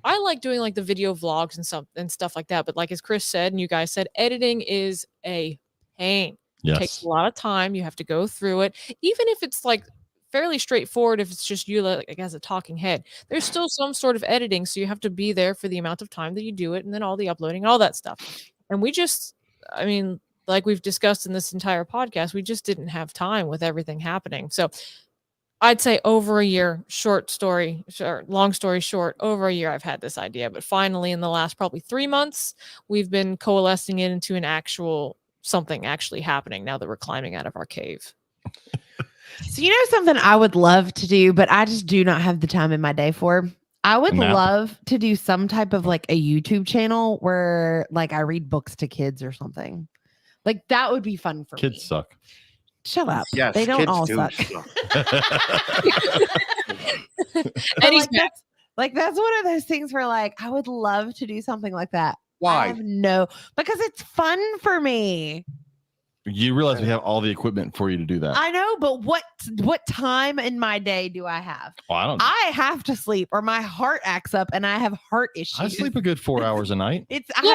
I like doing like the video vlogs and stuff like that. But like as Chris said, and you guys said, editing is a pain. It takes Yes. a lot of time. You have to go through it. Even if it's like fairly straightforward, if it's just you like as a talking head, there's still some sort of editing. So you have to be there for the amount of time that you do it and then all the uploading and all that stuff. And I mean, like we've discussed in this entire podcast, we just didn't have time with everything happening. So I'd say over a year, long story short, over a year, I've had this idea, but finally in the last probably 3 months, we've been coalescing it into something actually happening now that we're climbing out of our cave. So you know something I would love to do, but I just do not have the time in my day for. I would Nap. love to do some type of like a YouTube channel where like I read books to kids or something. Like that would be fun for me. Kids suck. Shut up. Yes, They don't kids all do suck. suck. But, And he's like that's one of those things where like I would love to do something like that. I Why? have because it's fun for me. You realize we have all the equipment for you to do that. I know, but what time in my day do I have? I don't. I have to sleep or my heart acts up and I have heart issues. I sleep a good 4 hours a night. I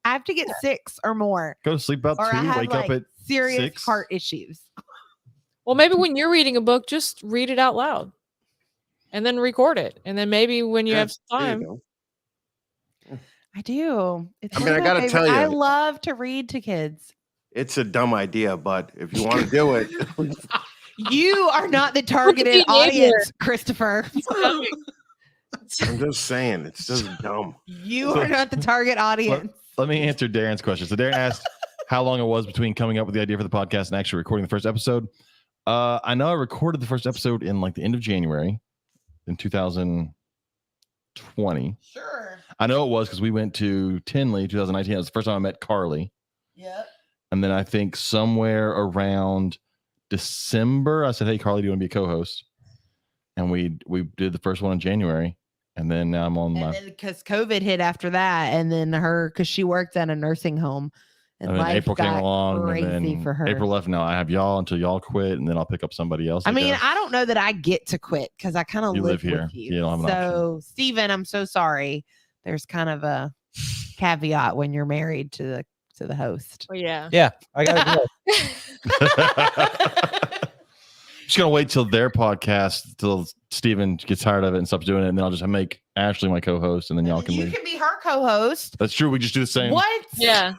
have to get 6 or more. Go to sleep about Or I 2. have Wake up like at serious 6. heart issues. Well, maybe when you're reading a book, just read it out loud and then record it. And then maybe when you have some There you time. go. I do. It's I one mean, of I my gotta tell favorite- I you- love to read to kids. It's a dumb idea, but if you want to do it, You are not the targeted behavior. audience, Christopher. I'm just saying, it's just dumb. You are not the target audience. Let me answer Darren's question. So Darren asked how long it was between coming up with the idea for the podcast and actually recording the first episode. I know I recorded the first episode in like the end of January in 2020. Sure. I know it was because we went to Tinley 2019. It was the first time I met Carly. Yep. And then I think somewhere around December, I said, "Hey, Carly, do you want to be a co-host?" And we did the first one in January. And then now I'm on And my. then because COVID hit after that, and then because she worked at a nursing home, and And then life April came got along, crazy and then for her. April left. Now I have y'all until y'all quit, and then I'll pick up somebody else. I mean, guess. I don't know that I get to quit because I kind of You live live here. with you. You don't have an So, Steven, I'm so sorry. There's kind of a caveat when you're married to the host. Oh, yeah. Yeah, I gotta go. Just gonna wait till their podcast till Steven gets tired of it and stops doing it, and then I'll just make Ashley my co-host, and then y'all can You leave. can be her co-host. That's true. We just do the same. What? Yeah.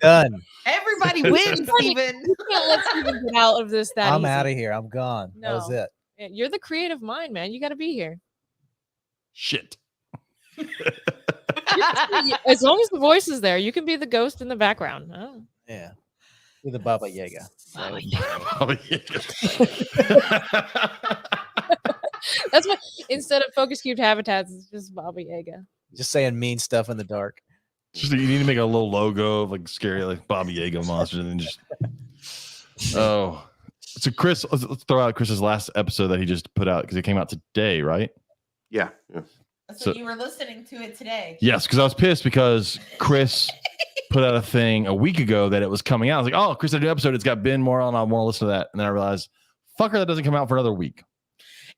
Done. Everybody wins, Steven. You can't let Steven get out of this that I'm easy. out of here. I'm gone. That was No. it. Yeah, you're the creative mind, man. You got to be here. Shit. As long as the voice is there, you can be the ghost in the background. Oh. Yeah. With the Baba Yaga. That's what, instead of focus cubed habitats, it's just Baba Yaga. Just saying mean stuff in the dark. Just you need to make a little logo of like scary, like Baba Yaga monsters, and then just. Oh, so Chris, let's throw out Chris's last episode that he just put out because it came out today, right? Yeah. Yeah. So- you were listening to it today. Yes, because I was pissed because Chris put out a thing a week ago that it was coming out. I was like, "Oh, Chris, I do an episode. It's got Ben Moore on. I want to listen to that." And then I realized, "Fucker, that doesn't come out for another week."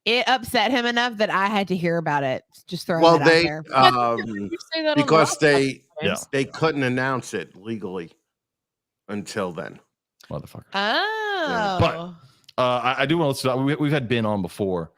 It upset him enough that I had to hear about it. Just throwing Well, it out they there. You say that on because the they Yeah. they couldn't announce it legally until then. Motherfucker. Oh. Oh. I do want to listen. We've had Ben on before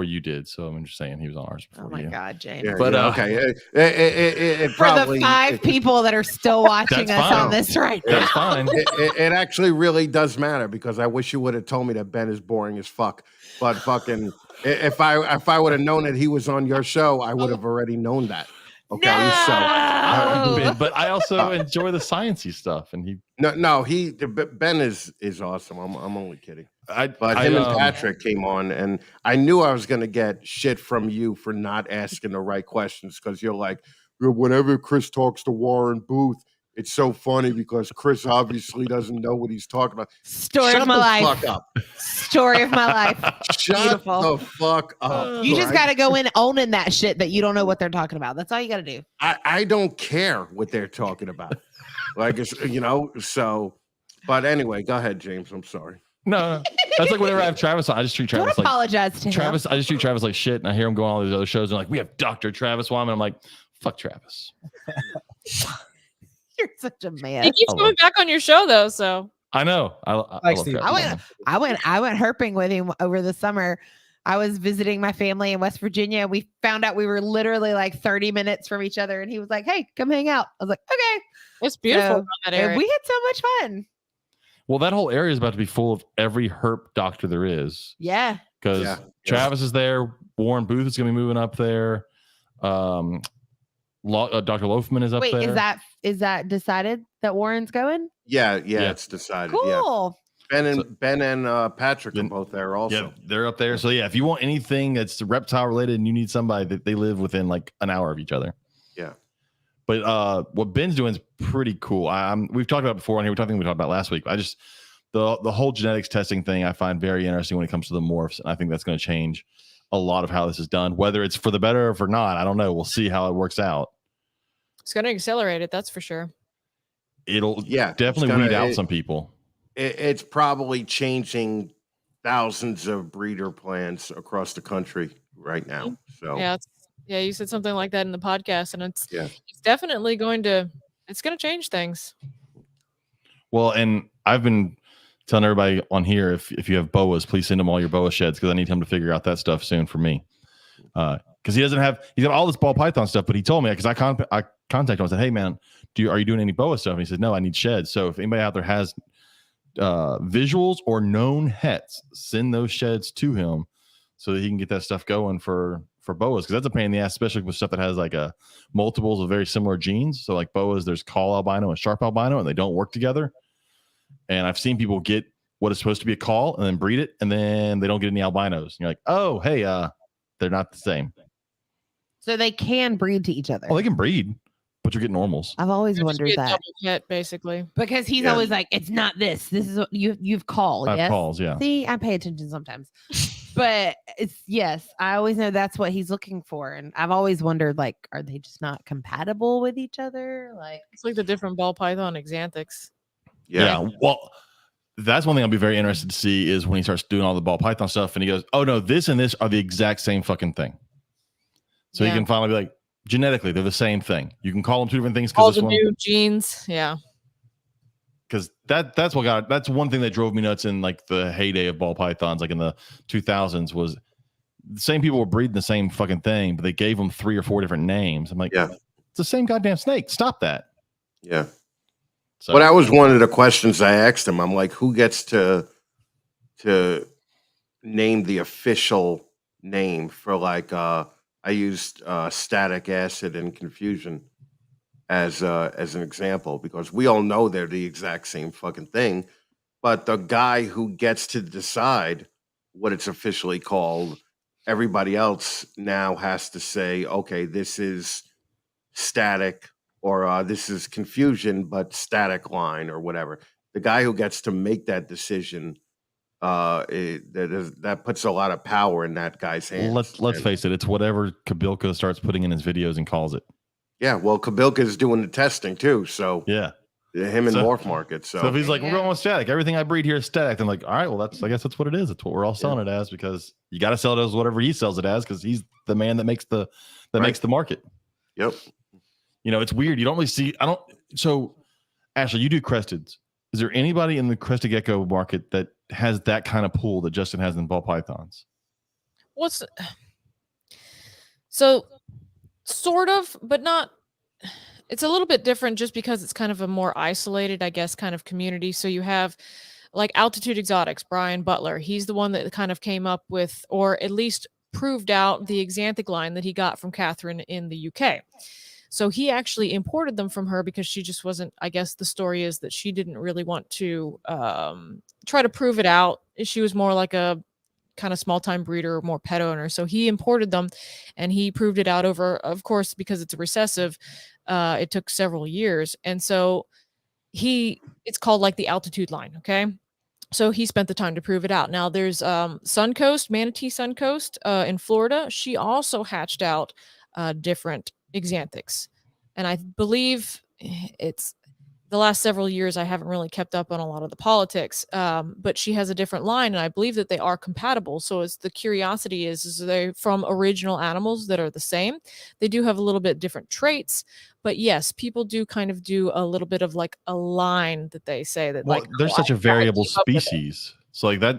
you did. So I'm just saying he was on ours before Oh my you. God, James. Yeah, But, okay. It For probably, the 5 people that are still watching That's us fine. on this right now. That's fine. it actually really does matter because I wish you would have told me that Ben is boring as fuck. But fucking, if I would have known that he was on your show, I would have already known that. Okay, I like No. Ben, but I also enjoy the sciencey stuff. And he, Ben is awesome. I'm only kidding. But I, him and Patrick came on, and I knew I was going to get shit from you for not asking the right questions because you're like, whenever Chris talks to Warren Booth, it's so funny because Chris obviously doesn't know what he's talking about. Story Shut of my the life. fuck up. Story of my life. Shut Beautiful. the fuck up. You just right? got to go in owning that shit that you don't know what they're talking about. That's all you got to do. I don't care what they're talking about. Like, it's, so, but anyway, go ahead, James. I'm sorry. no, that's like whenever I have Travis on, I just treat Don't Travis like apologize to Travis. I just treat Travis like shit. And I hear him go on all these other shows and like, we have Dr. Travis Wyman. I'm like, fuck Travis. him. You're such a man. He keeps coming back on your show though, so I know. I Like love Steve. Travis. I went herping with him over the summer. I was visiting my family in West Virginia. We found out we were literally like 30 minutes from each other, and he was like, "Hey, come hang out." I was like, "Okay." it's beautiful So, around that and area. we had so much fun. Well, that whole area is about to be full of every herp doctor there is Yeah. because Yeah. Travis is there. Warren Booth is going to be moving up there. Dr. Loafman is up Wait, there. is that decided that Warren's going? Yeah, Yeah. it's decided. Yeah. Cool. Ben and Patrick are both there also. Yeah, they're up there. So yeah, if you want anything that's reptile related and you need somebody that they live within like an hour of each other. Yeah. But what Ben's doing is pretty cool. We've talked about it before on here. We talked about last week. I just the whole genetics testing thing I find very interesting when it comes to the morphs, and I think that's going to change a lot of how this is done. Whether it's for the better or for not, I don't know. We'll see how it works out. It's going to accelerate it, that's for sure. It'll it's definitely gonna- weed out some people. It's probably changing thousands of breeder plans across the country right now. So Yeah, you said something like that in the podcast, and it's Yeah. it's definitely going to change things. Well, and I've been telling everybody on here, if you have boas, please send him all your boa sheds because I need him to figure out that stuff soon for me. Because he's got all this ball python stuff, but he told me because I contacted him and said, "Hey man, are you doing any boa stuff?" And he said, "No, I need sheds." So if anybody out there has visuals or known hets, send those sheds to him so that he can get that stuff going for boas, because that's a pain in the ass, especially with stuff that has like multiples of very similar genes. So like boas, there's call albino and sharp albino, and they don't work together. And I've seen people get what is supposed to be a call and then breed it, and then they don't get any albinos. And you're like, oh, hey, they're not the same. So they can breed to each other. Oh, they can breed, but you're getting normals. I've always It'll just wondered be a that double hit, basically. because he's Yeah. always like, "It's not this. This is what you've called." I have Yes. calls, yeah. See, I pay attention sometimes, but it's yes. I always know that's what he's looking for, and I've always wondered, like, are they just not compatible with each other? Like, It's like the different ball python exanthics. Yeah. Well, that's one thing I'll be very interested to see is when he starts doing all the ball python stuff and he goes, "Oh no, this and this are the exact same fucking thing." So Yeah. he can finally be like, genetically, they're the same thing. You can call them two different things All because the new genes, yeah. because that's one thing that drove me nuts in like the heyday of ball pythons, like in the 2000s, was the same people were breeding the same fucking thing, but they gave them 3 or 4 different names. I'm like, Yeah. it's the same goddamn snake. Stop that. Yeah. So But that was one of the questions I asked him. I'm like, who gets to name the official name for like I used static acid and confusion as an example because we all know they're the exact same fucking thing, but the guy who gets to decide what it's officially called, everybody else now has to say, okay, this is static or this is confusion, but static line or whatever. The guy who gets to make that decision, that puts a lot of power in that guy's hands. let's face it, it's whatever Kabilka starts putting in his videos and calls it. Yeah, well, Kabilka is doing the testing too, so Yeah. him and So- Morph Market. So if he's like, we're going with static, everything I breed here is static. I'm like, all right, well, I guess that's what it is. It's what we're all selling it as because you got to sell it as whatever he sells it as because he's the man that makes the market. Yep. You know, it's weird. You don't really see. So, Ashley, you do cresteds. Is there anybody in the crested gecko market that has that kind of pool that Justin has in ball pythons? What's so sort of, but not. It's a little bit different just because it's kind of a more isolated, I guess, kind of community. So you have like Altitude Exotics, Brian Butler. He's the one that kind of came up with, or at least proved out the Exanthic line that he got from Catherine in the UK. So he actually imported them from her because she just wasn't, I guess the story is that she didn't really want to try to prove it out. She was more like a kind of small time breeder, more pet owner. So he imported them and he proved it out over, of course, because it's a recessive, it took several years. And so it's called like the Altitude line. Okay. So he spent the time to prove it out. Now there's Suncoast, Manatee Suncoast in Florida. She also hatched out different Exanthics. And I believe it's the last several years, I haven't really kept up on a lot of the politics, but she has a different line, and I believe that they are compatible. So it's the curiosity is they from original animals that are the same. They do have a little bit different traits, but yes, people do kind of do a little bit of like a line that they say that Well, like they're such a I variable keep up with it. species. So like that,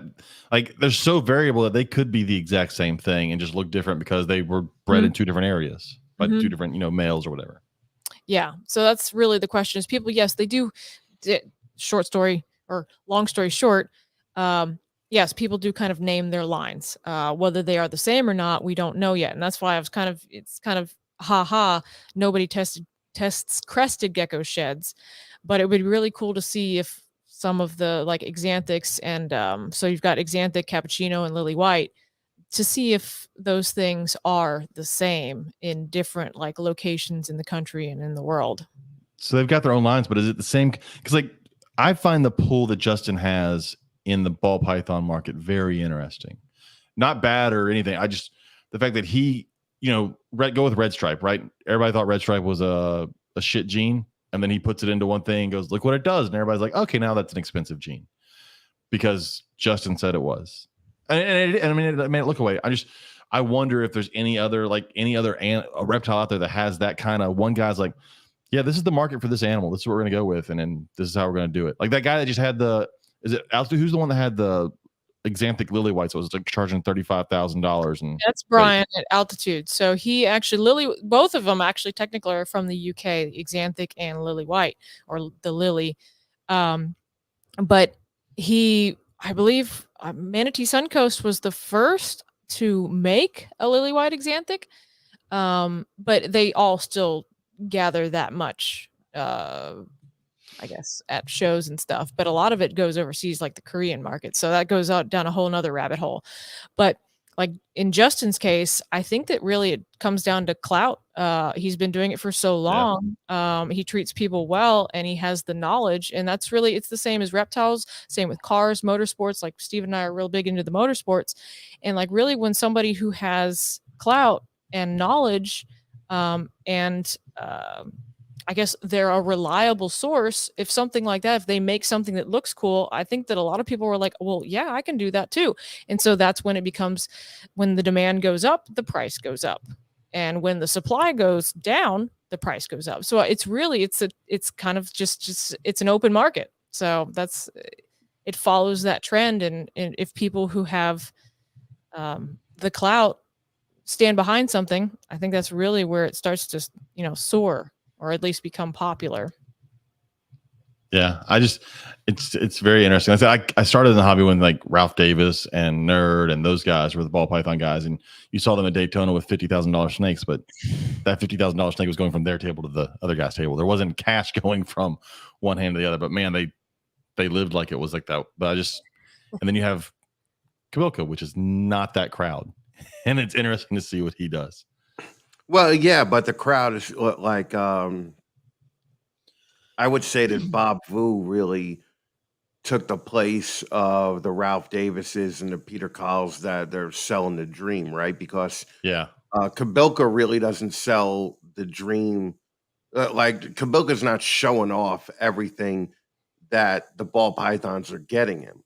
like they're so variable that they could be the exact same thing and just look different because they were bred in two different areas, but two different, males or whatever. Yeah. So that's really the question is people, yes, they do. Short story or long story short, yes, people do kind of name their lines. Whether they are the same or not, we don't know yet. And that's why it's kind of nobody tests crested gecko sheds, but it would be really cool to see if some of the like Exanthics and so you've got Exanthic, Cappuccino, and Lily White, to see if those things are the same in different like locations in the country and in the world. So they've got their own lines, but is it the same? Because like I find the pool that Justin has in the ball python market very interesting. Not bad or anything. I just the fact that he, go with red stripe, right? Everybody thought red stripe was a shit gene, and then he puts it into one thing and goes, look what it does, and everybody's like, okay, now that's an expensive gene because Justin said it was. And I mean, it made it look away. I wonder if there's any other a reptile out there that has that kind of one guy's like, yeah, this is the market for this animal. This is what we're going to go with. And then this is how we're going to do it. Like that guy that just had is it Altitude? Who's the one that had the Exanthic lily whites? So it was like charging $35,000. And that's Brian at Altitude. So he actually, both of them actually technically are from the UK, Exanthic and Lily White or the Lily. But I believe Manatee Suncoast was the first to make a lily white Exanthic, but they all still gather that much, I guess, at shows and stuff. But a lot of it goes overseas, like the Korean market. So that goes out down a whole nother rabbit hole. But like in Justin's case, I think that really it comes down to clout. He's been doing it for so long. Yeah. He treats people well and he has the knowledge. And that's really, it's the same as reptiles, same with cars, motorsports. Like Steve and I are real big into the motorsports. And like really when somebody who has clout and knowledge I guess they're a reliable source. If something like that, if they make something that looks cool, I think that a lot of people were like, well, yeah, I can do that too. And so that's when it becomes, when the demand goes up, the price goes up. And when the supply goes down, the price goes up. So it's really, it's kind of just it's an open market. So it follows that trend. And if people who have the clout stand behind something, I think that's really where it starts to, soar. Or at least become popular. Yeah, it's very interesting. I started in the hobby when like Ralph Davis and Nerd and those guys were the ball python guys, and you saw them at Daytona with $50,000 snakes, but that $50,000 snake was going from their table to the other guy's table. There wasn't cash going from one hand to the other, but man, they lived like it was like that. But and then you have Kabilka, which is not that crowd, and it's interesting to see what he does. Well, yeah, but the crowd is like, I would say that Bob Vu really took the place of the Ralph Davises and the Peter Colls that they're selling the dream, right? Because Kabilka really doesn't sell the dream. Like Kabilka's not showing off everything that the ball pythons are getting him.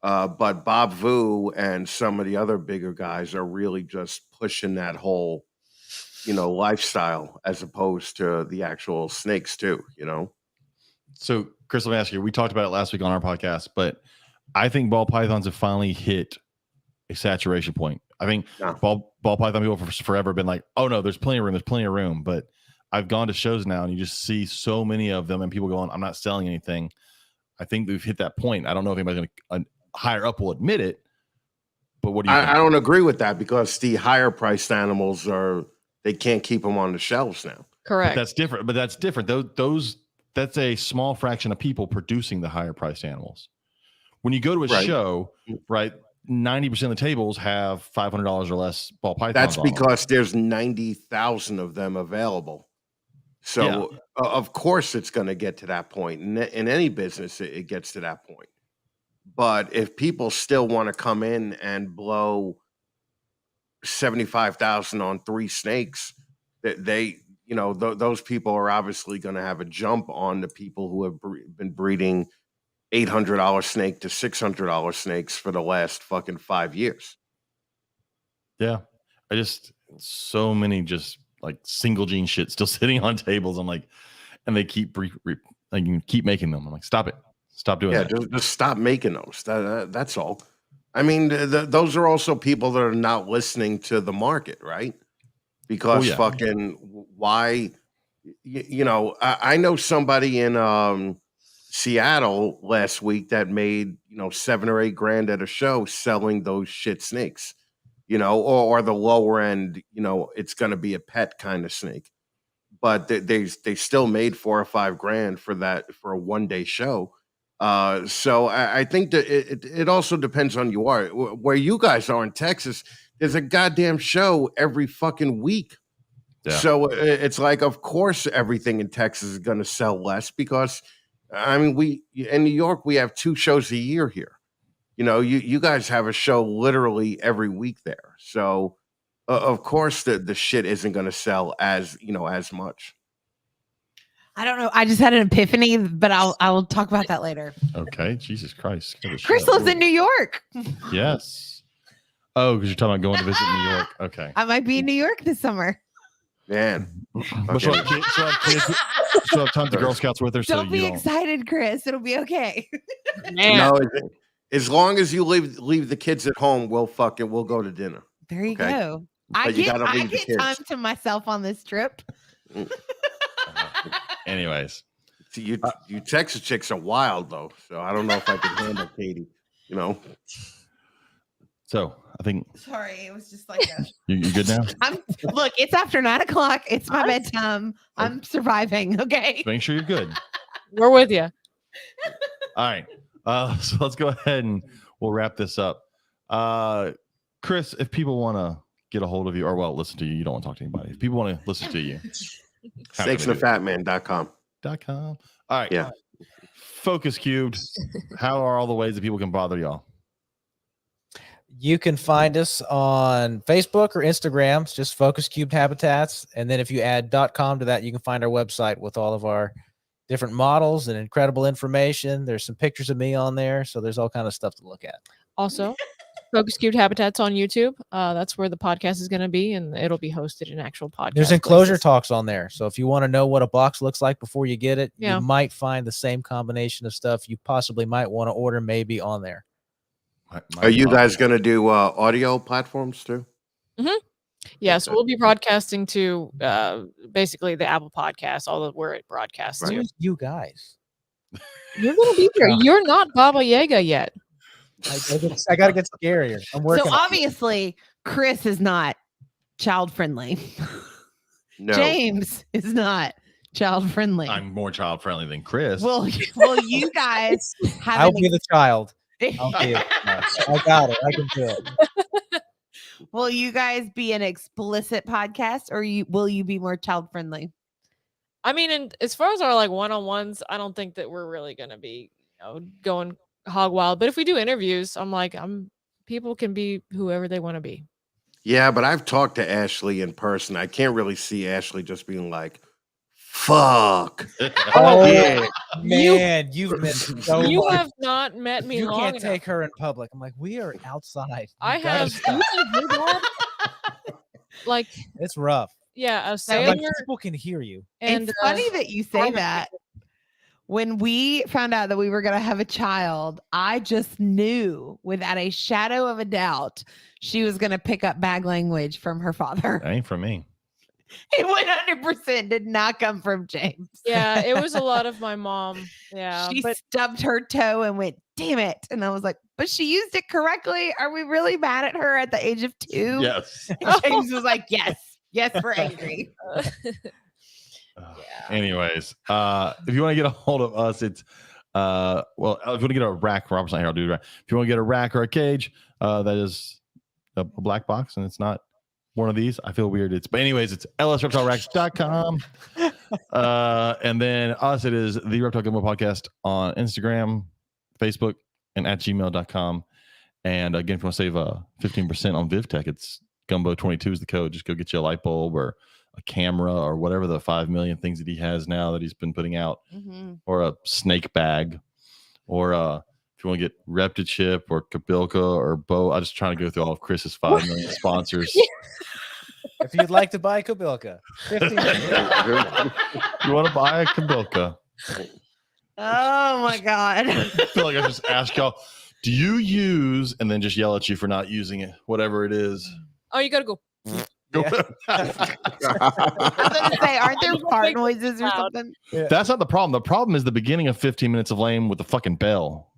But Bob Vu and some of the other bigger guys are really just pushing that whole lifestyle as opposed to the actual snakes too, So, Chris, let me ask you. We talked about it last week on our podcast, but I think ball pythons have finally hit a saturation point. I think Yeah. ball python people for forever been like, oh no, there's plenty of room. There's plenty of room. But I've gone to shows now and you just see so many of them and people going, I'm not selling anything. I think we've hit that point. I don't know if anybody's going to higher up will admit it, but what do you think? I don't agree with that because the higher priced animals they can't keep them on the shelves now. Correct. But that's different. That's a small fraction of people producing the higher priced animals. When you go to a Right. show, right, 90% of the tables have $500 or less ball pythons. That's on them. because there's 90,000 of them available. So of course it's going to get to that point. In any business, it gets to that point. But if people still want to come in and blow 75,000 on 3 snakes, those people are obviously going to have a jump on the people who have been breeding $800 snake to $600 snakes for the last fucking 5 years. Yeah. So many just like single gene shit still sitting on tables. I'm like, and they keep keep making them. I'm like, stop it. Stop doing that. Just stop making those. That's all. I mean, those are also people that are not listening to the market, right? Because fucking why, I know somebody in Seattle last week that made, $7 or $8 grand at a show selling those shit snakes, or the lower end, it's going to be a pet kind of snake, but they still made $4 or $5 grand for a 1-day show. So I think that it also depends on where you guys are in Texas. There's a goddamn show every fucking week. Yeah. So it's like, of course, everything in Texas is going to sell less because, I mean, in New York, we have 2 shows a year here. You guys have a show literally every week there. So, of course, the shit isn't going to sell as much. I don't know. I just had an epiphany, but I will talk about that later. Okay. Jesus Christ. Chris lives in New York. Yes. Oh, because you're talking about going to visit New York. Okay. I might be in New York this summer. Man. But she'll have tons of Girl Scouts with her. Don't be excited, Chris. It'll be okay. Man. No, as long as you leave the kids at home, we'll go to dinner. There you go. I get time to myself on this trip. Anyways, you Texas chicks are wild though, so I don't know if I can handle Katie. So I think. Sorry, it was just like you good now? Look, it's after 9:00. It's my bedtime. I'm surviving. Okay. Just make sure you're good. We're with you. All right. So let's go ahead and we'll wrap this up. Chris, if people want to get a hold of you, or listen to you, you don't want to talk to anybody. If people want to listen to you. snakesandthefatman.com. All right. Yeah. Focus Cubed. How are all the ways that people can bother y'all? You can find us on Facebook or Instagram. It's just Focus Cubed Habitats. And then if you add .com to that, you can find our website with all of our different models and incredible information. There's some pictures of me on there. So there's all kind of stuff to look at. Also, Focus Cubed Habitats on YouTube. That's where the podcast is going to be, and it'll be hosted in actual podcast. There's Enclosure talks on there. So if you want to know what a box looks like before you get it, you might find the same combination of stuff you possibly might want to order maybe on there. Are you guys going to do audio platforms too? Mm-hmm. Yeah, so we'll be broadcasting to basically the Apple Podcast, all of where it broadcasts to. Who's you guys? You're going to be there. You're not Baba Yaga yet. I got to get scarier. I'm working. So obviously, Chris is not child friendly. No. James is not child friendly. I'm more child friendly than Chris. Will you guys have? I'll be the child. I'll be it. I got it. I can do it. Will you guys be an explicit podcast, or will you be more child friendly? I mean, and as far as our one-on-ones, I don't think that we're really going to be going hog wild. But if we do interviews, people can be whoever they want to be. Yeah, but I've talked to Ashley in person. I can't really see Ashley just being like, fuck. Oh yeah, man, you've met so you much. have not met me. You long can't enough. take her in public. I'm like, we are outside. I have. It's rough. Yeah, a Like, sailor. people can hear you. And it's funny that you say that. When we found out that we were going to have a child, I just knew without a shadow of a doubt she was going to pick up bag language from her father. That ain't from me. It 100% did not come from James. Yeah, it was a lot of my mom. Yeah, She but stubbed her toe and went, damn it. And I was like, but she used it correctly. Are we really mad at her at the age of 2? Yes. And James was like, yes, we're angry. Anyways, if you want to get a hold of us, it's if you want to get a rack, Robert's not here, I'll do that. If you want to get a rack or a cage, that is a black box, and it's not one of these. I feel weird. But anyways, it's lsreptileracks.com. And then us, it is the Reptile Gumbo podcast on Instagram, Facebook, and at gmail.com. And again, if you want to save 15% on VivTech, it's Gumbo22 is the code. Just go get you a light bulb or a camera or whatever the 5 million things that he has now that he's been putting out, or a snake bag, or if you want to get Reptichip or Kabilka or Bo. I'm just trying to go through all of Chris's 5 million sponsors. If you'd like to buy Kabilka, 15%. You want to buy a Kabilka? Oh my God. I feel like I just ask y'all, do you use, and then just yell at you for not using it, whatever it is. oh, you gotta go. Yeah. I was going to say, aren't there fart noises or something? That's not the problem. The problem is the beginning of 15 minutes of lame with the fucking bell.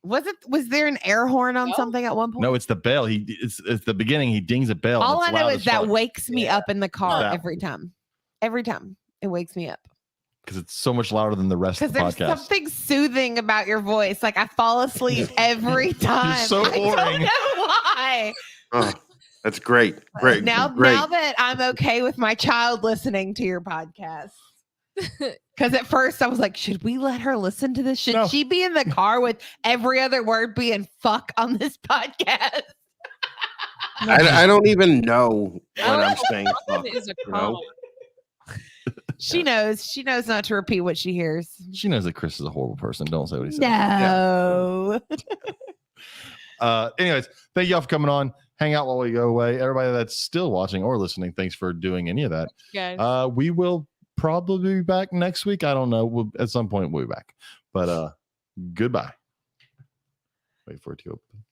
Was there an air horn on something at one point? No, it's the bell. It's the beginning. He dings a bell. All I It's know loud is as that fuck. wakes me up in the car That- every time. Every time it wakes me up. Because it's so much louder than the rest of Because the there's podcast. something soothing about your voice. Like I fall asleep every time. so I don't boring. know why. Oh, that's great. Great. Now great. that I'm okay with my child listening to your podcast. Because at first I was like, should we let her listen to this? Should No. she be in the car with every other word being fuck on this podcast? I don't even know what I I'm like saying. Fucking is a You know? She knows. She knows not to repeat what she hears. She knows that Chris is a horrible person. Don't say what he says. No. Anyways, thank y'all for coming on. Hang out while we go away. Everybody that's still watching or listening, thanks for doing any of that. Guys. We will probably be back next week. I don't know. At some point we'll be back. But goodbye. Wait for it to open.